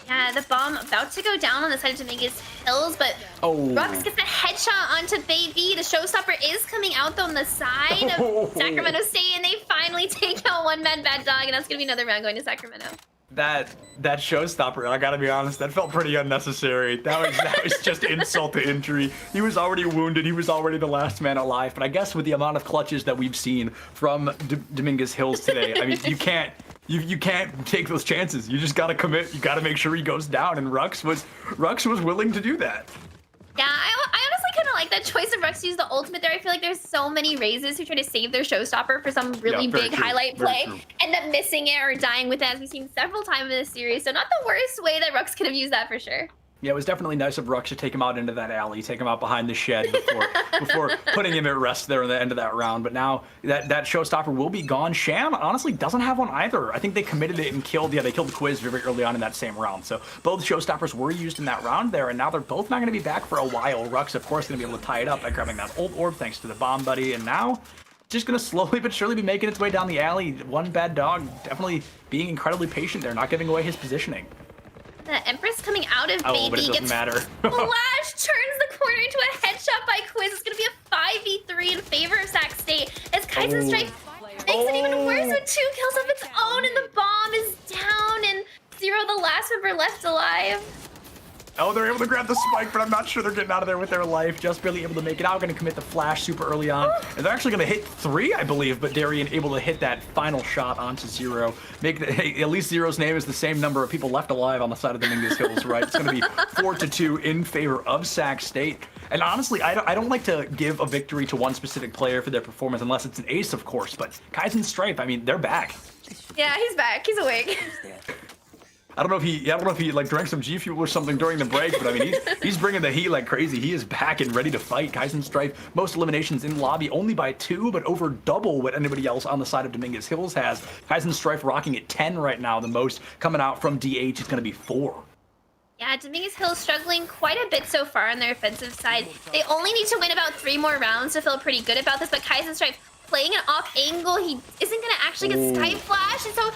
Yeah, the bomb about to go down on the side of Dominguez Hills, but Rux gets the headshot onto Baby. The Showstopper is coming out though on the side of Sacramento State, and they finally take out one man Bad Dog, and that's gonna be another round going to Sacramento. That Showstopper, I gotta be honest, that felt pretty unnecessary. That was just insult to injury. He was already wounded. He was already the last man alive. But I guess with the amount of clutches that we've seen from Dominguez Hills today, I mean, you can't take those chances. You just gotta commit. You gotta make sure he goes down. And Rux was willing to do that. Yeah, I honestly kind of like that choice of Rux to use the ultimate there. I feel like there's so many Razes who try to save their Showstopper for some really big highlight play, end up missing it or dying with it, as we've seen several times in this series. So not the worst way that Rux could have used that for sure. Yeah, it was definitely nice of Rux to take him out into that alley, take him out behind the shed before putting him at rest there in the end of that round. But now that Showstopper will be gone. Shan honestly doesn't have one either. I think they committed it and killed, they killed the Quiz very early on in that same round. So both Showstoppers were used in that round there, and now they're both not going to be back for a while. Rux, of course, going to be able to tie it up by grabbing that old orb thanks to the bomb buddy, and now just going to slowly but surely be making its way down the alley. One Bad Dog definitely being incredibly patient there, not giving away his positioning. The Empress coming out of Oh, but it Baby doesn't matter. Flash turns the corner into a headshot by Quiz. It's going to be a 5v3 in favor of Sac State as Kaizen Strike makes it even worse with 2 kills of its own, and the bomb is down, and Zero, the last member left alive. Oh, they're able to grab the spike, but I'm not sure they're getting out of there with their life. Just barely able to make it out. Going to commit the flash super early on. And they're actually going to hit 3, I believe, but Darien able to hit that final shot onto Zero. Hey, at least Zero's name is the same number of people left alive on the side of the Dominguez Hills, right? It's going to be 4-2 in favor of Sac State. And honestly, I don't like to give a victory to one specific player for their performance, unless it's an ace, of course. But Kaizen Strife, I mean, they're back. Yeah, he's back. He's awake. I don't know if he like drank some G Fuel or something during the break, but I mean he's bringing the heat like crazy. He is back and ready to fight. Kaizen Strife, most eliminations in lobby only by 2, but over double what anybody else on the side of Dominguez Hills has. Kaizen Strife rocking at 10 right now. The most coming out from DH is going to be 4. Yeah, Dominguez Hills struggling quite a bit so far on their offensive side. They only need to win about 3 more rounds to feel pretty good about this, but Kaizen Strife playing an off angle, he isn't going to actually get Skype Flash, and so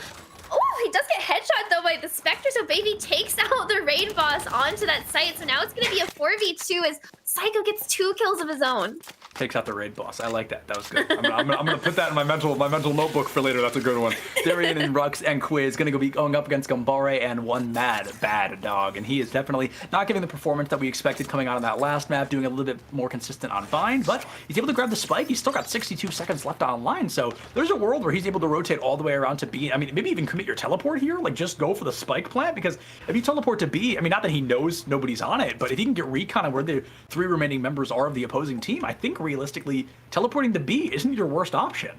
he does get headshot though by the Spectre, so Baby takes out the raid boss onto that site. So now it's going to be a 4v2 as Psycho gets 2 kills of his own. Takes out the raid boss. I like that. That was good. I'm gonna put that in my mental notebook for later. That's a good one. Darien and Rux and Quiz gonna be going up against Gambare and one bad dog, and he is definitely not giving the performance that we expected coming out on that last map. Doing a little bit more consistent on bind, but he's able to grab the spike. He's still got 62 seconds left online, so there's a world where he's able to rotate all the way around to B. I mean, maybe even commit your teleport here. Like just go for the spike plant, because if you teleport to B, I mean, not that he knows nobody's on it, but if he can get recon of where the 3 remaining members are of the opposing team, I think realistically teleporting to B isn't your worst option.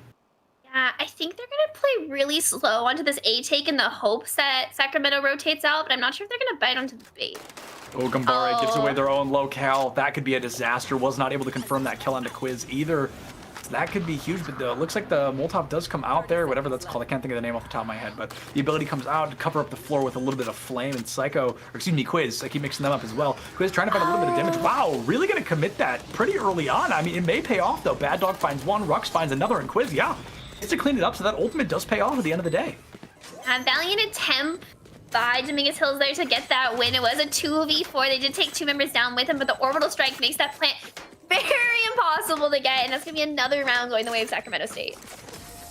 Yeah, I think they're going to play really slow onto this A take in the hopes that Sacramento rotates out, but I'm not sure if they're going to bite onto the bait. Oh, Gambare gives away their own locale. That could be a disaster. Was not able to confirm that kill onto Quiz either. So that could be huge, but it looks like the Molotov does come out there, whatever that's called. I can't think of the name off the top of my head, but the ability comes out to cover up the floor with a little bit of flame, and Psycho, or excuse me, Quiz, I keep mixing them up as well. Quiz trying to find a little bit of damage. Wow, really going to commit that pretty early on. I mean, it may pay off, though. Bad Dog finds one, Rux finds another, and Quiz, yeah, it's to clean it up, so that ultimate does pay off at the end of the day. Valiant attempt by Dominguez Hills there to get that win. It was a 2v4. They did take 2 members down with him, but the orbital strike makes that plant very impossible to get, and that's going to be another round going the way of Sacramento State.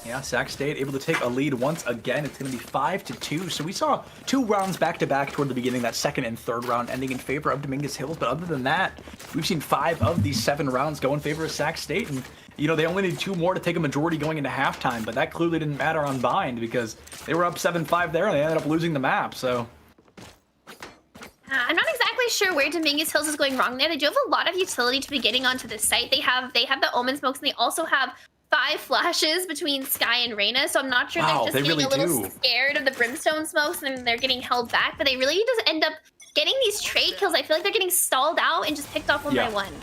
Yeah, Sac State able to take a lead once again. It's going to be 5-2. So we saw 2 rounds back-to-back toward the beginning, that second and third round ending in favor of Dominguez Hills. But other than that, we've seen 5 of these 7 rounds go in favor of Sac State. And, you know, they only need 2 more to take a majority going into halftime. But that clearly didn't matter on bind because they were up 7-5 there and they ended up losing the map. So I'm not exactly sure where Dominguez Hills is going wrong there. They do have a lot of utility to be getting onto this site. They have the Omen smokes, and they also have 5 flashes between Sky and Reyna, so I'm not sure they're just getting really a little scared of the Brimstone smokes and they're getting held back, but they really just end up getting these trade kills. I feel like they're getting stalled out and just picked off one by one.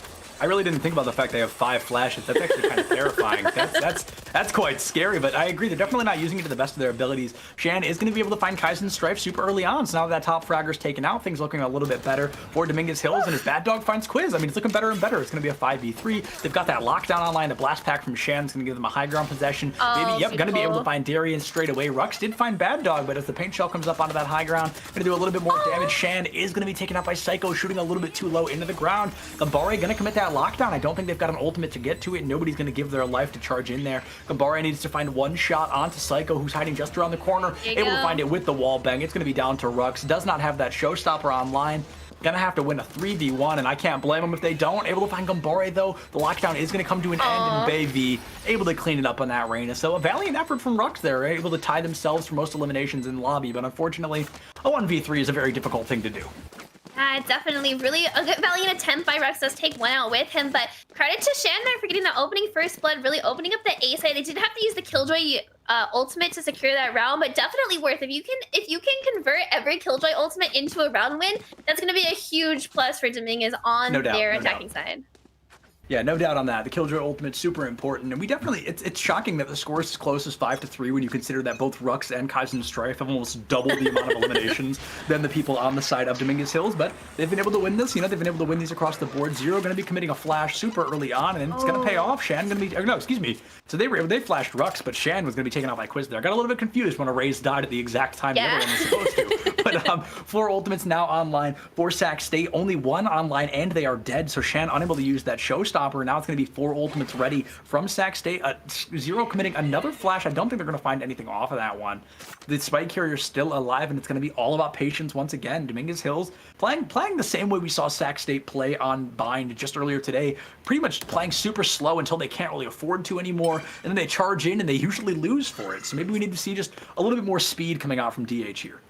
I really didn't think about the fact they have 5 flashes. That's actually kind of terrifying. That's quite scary, but I agree. They're definitely not using it to the best of their abilities. Shan is going to be able to find Kaizen Strife super early on, so now that top fragger's taken out, things looking a little bit better for Dominguez Hills, and his Bad Dog finds Quiz. I mean, it's looking better and better. It's going to be a 5v3. They've got that lockdown online. The blast pack from Shan's going to give them a high ground possession. Maybe, going to be able to find Darien straight away. Rux did find Bad Dog, but as the paint shell comes up onto that high ground, going to do a little bit more damage. Shan is going to be taken out by Psycho, shooting a little bit too low into the ground. Gambare going to commit that lockdown. I don't think they've got an ultimate to get to it. Nobody's going to give their life to charge in there. Gambare needs to find one shot onto Psycho, who's hiding just around the corner. Able to find it with the wall bang. It's going to be down to Rux. Does not have that showstopper online. Gonna have to win a 3v1, and I can't blame them if they don't. Able to find Gambare, though. The lockdown is going to come to an end, and Baby able to clean it up on that Reyna. So a valiant effort from Rux there, able to tie themselves for most eliminations in lobby, but unfortunately, a 1v3 is a very difficult thing to do. Definitely really a good valiant attempt by Rux. Does take one out with him, but credit to Shan there for getting the opening first blood, really opening up the A side. They did have to use the Killjoy ultimate to secure that round, but definitely worth. If you can convert every Killjoy ultimate into a round win, that's going to be a huge plus for Dominguez on their attacking side. Yeah, no doubt on that. The Killjoy ultimate super important, and we definitely it's shocking that the score is as close as 5-3 when you consider that both Rux and Kaizen Strife have almost double the amount of eliminations than the people on the side of Dominguez Hills. But they've been able to win this. You know, they've been able to win these across the board. Zero going to be committing a flash super early on, and it's going to pay off. Shan going to be no, excuse me. So they flashed Rux, but Shan was going to be taken out by Quiz there. I got a little bit confused when a Raze died at the exact time the other one was supposed to. But 4 ultimates now online for Sac State. Only 1 online, and they are dead. So Shan unable to use that showstopper. Now it's going to be 4 ultimates ready from Sac State. Zero committing another flash. I don't think they're going to find anything off of that one. The spike carrier is still alive, and it's going to be all about patience once again. Dominguez Hills playing the same way we saw Sac State play on Bind just earlier today. Pretty much playing super slow until they can't really afford to anymore, and then they charge in and they usually lose for it. So maybe we need to see just a little bit more speed coming out from DH here.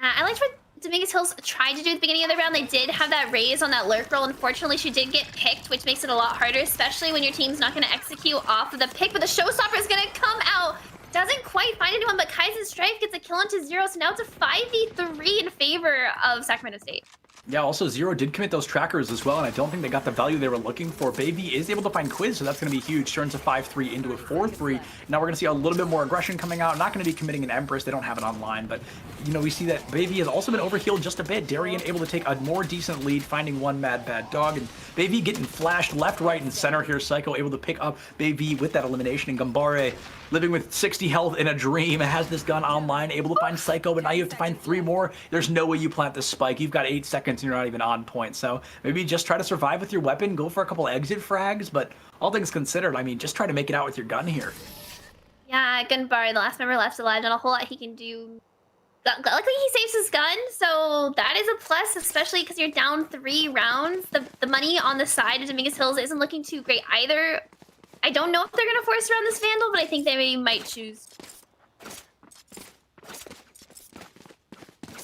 Yeah, I liked what Dominguez Hills tried to do at the beginning of the round. They did have that raise on that lurk roll. Unfortunately, she did get picked, which makes it a lot harder, especially when your team's not going to execute off of the pick. But the showstopper is going to come out. Doesn't quite find anyone, but Kaizen Strife gets a kill into Zero. So now it's a 5v3 in favor of Sacramento State. Yeah, also Zero did commit those trackers as well, and I don't think they got the value they were looking for. Baby is able to find Quiz, so that's going to be huge. Turns a 5-3 into a 4-3. Now we're going to see a little bit more aggression coming out. Not going to be committing an Empress. They don't have it online, but, you know, we see that Baby has also been overhealed just a bit. Darien able to take a more decent lead, finding one Mad Bad Dog, and Baby getting flashed left, right, and center here. Psycho able to pick up Baby with that elimination, and Gambare living with 60 health in a dream, has this gun online, able to find Psycho, but now you have to find 3 more. There's no way you plant this spike. You've got 8 seconds and you're not even on point. So maybe just try to survive with your weapon, go for a couple exit frags, but all things considered, I mean, just try to make it out with your gun here. Yeah, Gunbar, the last member left alive, not a whole lot he can do. Luckily, he saves his gun, so that is a plus, especially because you're down 3 rounds. The money on the side of Dominguez Hills isn't looking too great either. I don't know if they're going to force around this Vandal, but I think they maybe might choose.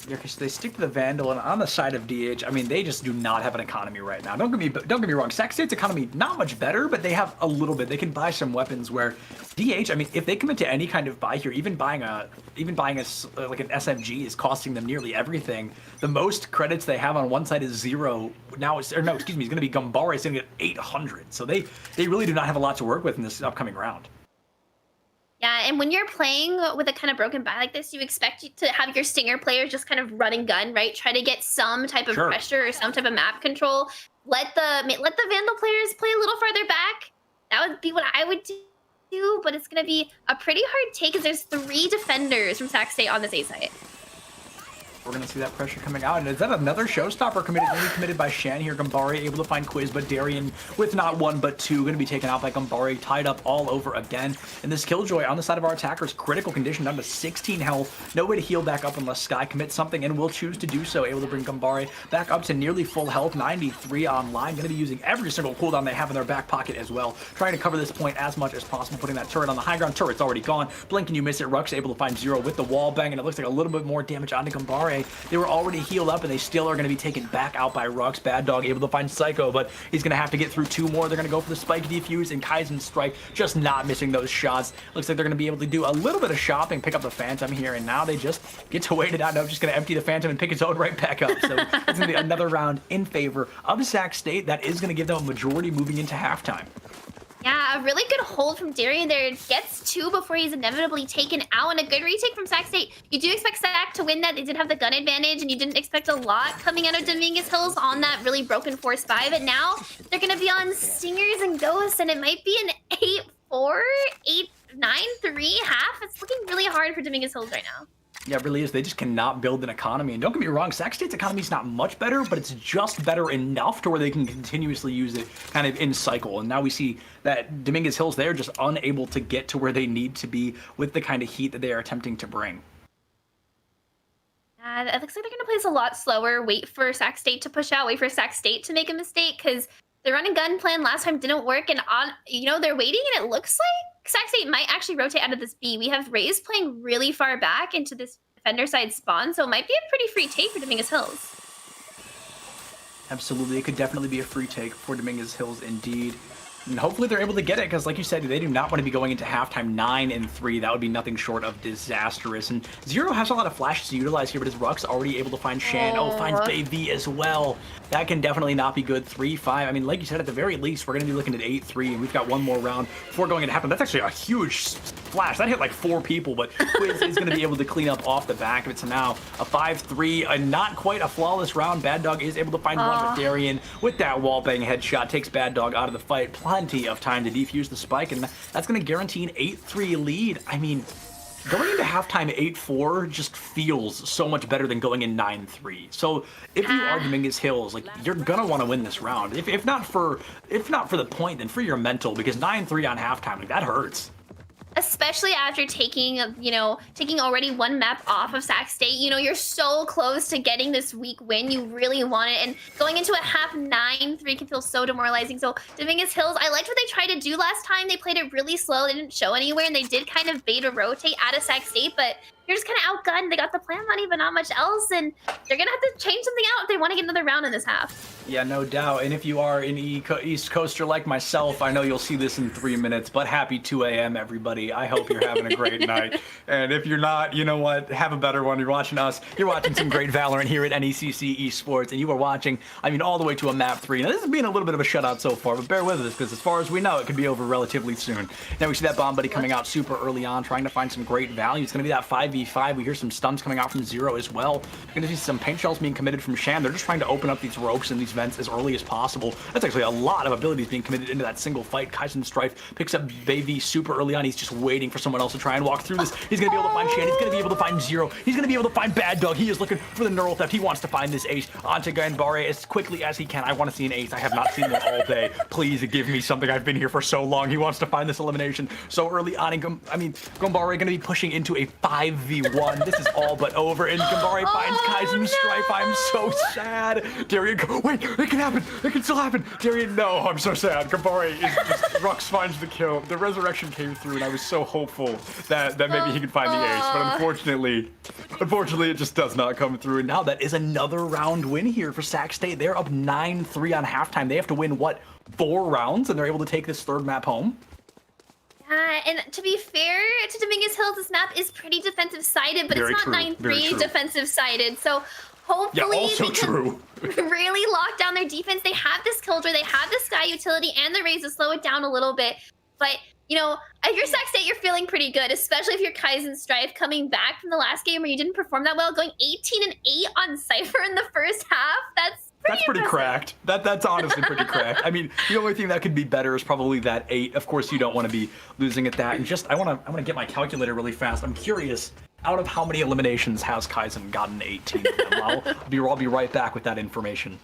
Yeah, because they stick to the Vandal, and on the side of DH, I mean, they just do not have an economy right now. Don't get me wrong. Sac State's economy not much better, but they have a little bit. They can buy some weapons. Where DH, I mean, if they commit to any kind of buy here, even buying a like an SMG is costing them nearly everything. The most credits they have on one side is 0. Now it's going to be Gambare. It's going to get 800. So they really do not have a lot to work with in this upcoming round. Yeah, and when you're playing with a kind of broken buy like this, you expect to have your Stinger players just kind of run and gun, right? Try to get some type of pressure or some type of map control. Let the Vandal players play a little farther back. That would be what I would do, but it's going to be a pretty hard take because there's 3 defenders from Sac State on this A site. We're going to see that pressure coming out. And is that another showstopper committed by Shan here? Gambare able to find Quiz, but Darien with not 1 but 2 going to be taken out by Gambare, tied up all over again. And this Killjoy on the side of our attackers, critical condition down to 16 health. No way to heal back up unless Sky commits something, and will choose to do so. Able to bring Gambare back up to nearly full health, 93 online. Going to be using every single cooldown they have in their back pocket as well. Trying to cover this point as much as possible, putting that turret on the high ground. Turret's already gone. Blink and you miss it. Rux able to find Zero with the wall bang, and it looks like a little bit more damage onto Gambare. They were already healed up, and they still are going to be taken back out by Rux. Bad Dog able to find Psycho, but he's going to have to get through 2 more. They're going to go for the Spike Defuse, and Kaizen Strike just not missing those shots. Looks like they're going to be able to do a little bit of shopping, pick up the Phantom here, and now they just get to wait it out. No, just going to empty the Phantom and pick its own right back up. So it's going to be another round in favor of Sac State. That is going to give them a majority moving into halftime. Yeah, a really good hold from Darien there. Gets 2 before he's inevitably taken out, and a good retake from Sac State. You do expect Sac to win that. They did have the gun advantage, and you didn't expect a lot coming out of Dominguez Hills on that really broken force 5. But now they're going to be on Stingers and Ghosts, and it might be an 8-4, 8-9-3 half. It's looking really hard for Dominguez Hills right now. Yeah, it really is. They just cannot build an economy. And don't get me wrong, Sac State's economy is not much better, but it's just better enough to where they can continuously use it kind of in cycle. And now we see that Dominguez Hills, they're just unable to get to where they need to be with the kind of heat that they are attempting to bring. It looks like they're going to play this a lot slower, wait for Sac State to push out, wait for Sac State to make a mistake, because the run and gun plan last time didn't work, and they're waiting, and it looks like Sac State might actually rotate out of this B. We have Raze playing really far back into this defender side spawn, so it might be a pretty free take for Dominguez Hills. Absolutely, it could definitely be a free take for Dominguez Hills indeed. And hopefully they're able to get it, because like you said, they do not want to be going into halftime 9-3. That would be nothing short of disastrous. And Zero has a lot of flashes to utilize here, but his Rux already able to find Shan. Oh, finds Baby as well. That can definitely not be good. 3-5. I mean, like you said, at the very least, we're going to be looking at 8-3, and we've got 1 more round before going into halftime. That's actually a huge flash. That hit like 4 people, but Quiz is going to be able to clean up off the back of it. So now a 5-3, and not quite a flawless round. Bad Dog is able to find one with Darien with that wallbang headshot. Takes Bad Dog out of the fight. Plenty of time to defuse the spike, and that's going to guarantee an 8-3 lead. I mean, going into halftime 8-4 just feels so much better than going in 9-3. So if you are Dominguez Hills, like you're gonna want to win this round. If not for the point, then for your mental, because 9-3 on halftime, like that hurts. Especially after taking already one map off of Sac State. You know, you're so close to getting this week win. You really want it. And going into a half 9-3 can feel so demoralizing. So Dominguez Hills, I liked what they tried to do last time. They played it really slow. They didn't show anywhere, and they did kind of beta rotate out of Sac State, but you're just kind of outgunned. They got the plan money, but not much else, and they're going to have to change something out if they want to get another round in this half. Yeah, no doubt. And if you are an East Coaster like myself, I know you'll see this in 3 minutes, but happy 2 a.m., everybody. I hope you're having a great night. And if you're not, you know what? Have a better one. You're watching us. You're watching some great Valorant here at NECC Esports, and you are watching, I mean, all the way to a map 3. Now, this has been a little bit of a shutout so far, but bear with us, because as far as we know, it could be over relatively soon. Now, we see that Bomb Buddy coming out super early on, trying to find some great value. It's going to be that 5v5. We hear some stuns coming out from Zero as well. You're going to see some paint shells being committed from Sham. They're just trying to open up these ropes and these vents as early as possible. That's actually a lot of abilities being committed into that single fight. Kaizen Strife picks up Baby super early on. He's just waiting for someone else to try and walk through this. He's going to be able to find Shan. He's going to be able to find Zero. He's going to be able to find Bad Dog. He is looking for the neural theft. He wants to find this ace. Onto Ganbare as quickly as he can. I want to see an ace. I have not seen them all day. Please give me something. I've been here for so long. He wants to find this elimination so early on. Ganbare going to be pushing into a 5v1. This is all but over, and Ganbare finds Kaizen Strife. I'm so sad. Darian, wait, it can happen. It can still happen. Darian, no, I'm so sad. Ganbare is just, Rux finds the kill. The resurrection came through, and I was so hopeful that maybe he could find the ace, but unfortunately, it just does not come through. And now that is another round win here for Sac State. They're up 9-3 on halftime. They have to win, what, 4 rounds, and they're able to take this 3rd map home? And to be fair to Dominguez Hills, this map is pretty defensive-sided, but Very it's not 9-3 defensive-sided. So hopefully they can really lock down their defense. They have this Killjoy, they have the Sky utility, and the Raze to slow it down a little bit. But, you know, if you're Sac State, you're feeling pretty good, especially if you're Kaizen Strife coming back from the last game where you didn't perform that well, going 18-8 on Cypher in the first half. That's pretty cracked. That's honestly pretty cracked. I mean, the only thing that could be better is probably that 8. Of course, you don't want to be losing at that. And just, I want to get my calculator really fast. I'm curious, out of how many eliminations has Kaizen gotten 18? I'll be right back with that information.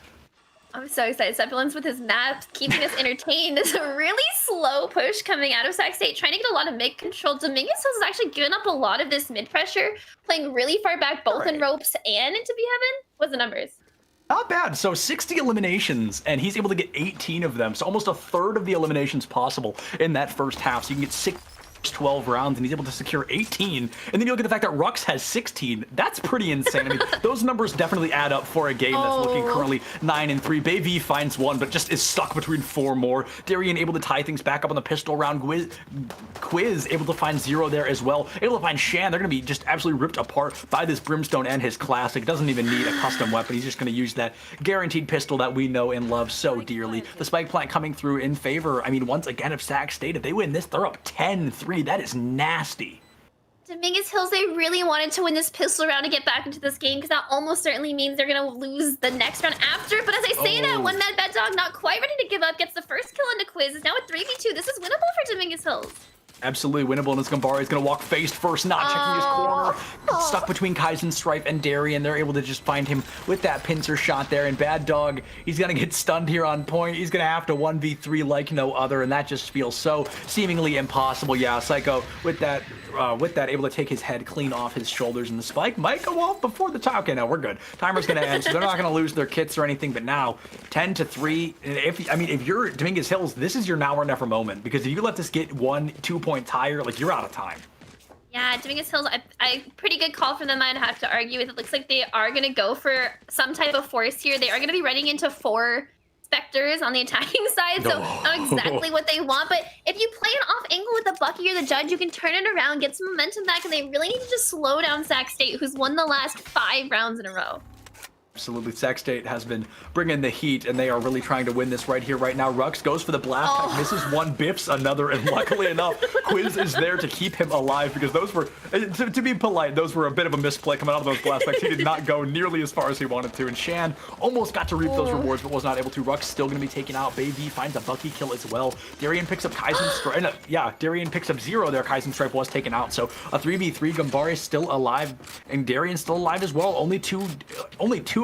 I'm so excited. Sepulence with his map, keeping us entertained. This is a really slow push coming out of Sac State, trying to get a lot of mid control. Dominguez has actually given up a lot of this mid pressure, playing really far back, both in ropes and into B-Heaven. What's the numbers? Not bad. So 60 eliminations, and he's able to get 18 of them. So almost a third of the eliminations possible in that first half. So you can get 12 rounds, and he's able to secure 18. And then you look at the fact that Rux has 16. That's pretty insane. I mean, those numbers definitely add up for a game that's looking currently 9-3. Baby finds 1, but just is stuck between 4 more. Darian able to tie things back up on the pistol round. Quiz able to find 0 there as well. Able to find Shan. They're going to be just absolutely ripped apart by this Brimstone and his classic. Doesn't even need a custom weapon. He's just going to use that guaranteed pistol that we know and love so dearly. The spike plant coming through in favor, I mean, once again, of Sac State. If they win this, they're up 10-3. That is nasty. Dominguez Hills, they really wanted to win this pistol round to get back into this game, because that almost certainly means they're going to lose the next round after. But as I say that, one Mad Bad Dog not quite ready to give up, gets the first kill into Quiz. It's now a 3v2. This is winnable for Dominguez Hills. Absolutely winnable, and Ganbare is going to walk face first, not checking his corner. Stuck between Kaizen Strife and Darian. They're able to just find him with that pincer shot there. And Bad Dog, he's going to get stunned here on point. He's going to have to 1v3 like no other, and that just feels so seemingly impossible. Yeah, Psycho with that, able to take his head clean off his shoulders, and the spike might go off before the time. Okay, no, we're good. Timer's going to end, so they're not going to lose their kits or anything. But now, 10-3. If you're Dominguez Hills, this is your now or never moment, because if you let this get 1-2 points higher, like, you're out of time. Yeah, Dominguez Hills, I pretty good call from them. I'd have to argue with. It looks like they are going to go for some type of force here. They are going to be running into 4 Spectres on the attacking side, so not exactly what they want. But if you play an off angle with the Bucky or the Judge, you can turn it around, get some momentum back, and they really need to just slow down Sac State, who's won the last 5 rounds in a row. Absolutely. Sac State has been bringing the heat, and they are really trying to win this right here, right now. Rux goes for the blast pack, misses one, biffs another, and luckily enough, Quiz is there to keep him alive because those were, to be polite, those were a bit of a misplay coming out of those blast packs. He did not go nearly as far as he wanted to, and Shan almost got to reap those rewards, but was not able to. Rux still going to be taken out. Baby finds a Bucky kill as well. Darian picks up Kaizen Stripe. Yeah, Darian picks up 0 there. Kaizen Stripe was taken out, so a 3v3. Gumbare still alive, and Darian still alive as well. Only two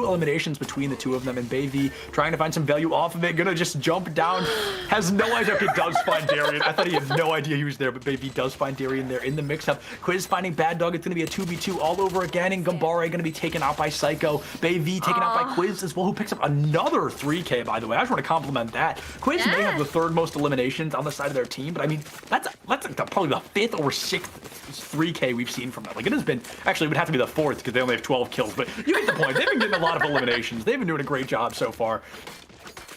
eliminations between the two of them, and Baby trying to find some value off of it. Gonna just jump down. Has no idea if he does find Darian. I thought he had no idea he was there, but Baby does find Darian there in the mix-up. Quiz finding Bad Dog. It's gonna be a 2v2 all over again, and Gumbare gonna be taken out by Psycho. Baby taken out by Quiz as well, who picks up another 3K, by the way. I just want to compliment that. Quiz may have the 3rd most eliminations on the side of their team, but I mean, that's probably the 5th or 6th 3K we've seen from them. Like, it has been, actually, it would have to be the 4th because they only have 12 kills, but you get the point. They've been getting a lot of eliminations. They've been doing a great job so far.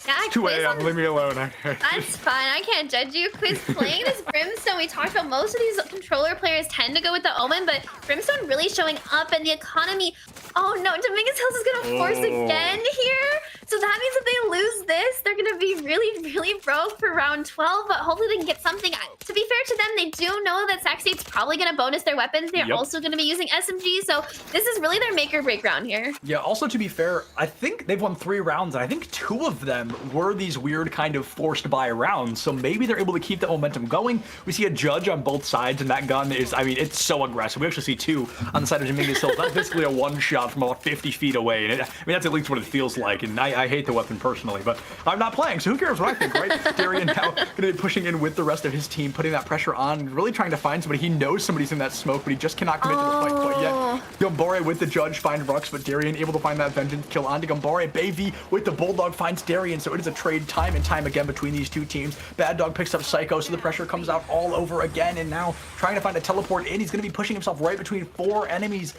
Yeah, 2 a.m. Leave me alone. That's fine. I can't judge you. Quiz playing as Brimstone. We talked about most of these controller players tend to go with the Omen, but Brimstone really showing up, and the economy. Oh no, Dominguez Hills is gonna force again here. So that means if they lose this, they're gonna be really, really broke for round 12. But hopefully they can get something. To be fair to them, they do know that Sac State's probably gonna bonus their weapons. They're also gonna be using SMG. So this is really their make or break round here. Yeah. Also, to be fair, I think they've won 3 rounds, and I think 2 of them were these weird kind of forced by rounds, so maybe they're able to keep that momentum going. We see a judge on both sides, and that gun is, I mean, it's so aggressive. We actually see 2 on the side of Dominguez Hills. That's basically a one-shot from about 50 feet away, and I mean, that's at least what it feels like, and I hate the weapon personally, but I'm not playing, so who cares what I think, right? Darian now going to be pushing in with the rest of his team, putting that pressure on, really trying to find somebody. He knows somebody's in that smoke, but he just cannot commit to the fight quite yet. Gumbare with the judge find Rux, but Darian able to find that vengeance kill onto Gumbare. Baby with the Bulldog finds Darian, so it is a trade time and time again between these two teams. Bad Dog picks up Psycho, so the pressure comes out all over again, and now trying to find a teleport in. He's going to be pushing himself right between 4 enemies.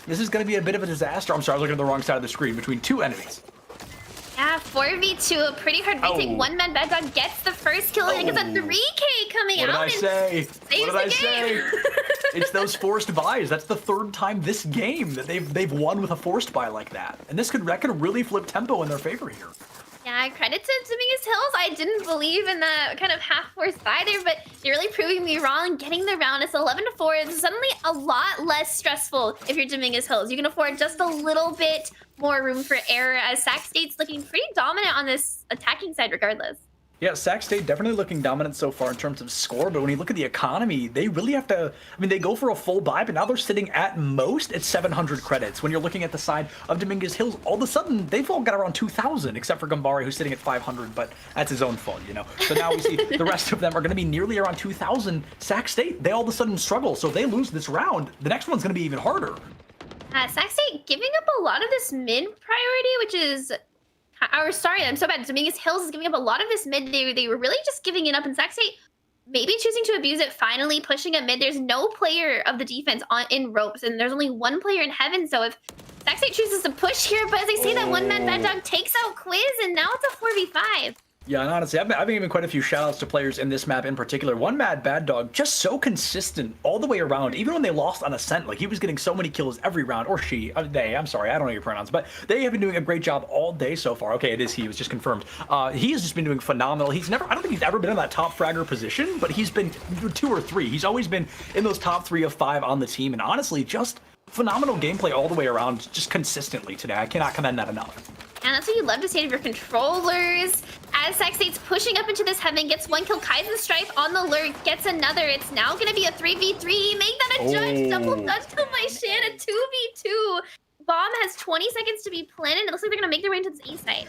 This is going to be a bit of a disaster. I'm sorry, I was looking at the wrong side of the screen. Between 2 enemies. Yeah, 4v2, a pretty hard retake. One man Bad Dog gets the first kill, and it's a 3K coming out. What did I say? What did I say? It's those forced buys. That's the 3rd time this game that they've won with a forced buy like that. And this could really flip tempo in their favor here. Yeah, credit to Dominguez Hills. I didn't believe in that kind of half-forced buy there, but you're really proving me wrong. Getting the round, it's 11-4. It's suddenly a lot less stressful if you're Dominguez Hills. You can afford just a little bit more room for error, as Sac State's looking pretty dominant on this attacking side regardless. Yeah, Sac State definitely looking dominant so far in terms of score, but when you look at the economy, they really have to, I mean, they go for a full buy, but now they're sitting at most at 700 credits. When you're looking at the side of Dominguez Hills, all of a sudden, they've all got around 2,000, except for Gumbare, who's sitting at 500, but that's his own fault, you know? So now we see the rest of them are going to be nearly around 2,000. Sac State, they all of a sudden struggle, so if they lose this round, the next one's going to be even harder. Sac State giving up a lot of this mid priority, which is... Or sorry, I'm so bad. Dominguez Hills is giving up a lot of this mid. They were really just giving it up, and Sac State maybe choosing to abuse it, finally pushing it mid. There's no player of the defense in ropes, and there's only 1 player in heaven. So if Sac State chooses to push here, but as I say, that one man Bad Dog takes out Quiz, and now it's a 4v5. Yeah, and honestly, I've been giving quite a few shout-outs to players in this map in particular. One Mad Bad Dog, just so consistent all the way around, even when they lost on Ascent. Like, he was getting so many kills every round, or she, they, I'm sorry, I don't know your pronouns, but they have been doing a great job all day so far. Okay, it is he, it was just confirmed. He has just been doing phenomenal. He's never, I don't think he's ever been in that top fragger position, but he's been 2 or 3. He's always been in those top 3 of 5 on the team, and honestly, just phenomenal gameplay all the way around, just consistently today. I cannot commend that enough. And that's what you love to see out of your controllers. As Sac State's pushing up into this heaven, gets 1 kill. Kaizen Stripe on the lurk, gets another. It's now going to be a 3v3. Make that a judge. Double judge kill by Shan, a 2v2. Bomb has 20 seconds to be planted. It looks like they're going to make their way into this A site.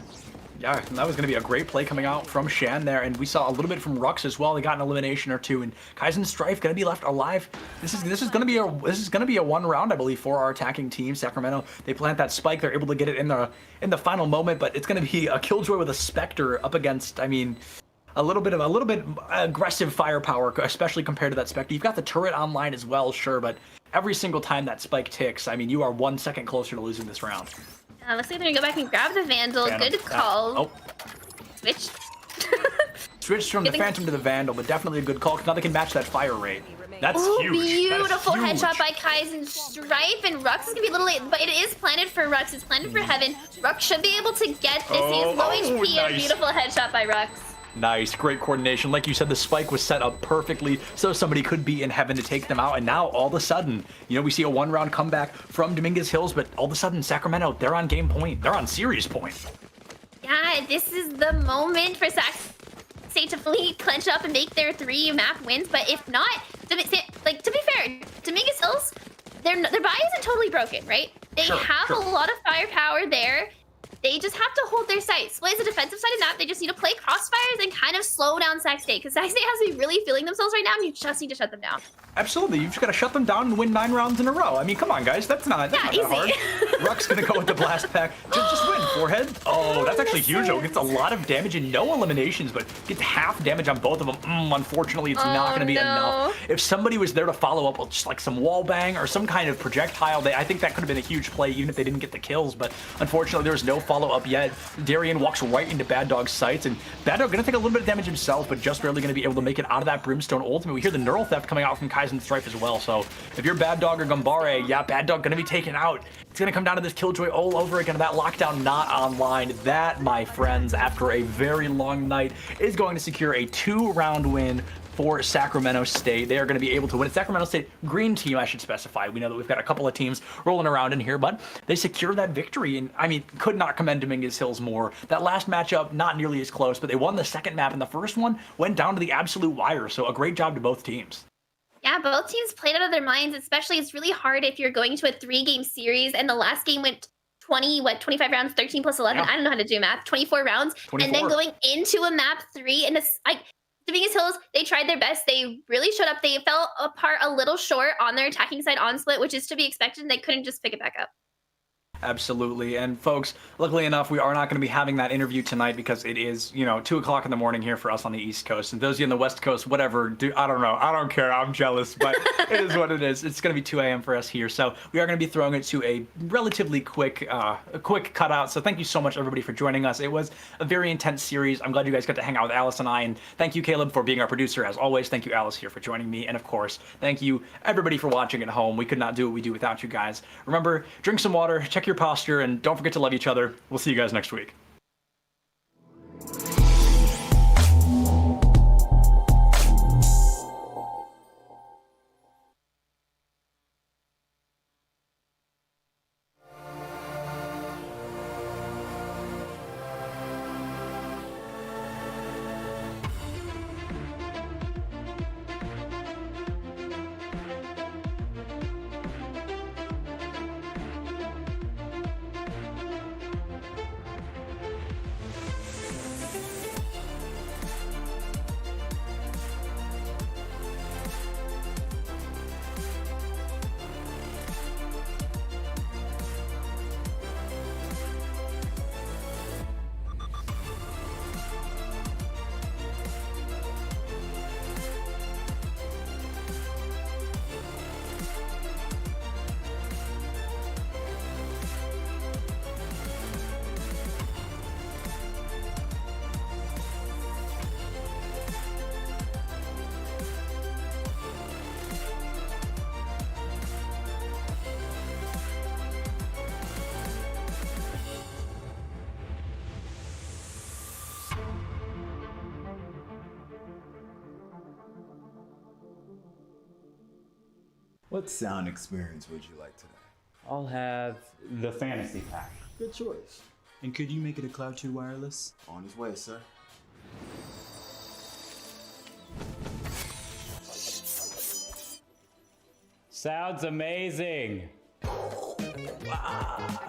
Yeah, and that was going to be a great play coming out from Shan there, and we saw a little bit from Rux as well. They got an elimination or 2, and Kaizen Strife going to be left alive. This is going to be a 1 round, I believe, for our attacking team. Sacramento, they plant that spike. They're able to get it in the final moment, but it's going to be a Killjoy with a Spectre up against, I mean, a little bit aggressive firepower, especially compared to that Spectre. You've got the turret online as well, sure, but every single time that spike ticks, I mean, you are 1 second closer to losing this round. Looks like they're gonna go back and grab the Vandal. Good call. Oh. Switch. Switched from the Phantom to the Vandal, but definitely a good call, because now they can match that fire rate. That's Ooh, huge. Beautiful That is huge. headshot by Kaizen Stripe, and Rux is gonna be a little late, but it is planted for Rux. It's planted for Heaven. Rux should be able to get this. He is low HP. Nice. A beautiful headshot by Rux. Nice, great coordination. Like you said, the spike was set up perfectly so somebody could be in Heaven to take them out. And now, all of a sudden, we see a one-round comeback from Dominguez Hills, but all of a sudden, Sacramento, they're on game point. They're on series point. Yeah, this is the moment for Sate to fully clench up and make their 3 map wins. But if not, to be fair, Dominguez Hills, their buy isn't totally broken, right? They have a lot of firepower there. They just have to hold their sight. Split is a defensive side of that. They just need to play crossfires and kind of slow down Sac State, because Sac State has to be really feeling themselves right now, and you just need to shut them down. Absolutely, you've just got to shut them down and win 9 rounds in a row. I mean, come on, guys, that's not that hard. Ruck's gonna go with the blast pack. Just win, forehead. Oh, that's actually huge. Though. Gets a lot of damage and no eliminations, but gets half damage on both of them. Unfortunately, it's not gonna be enough. If somebody was there to follow up with just like some wall bang or some kind of projectile, I think that could have been a huge play, even if they didn't get the kills. But unfortunately, there was no follow up yet. Darian walks right into Bad Dog's sights, and Bad Dog gonna take a little bit of damage himself, but just barely gonna be able to make it out of that Brimstone ultimate. We hear the Neural Theft coming out from Kaizen Stripe as well. So if you're Bad Dog or Gambare, yeah, Bad Dog gonna be taken out. It's gonna come down to this Killjoy all over again. That lockdown not online. That, my friends, after a very long night, is going to secure a 2-round win for Sacramento State. They are going to be able to win. It's Sacramento State green team, I should specify. We know that we've got a couple of teams rolling around in here, but they secured that victory. And I mean, could not commend Dominguez Hills more. That last matchup, not nearly as close, but they won the second map, and the first one went down to the absolute wire. So a great job to both teams. Yeah, both teams played out of their minds. Especially, it's really hard if you're going to a 3-game series and the last game went 25 rounds, 13 plus 11. I don't know how to do math. 24 rounds. 24. And then going into a map 3, and it's like, Dominguez Hills, they tried their best. They really showed up. They fell apart a little short on their attacking side on split, which is to be expected, and they couldn't just pick it back up. Absolutely. And folks, luckily enough, we are not going to be having that interview tonight because it is, 2 o'clock in the morning here for us on the East Coast. And those of you on the West Coast, whatever, I don't know. I don't care. I'm jealous, but it is what it is. It's going to be 2 a.m. for us here. So we are going to be throwing it to a relatively quick cutout. So thank you so much, everybody, for joining us. It was a very intense series. I'm glad you guys got to hang out with Alice and I. And thank you, Caleb, for being our producer. As always, thank you, Alice, here for joining me. And of course, thank you, everybody, for watching at home. We could not do what we do without you guys. Remember, drink some water, check your posture, and don't forget to love each other. We'll see you guys next week. What sound experience would you like today? I'll have the fantasy pack. Good choice. And could you make it a Cloud 2 wireless? On his way, sir. Sounds amazing. Wow.